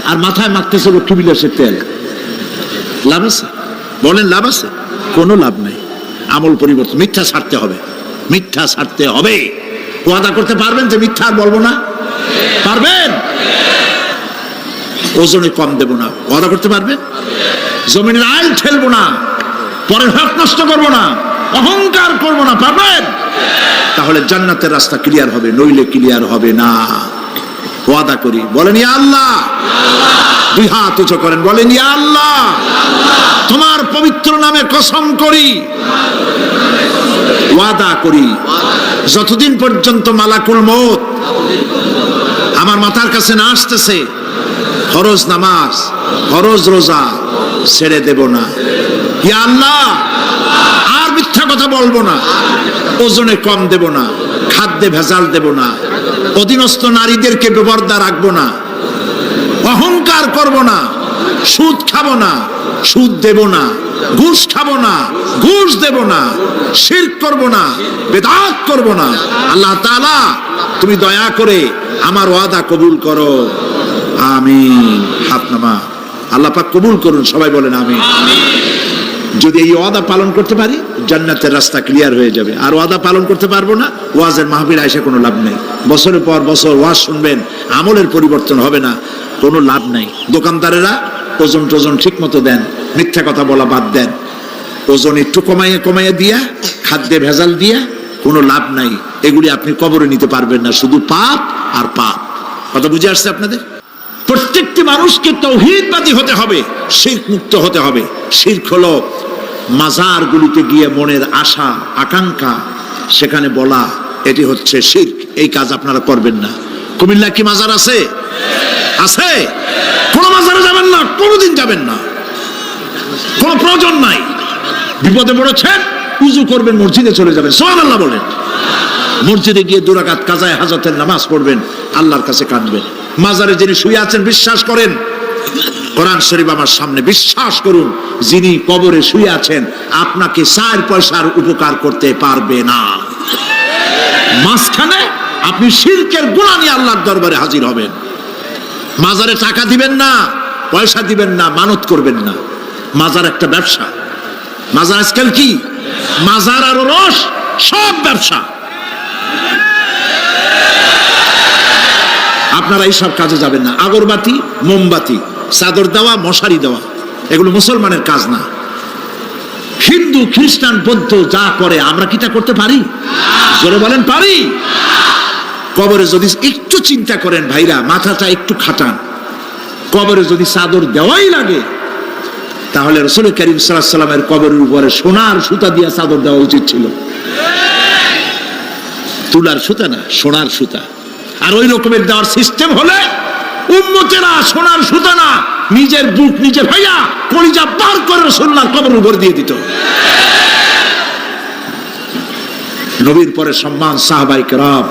আর মাথায় মাখতেছে টুবিলাসের তেল, লাভ আছে? বলেন লাভ আছে? কোনো লাভ নাই। আমল পরিবর্তন, মিথ্যা ছাড়তে হবে, মিথ্যা ছাড়তে হবে। ওয়াদা করতে পারবেন যে মিথ্যা আর বলবো না? পারবেন? ওজনে কম দেব না, ওয়াদা করতে পারবেন? জমিনের আইল ঠেলবো না, পরের হক নষ্ট করবো না, অহংকার করবো না, পারবেন? তাহলে জান্নাতের রাস্তা ক্লিয়ার হবে, নইলে ক্লিয়ার হবে না। ওয়াদা করি, বলেন ইয়া আল্লাহ। দুই হাত উঁচু করেন, বলেন ইয়া আল্লাহ, তোমার পবিত্র নামে কসম করি, ওয়াদা করি, যতদিন পর্যন্ত মালাকুল মউত আমার মাথার কাছে না আসতেছে, ফরজ নামাজ, ফরজ রোজা ছেড়ে দেব না। ইয়া আল্লাহ, আর মিথ্যা কথা বলবো না, ওজনে কম দেব না, খাদ্যে ভেজাল দেব না, অধীনস্থ নারীদেরকে বেপরদা রাখবো না, অহংকার করব না, সুদ খাবো না, সুদ দেব না, ঘুষ খাবো না, ঘুষ দেব না, শিরক করব না, বেদাত করব না। আল্লাহ তাআলা তুমি দয়া করে আমার ওয়াদা কবুল করো, আমিন। হাত নামা, আল্লাহ পাক কবুল করুন, সবাই বলেন আমিন। যদি এই ওয়াদা পালন করতে পারি, জান্নাতের রাস্তা ক্লিয়ার হয়ে যাবে। আর ওয়াদা পালন করতে পারবো না, ওয়াজের মাহফিল আইসা কোনো লাভ নেই। বছরের পর বছর ওয়াজ শুনবেন, আমলের পরিবর্তন হবে না, কোনো লাভ নাই। দোকানদারেরা ওজন টোজন ঠিক মতো দেন, মিথ্যা কথা বলা বাদ দেন, ওজন একটু কমাইয়া দিয়া, খাদ্যে ভেজাল দিয়া কোনো লাভ নাই। এগুলি আপনি কবরে নিতে পারবেন না, শুধু পাপ আর পাপ। কথা বুঝে আসছে আপনাদের? প্রত্যেকটি মানুষকে তাওহীদবাদী হতে হবে, শিরক মুক্ত হতে হবে। শিরক হলো মাজারগুলিতে গিয়ে মনের আশা আকাঙ্ক্ষা সেখানে বলা, এটি হচ্ছে শিরক। এই কাজ আপনারা করবেন না। কুমিল্লা কি মাজার আছে? আছে? কোন মাজারে যাবেন না, কোনোদিন যাবেন না, কোনো প্রয়োজন নাই। বিপদে পড়েছেন, উযু করবেন, মসজিদে চলে যাবেন, সুবহানাল্লাহ বলেন। মসজিদে গিয়ে 2 রাকাত কাজায়ে হাজতের নামাজ পড়বেন, আল্লাহর কাছে কাঁদবেন। মাজারে যিনি শুয়ে আছেন বিশ্বাস করেন, কোরআন শরীফ আমার সামনে, বিশ্বাস করুন, যিনি কবরে শুয়ে আছেন আপনাকে 4 পয়সার উপকার করতে পারবে না। মাঝখানে আপনি শিরকের গুনাহ নিয়ে আল্লাহর দরবারে হাজির হবেন। মাজারে টাকা দিবেন না, পয়সা দিবেন না, মানত করবেন না। মাজার একটা ব্যবসা। মাজার আজকাল কি? মাজার আর রস সব ব্যবসা। আপনারা এইসব কাজে যাবেন না। আগরবাতি, মোমবাতি, চাদর দেওয়া, মশারি দেওয়া, এগুলো মুসলমানের কাজ না। হিন্দু, খ্রিস্টান, বৌদ্ধ যা করে আমরা কি তা করতে পারি? জোরে বলেন পারি? কবরে যদি একটু চিন্তা করেন ভাইরা, মাথাটা একটু খাটান, কবরে যদি চাদর দেওয়াই লাগে তাহলে রাসূল করিম সাল্লাল্লাহু আলাইহি ওয়াসাল্লামের কবরের উপরে সোনার সুতা দিয়ে চাদর দেওয়া উচিত ছিল। তুলার সুতা না, সোনার সুতা। আর ওই রকমের দেওয়ার সিস্টেম হলে উম্মতেরা সোনার সুতা না, নিজের বুক নিজে ভাইয়া কলিজা পার করে রাসূলুল্লাহর কবরের উপর দিয়ে দিত। নবীর পরে সম্মান সাহাবায়ে কেরাম।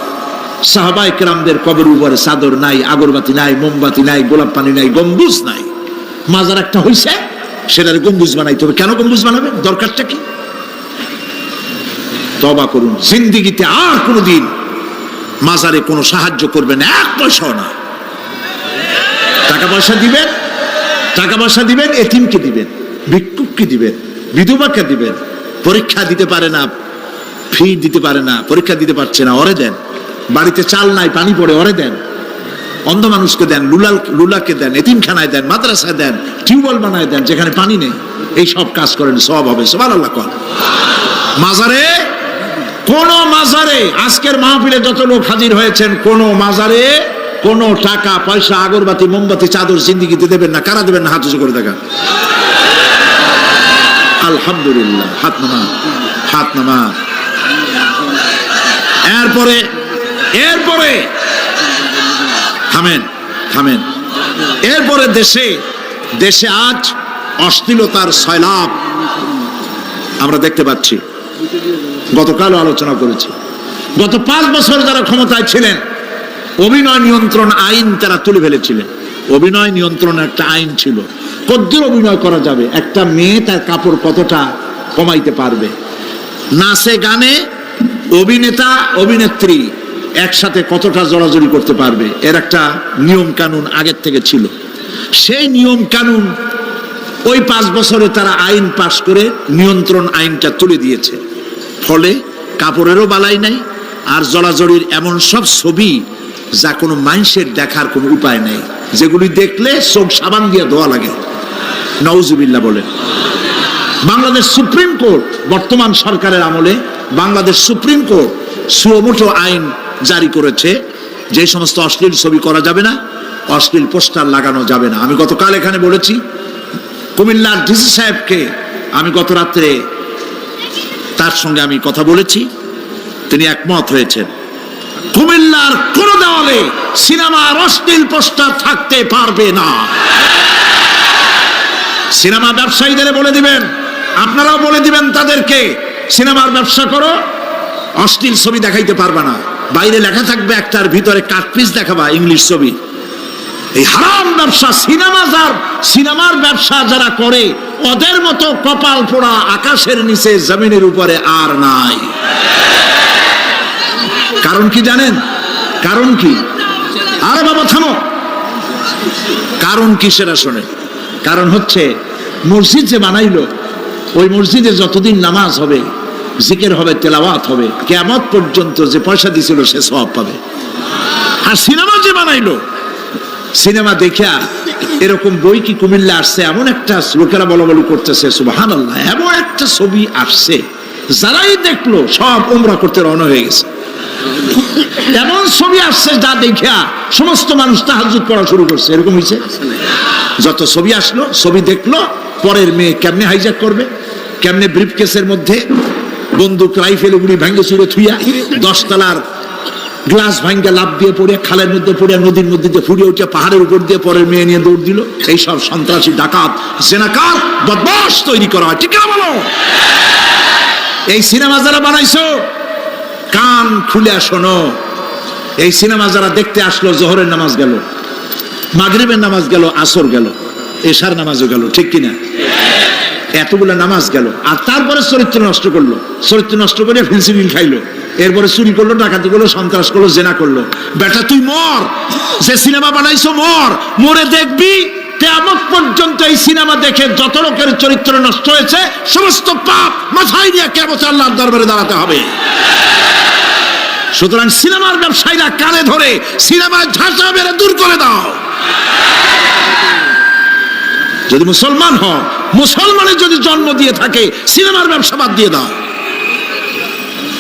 সাহাবায়ে কেরামদের কবরের উপরে চাদর নাই, আগরবাতি নাই, মোমবাতি নাই, গোলাপ পানি নাই, গম্বুজ নাই। মাজার একটা হইছে, সেটার গম্বুজ বানাইতে হবে। কেন গম্বুজ বানাবেন? দরকারটা কি? তওবা করুন, জিন্দেগিতে আর কোনোদিন মাজারে কোনো সাহায্য করবেন, 1 পয়সাও না। টাকা পয়সা দিবেন, টাকা পয়সা দিবেন, এতিমকে দিবেন, ভিক্ষুককে দিবেন, বিধবাকে দিবেন। পরীক্ষা দিতে পারে না, ফি দিতে পারে না, পরীক্ষা দিতে পারছে না, ওরে দেন। বাড়িতে চাল নাই, পানি পড়ে, ওরে দেন। অন্ধ মানুষকে দেন, লুলাকে দেন, এতিমখানায় দেন, মাদ্রাসায় দেন, টিউবওয়েল বানায় দেন যেখানে পানি নেই। এই সব কাজ করেন, সব হবে। সুবহানাল্লাহ কর। মাজারে, কোন মাজারে, আজকের মাহফিলে যত লোক হাজির হয়েছেন, কোন মাজারে কোনো টাকা পয়সা, আগরবাতি, মোমবাতি, চাদর জিন্দেগিতে দেবেন না। কারা দেবেন না? হাত উঁচু করে দেখান। আলহামদুলিল্লাহ। হাত নামা, হাত নামা। এরপরে থামেন, থামেন। এরপরে দেশে আজ অশ্লীলতার সয়লাব আমরা দেখতে পাচ্ছি। গতকালও আলোচনা করেছি। গত 5 বছর যারা ক্ষমতায় ছিলেন, অভিনয় নিয়ন্ত্রণ আইন তারা তুলে ফেলেছিলেন। অভিনয় নিয়ন্ত্রণ একটা আইন ছিল, কতদূর অভিনয় করা যাবে, একটা মেয়ে তার কাপড় কতটা কমাইতে পারবে, নাচে গানে অভিনেতা অভিনেত্রী একসাথে কতটা জড়াজড়ি করতে পারবে, এর একটা নিয়ম কানুন আগের থেকে ছিল। সেই নিয়ম কানুন ওই 5 বছরে তারা আইন পাশ করে নিয়ন্ত্রণ আইনটা তুলে দিয়েছে। ফলে কাপড়েরও বালাই নাই, আর জড়াজড়ির এমন সব ছবি যা কোনো মানুষের দেখার কোনো উপায় নেই, যেগুলি দেখলে চোখ সাবান দিয়ে ধোয়া লাগে। নাউজুবিল্লাহ বলেন। বাংলাদেশ সুপ্রিম কোর্ট, বর্তমান সরকারের আমলে বাংলাদেশ সুপ্রিম কোর্ট সুমোটো আইন জারি করেছে, যে সমস্ত অশ্লীল ছবি করা যাবে না, অশ্লীল পোস্টার লাগানো যাবে না। আমি গতকাল এখানে বলেছি, কুমিল্লার ডিসি সাহেবকে আমি গত রাত্রে তার সঙ্গে আমি কথা বলেছি, তিনি একমত হয়েছেন কুমিল্লার কোন দেওয়ালে সিনেমার অশ্লীল পোস্টার থাকতে পারবে না। সিনেমা ব্যবসায়ীদের বলে দিবেন, আপনারাও বলে দিবেন তাদেরকে, সিনেমার ব্যবসা করো, অশ্লীল ছবি দেখাইতে পারবে না। বাইরে লেখা থাকবে একটার ভিতরে কাটপিস দেখাবা ইংলিশ ছবি। এই হারাম ব্যবসা, সিনেমার ব্যবসা যারা করে ওদের মতো কপাল পোড়া আকাশের নিচে জমিনের উপরে আর নাই। কারণ কি জানেন? কারণ কি? আরে বাবা থামো, কারণ কি সেটা শোনে। কারণ হচ্ছে মসজিদ যে বানাইলো, ওই মসজিদে যতদিন নামাজ হবে, জিকির হবে, তেলাওয়াত হবে, কিয়ামত পর্যন্ত যে পয়সা দিছিল সে সওয়াব পাবে। আর সিনেমা যে বানাইলো, সিনেমা দেখিয়া এরকম বই কি কুমিল্লা আসছে, এমন একটা লোকেরা বলাবলি করতেছে সুবহানাল্লাহ, এমন একটা ছবি আসছে যারাই দেখলো সব উমরা করতে রওনা হয়ে গেছে। এমন ছবি আসছে যা দেখিয়া সমস্ত মানুষ তাহাজ্জুদ পড়া শুরু করছে। এরকম হয়েছে, যত ছবি আসলো, ছবি দেখলো, পরের মেয়ে কেমনে হাইজ্যাক করবে, কেমনে ব্রিফকেসের মধ্যে বন্দুক রাইফেল গুলি ভাঙ্গে চুরে থুইয়া 10 তলার গ্লাস ভাঙ্গে লাভ দিয়ে পড়ে, খালের মধ্যে পড়ে, নদীর মধ্যে দিয়ে ফুড়িয়ে উঠে, পাহাড়ের উপর দিয়ে পরের মেয়ে নিয়ে দৌড় দিল। এইসব সন্ত্রাসী, ডাকাত, জেনাকার, বদমাশ তৈরি করা হয়, ঠিক না বলো? এই সিনেমা যারা বানাইছো, কান খুলে শোনো, এই সিনেমা যারা দেখতে আসলো, জোহরের নামাজ গেল, মাগরিবের নামাজ গেল, আসর গেল, এশার নামাজও গেল, ঠিক কিনা? এতগুলো নামাজ গেল, আর তারপরে চরিত্র নষ্ট করলো, চরিত্র নষ্ট করে ফেন্সিডিল খাইলো, এরপরে চুরি করলো, ডাকাতি করলো, সন্ত্রাস করলো, জেনা করলো। বেটা তুই মর, যে সিনেমা বানাইছো মর, মরে দেখবি কিয়ামত পর্যন্ত এই সিনেমা দেখে যত লোকের চরিত্র নষ্ট হয়েছে সমস্ত পাপ মাথায় নিয়ে কিয়ামতে আল্লাহর দরবারে দাঁড়াতে হবে। সুতরাং সিনেমার ব্যবসায়ীরা কানে ধরে সিনেমার ঝাঁচা মেরে দূর করে দাও। যদি মুসলমান হও, মুসলমানের যদি জন্ম দিয়ে থাকে, সিনেমার ব্যবসা বাদ দিয়ে দাও।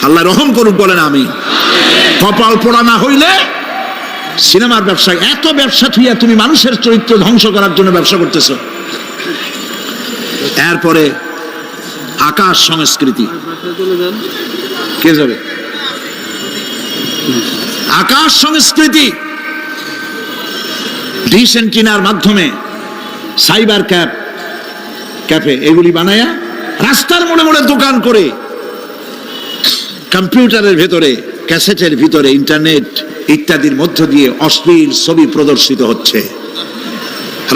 আল্লাহ রহম করুক, বলেন আমি। কপাল পোড়া না হইলে সিনেমার ব্যবসা, এত ব্যবসা থুইয়া তুমি মানুষের চরিত্র ধ্বংস করার জন্য ব্যবসা করতেছো। এরপরে আকাশ সংস্কৃতি, কে যাবে? আকাশ সংস্কৃতি ডিশ এন্টিনার মাধ্যমে, সাইবার ক্যাফে এগুলি বানায়া রাস্তার মোড়ে মোড়ে দোকান করে, কম্পিউটারের ভেতরে, ক্যাসেটের ভিতরে, ইন্টারনেট ইত্যাদির মধ্য দিয়ে অশ্লীল ছবি প্রদর্শিত হচ্ছে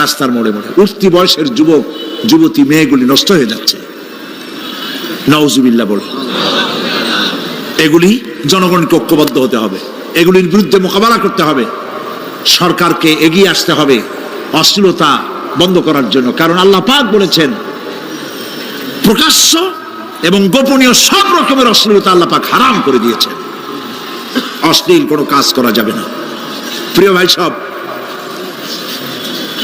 রাস্তার মোড়ে মোড়ে। উঠতি বয়সের যুবক যুবতী মেয়েগুলি নষ্ট হয়ে যাচ্ছে, নাউজুবিল্লাহ বলে। এগুলি জনগণকে ঐক্যবদ্ধ হতে হবে, এগুলির বিরুদ্ধে মোকাবেলা করতে হবে, সরকারকে এগিয়ে আসতে হবে অশ্লীলতা বন্ধ করার জন্য। কারণ আল্লাহ পাক বলেছেন, প্রকাশ্য এবং গোপনীয় সব রকমের অশ্লীলতা আল্লাহ পাক হারাম করে দিয়েছেন। অশ্লীল কোনো কাজ করা যাবে না। প্রিয় ভাই সব,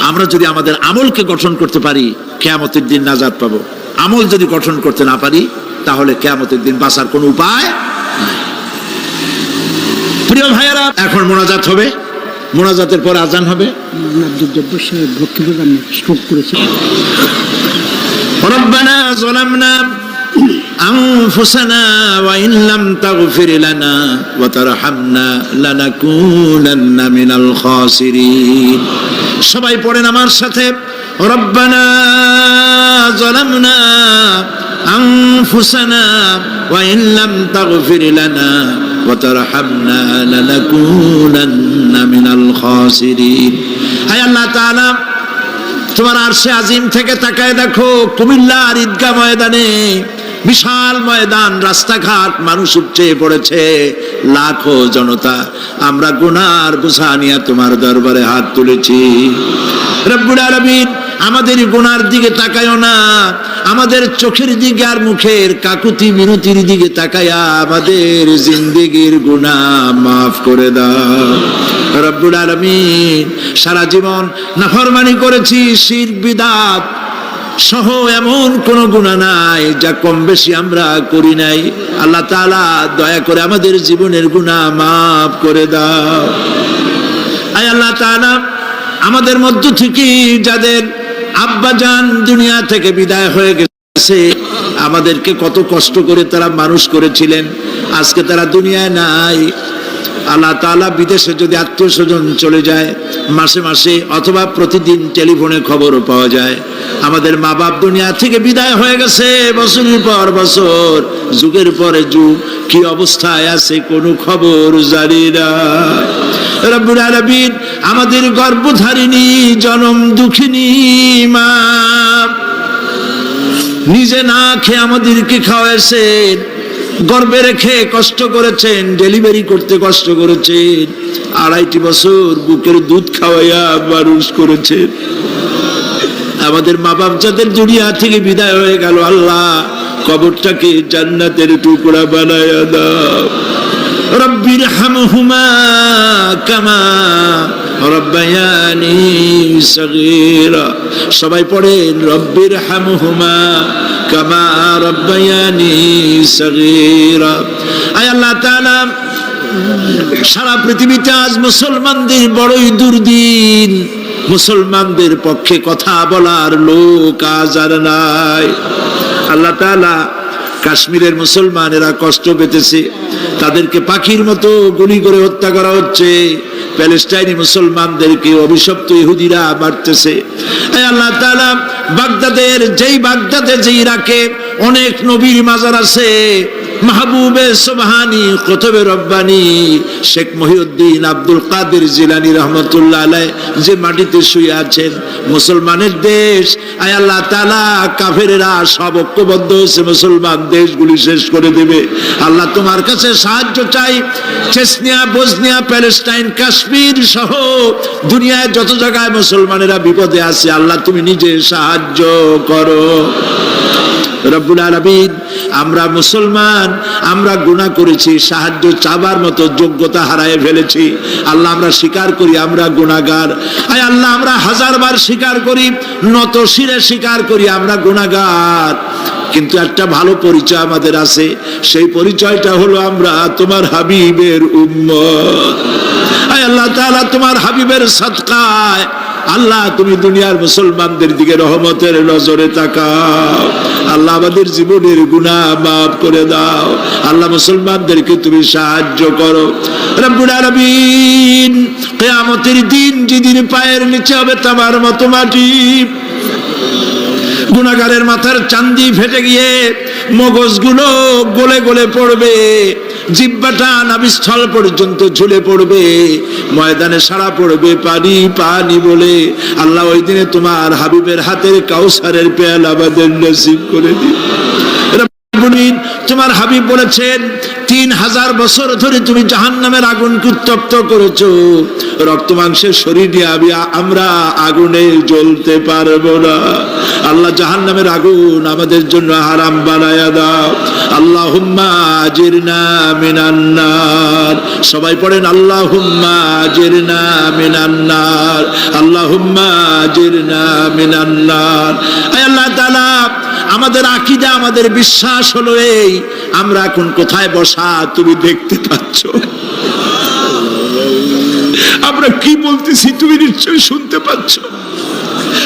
আমরা যদি আমাদের আমলকে গঠন করতে পারি, কিয়ামতের দিন নাজাত পাবো। আমল যদি গঠন করতে না পারি, তাহলে কিয়ামতের দিন বাঁচার কোনো উপায় নাই। প্রিয় ভাইয়েরা, এখন মোনাজাত হবে, মোনাজাতের পর আজান হবে। রব্বানা যালামনা أنفسنا وإن لم تغفر لنا وترحمنا لنكونن من الخاسرين। সবাই পড়েন আমার সাথে, রব্বানা যালামনা আনফুসানা ওয়া ইন লাম তাগফির লানা ওয়া তারহামনা লানাকুনান্না মিনাল খাসিরিন। হে আল্লাহ তাআলা, তোমার আরশে আজিম থেকে তাকায় দেখো, কুমিল্লার ঈদগাহ ময়দানে, বিশাল ময়দান, রাস্তাঘাট, মানুষ উপচে পড়েছে, লাখো জনতা। আমরা গুনার বোঝা নিয়ে তোমার দরবারে হাত তুলেছি। রব্বুল আলামিন, আমাদের গুনার দিকে তাকায়ও না, আমাদের চোখের দিকে আর মুখের কাকুতি মিনতির দিকে তাকায়া আমাদের জিন্দেগির গুনাহ মাফ করে দাও। রব্বুল আলামিন, সারা জীবন নাফরমানি করেছি, শিরক বিদআত সহ এমন কোন গুনাহ নাই যা কম বেশি আমরা করি নাই। আল্লাহ তাআলা দয়া করে আমাদের জীবনের গুনাহ মাফ করে দাও। আয় আল্লাহ তাআলা, আমাদের মধ্য থেকে যাদের আব্বাজান দুনিয়া থেকে বিদায় হয়ে গেছে, আমাদেরকে কত কষ্ট করে তারা মানুষ করেছিলেন, আজকে তারা দুনিয়ায় নাই। আল্লাহ তাআলা বিদেশে যদি আত্মীয় স্বজন চলে যায়, মাসে মাসে অথবা প্রতিদিন টেলিফোনে খবরও পাওয়া যায় আমাদের মা বাপ দুনিয়া থেকে বিদায় হয়ে গেছে, বছরের পর বছর, যুগের পরে যুগ, কি অবস্থায় আছে কোনো খবর জানি না। রব্বুল আলামিন আমাদের গর্ভধারিণী জনম দুঃখিনী মা নিজে না খেয়ে আমাদেরকে খাওয়াইছেন, গর্ভে রেখে কষ্ট করেছেন, ডেলিভারি করতে কষ্ট করেছেন, 2.5 বছর বুকের দুধ খাওয়াইয়া মানুষ করেছেন। আমাদের মা বাপ যাদের দুনিয়া থেকে বিদায় হয়ে গেল, আল্লাহ কবরটাকে জান্নাতের টুকরা বানায়া দাও। রব্বির হামহুমা কামা রব্বায়ানি সগীরা। সবাই পড়েন রব্বির হামহুমা কামা রব্বায়ানি সগীরা। আয় আল্লাহ তাআলা, সারা পৃথিবীতে আজ মুসলমানদের বড়ই দুর্দিন, মুসলমানদের পক্ষে কথা বলার লোক আজ আর নাই। আল্লাহ তাআলা কাশ্মীরের মুসলমানেরা কষ্ট পেতেছে, তাদেরকে পাখির মতো গুলি করে হত্যা করা হচ্ছে, প্যালেস্টাইনি মুসলমানদেরকে অভিশপ্ত ইহুদিরা মারতেছে। আল্লাহ তাআলা বাগদাদে যে ইরাকে অনেক নবীর মাজার আছে, মাহবুবে সুবহানি, কুতুবে রব্বানি, শেখ মহিউদ্দিন আব্দুল কাদের জিলানী রহমতুল্লাহ আলাইহি যে মাটিতে শুয়ে আছেন, মুসলমানের দেশ। আয় আল্লাহ তাআলা, কাফেরেরা সব ঐক্যবদ্ধ হয়েছে, মুসলমান দেশগুলি শেষ করে দেবে। আল্লাহ তোমার কাছে সাহায্য চাই। চেচনিয়া, বসনিয়া, প্যালেস্টাইন, কাশ্মীর সহ দুনিয়ায় যত জায়গায় মুসলমানেরা বিপদে আছে, আল্লাহ তুমি নিজে সাহায্য করো। রব্বুল আলামিন, আমরা মুসলমান, আমরা গুনাহ করেছি, সাহায্য চাবার মতো যোগ্যতা হারায় ফেলেছি। আল্লাহ আমরা স্বীকার করি আমরা গুনাহগার। আয় আল্লাহ, আমরা 1000 বার স্বীকার করি, নত শিরে স্বীকার করি আমরা গুনাহগার। কিন্তু একটা ভালো পরিচয় আমাদের আছে, সেই পরিচয়টা হলো আমরা তোমার হাবিবের উম্মত। আয় আল্লাহ তাআলা, তোমার হাবিবের সাদকায় আল্লাহ তুমি দুনিয়ার মুসলমানদের দিকে রহমতের নজরে তাকাও। আল্লাহ আমাদের জীবনের গুনাহ মাফ করে দাও। আল্লাহ মুসলমানদেরকে তুমি সাহায্য করো। রব্বুল আলামিন, কিয়ামতের দিন যেদিন পায়ের নিচে হবে তামার মতো মাটি, গুনাহগারের মাথার চান্দি ফেটে গিয়ে মগজগুলো গলে গলে পড়বে, জিহ্বাটা নাভিস্থল পর্যন্ত ঝুলে পড়বে, ময়দানে সারা পড়বে পানি পানি বলে। আল্লাহ ওই দিনে তোমার হাবিবের হাতের কাউসারের পেয়ালা আমাদের নসিব করে দিন। তোমার হাবিব বলেছেন 3000 বছর ধরে তুমি জাহান্নামের আগুনকে উত্তপ্ত করেছো, রক্ত মাংসের শরীর নিয়ে আমরা আগুনে জ্বলতে পারবো না। আল্লাহ জাহান্নামের আগুন আমাদের জন্য হারাম বানায়া দাও। আল্লাহুম্মা আজিরনা মিনান নার। সবাই পড়েন আল্লাহুম্মা আজিরনা মিনান নার, আল্লাহুম্মা আজিরনা মিনান নার। আয় আল্লাহ তাআলা, আমাদের আকীদা, আমাদের বিশ্বাস হলো এই, আমরা এখন কোথায় বসা তুমি দেখতে পাচ্ছ, আমরা কি বলতেছি তুমি নিশ্চয়ই শুনতে পাচ্ছ।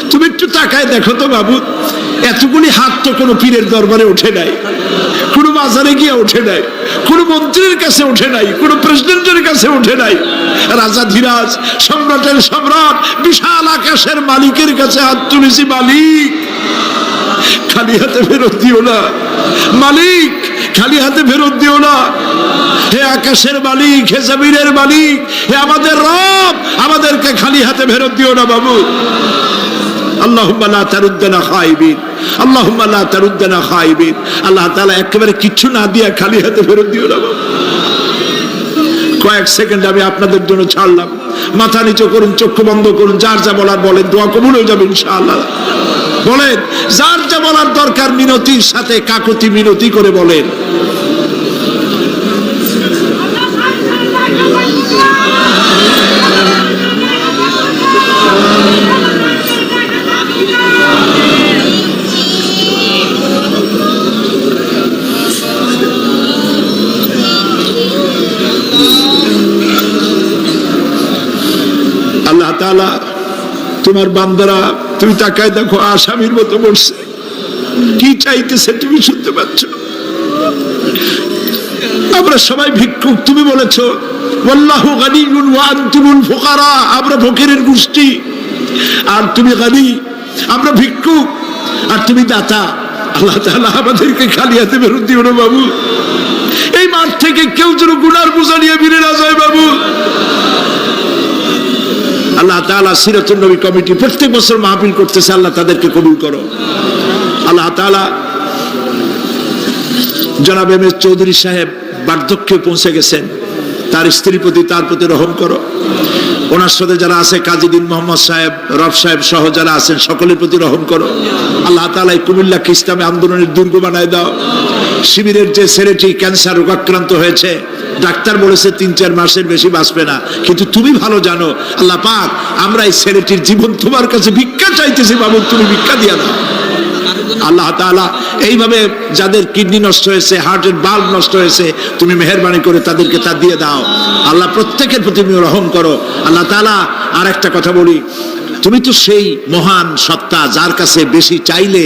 তুমি একটু তাকায় দেখো তো বাবু, এতগুলি হাত তো কোনো পীরের দরবারে ওঠে নাই, কোনো বাজারে গিয়ে ওঠে নাই, কোনো মন্ত্রীর কাছে ওঠে নাই, কোনো প্রেসিডেন্টের কাছে ওঠে নাই। রাজা ধীরাজ, সম্রাটের সম্রাট, বিশাল আকাশের মালিকের কাছে হাত তুলেছি, মালিক খালি হাতে ফেরত দিও না, মালিক খালি হাতে ফেরত দিও না। হে আকাশের মালিক, হে জমিনের মালিক, হে আমাদের রব, আমাদেরকে খালি হাতে ফেরত দিও না বাবু। আল্লাহুম্মা লা তারুদ্দানা খাইবিন, আল্লাহুম্মা লা তারুদ্দানা খাইবিন। আল্লাহ তাআলা একেবারে কিছু না দিয়া খালি হাতে ফেরত দিও না বাবু। কয়েক সেকেন্ড আমি আপনাদের জন্য ছাড়লাম, মাথা নিচু করুন, চক্ষু বন্ধ করুন, যার যা বলার বলেন, দোয়া কবুল হয়ে যাবে ইনশাআল্লাহ। বলেন, যার যা বলার দরকার মিনতির সাথে, কাকুতি মিনতি করে বলেন। আল্লাহ তাআলা তোমার বান্দারা তুমি তাকায় দেখো আসামির মতো বসছে, কি চাইতেছে তুমি শুনতে পাচ্ছ? আমরা সবাই ভিক্ষুক, তুমি বলেছো ওয়াল্লাহু গানিয়্যুন ওয়া আনতুমুল ফুকারা, আমরা ফকিরের গোষ্ঠী আর তুমি গানি, আমরা ভিক্ষুক আর তুমি দাতা। আল্লাহ তাআলা আমাদেরকে খালি হাতে ফেরত দিও না বাবু। এই মাঠ থেকে কেউ যেন গুনার বোঝা নিয়ে ফিরে না যায় বাবু। আল্লাহ তাআলা সিরাতুন নবী কমিটি প্রত্যেক বছর মাহফিল করতেছে, আল্লাহ তাদেরকে কবুল করো। আল্লাহ তাআলা জনাব এম এস চৌধুরী সাহেব বার্ধক্যে পৌঁছে গেছেন, তার স্ত্রীর প্রতি তার প্রতি রহম করো। ওনার সাথে যারা আছে কাজীদ্দিন মোহাম্মদ সাহেব, রব সাহেব সহ যারা আছেন সকলের প্রতি রহম করো। আল্লাহ তাআলা কুমিল্লাকে ইসলামী আন্দোলনের দুর্গ বানায় দাও। শিবিরের যে ছেলেটি ক্যান্সার রোগাক্রান্ত হয়েছে, ডাক্তার বলেছে ৩-৪ মাসের বেশি বাঁচবে না, কিন্তু তুমি ভালো জানো আল্লাহ পাক, আমরা এই ছেলেটির জীবন তোমার কাছে ভিক্ষা চাইতেছি বাবু, তুমি ভিক্ষা দিয়া দাও। আল্লাহ তাআলা এইভাবে যাদের কিডনি নষ্ট হয়েছে, হার্টের বাল্ব নষ্ট হয়েছে, তুমি মেহেরবানি করে তাদেরকে তা দিয়ে দাও। আল্লাহ প্রত্যেকের প্রতি তুমি রহম করো। আল্লাহ তাআলা আর একটা কথা বলি, তুমি তো সেই মহান সত্তা যার কাছে বেশি চাইলে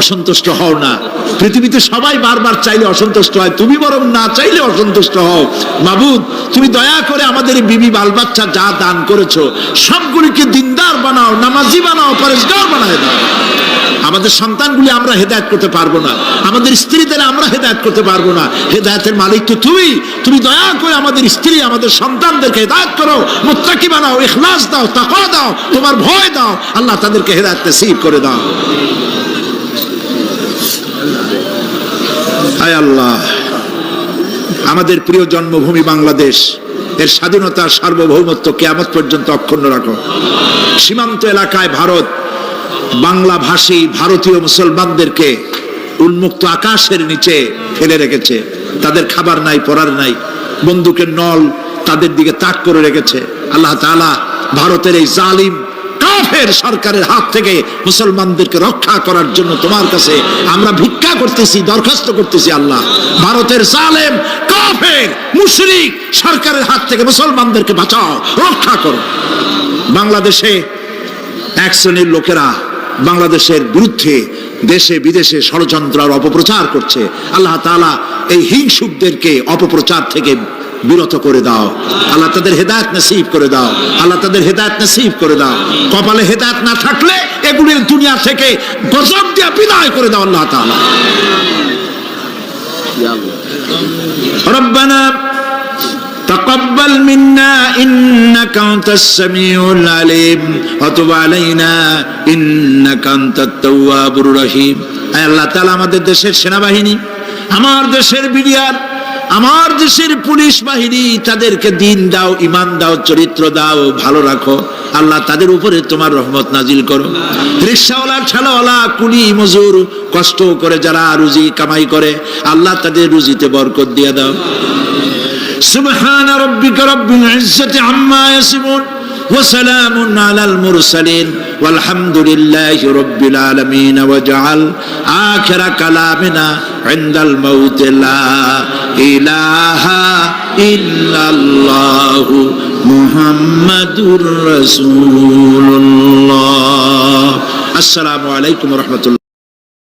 অসন্তুষ্ট হও না। পৃথিবীতে সবাই বারবার চাইলে অসন্তুষ্ট হয়, তুমি বরং না চাইলে অসন্তুষ্ট হও। মাবুদ, তুমি দয়া করে আমাদের বিবি বাল বাচ্চা যা দান করেছো সবগুলিকে দিনদার বানাও, নামাজি বানাও, পরেশগার বানায় দাও। আমাদের সন্তানগুলি আমরা হেদায়েত করতে পারবো না, আমাদের স্ত্রীদের আমরা হেদায়েত করতে পারবো না, হেদায়েতের মালিক তো তুমি দয়া করে আমাদের স্ত্রী আমাদের সন্তানদেরকে হেদায়েত করো, মুত্তাকি বানাও, ইখলাস দাও, তাকওয়া দাও, তোমার ভয় দাও। আল্লাহ তাদেরকে হেদায়েত নসিব করে দাও। আয় আল্লাহ, আমাদের প্রিয় জন্মভূমি বাংলাদেশ, এর স্বাধীনতা সার্বভৌমত্ব কিয়ামত পর্যন্ত অক্ষুণ্ণ রাখো। সীমান্ত এলাকায় ভারত বাংলা ভাষী ভারতীয় মুসলমানদেরকে উন্মুক্ত আকাশের নিচে ফেলে রেখেছে, তাদের খাবার নাই, পরার নাই, বন্দুকের নল তাদের দিকে তাক করে রেখেছে। আল্লাহ তাআলা ভারতের এই জালিম কাফের সরকারের হাত থেকে মুসলমানদেরকে রক্ষা করার জন্য তোমার কাছে আমরা ভিক্ষা করতেছি, দরখাস্ত করতেছি। আল্লাহ, ভারতের জালেম কাফের মুশরিক সরকারের হাত থেকে মুসলমানদেরকে বাঁচাও, রক্ষা করো। বাংলাদেশে এক শ্রেণীর লোকেরা বাংলাদেশের বিরুদ্ধে দেশে বিদেশে ষড়যন্ত্র আর অপপ্রচার করছে। আল্লাহ তাআলা এই হিংসুকদেরকে অপপ্রচার থেকে বিরত করে দাও। আল্লাহ তাদের হেদায়েত নসিব করে দাও। আল্লাহ তাদের হেদায়েত নসিব করে দাও। কপালে হেদায়েত না থাকলে এগুলির দুনিয়া থেকে গজব দিয়ে বিদায় করে দাও আল্লাহ তাআলা। রব্বানা تقبل منا إنك أنت السميع العليم وتب علينا إنك أنت التواب الرحيم। আয় আল্লাহ তাআলা, আমাদের দেশের সেনাবাহিনী, আমার দেশের বিডিআর, আমার দেশের পুলিশ বাহিনী, তাদেরকে দিন দাও, ঈমান দাও, চরিত্র দাও, ভালো রাখো। আল্লাহ তাদের উপরে তোমার রহমত নাজিল করো। রিকশাওয়ালা, ঠেলাওয়ালা, কুলি মজুর, কষ্ট করে যারা রুজি কামাই করে, আল্লাহ তাদের রুজিতে বরকত দিয়ে দাও। سبحان ربك رب العزة عما يصفون وسلام على المرسلين والحمد لله رب العالمين واجعل آخر كلامنا عند الموت لا إله إلا الله محمد رسول الله. السلام عليكم ورحمة الله.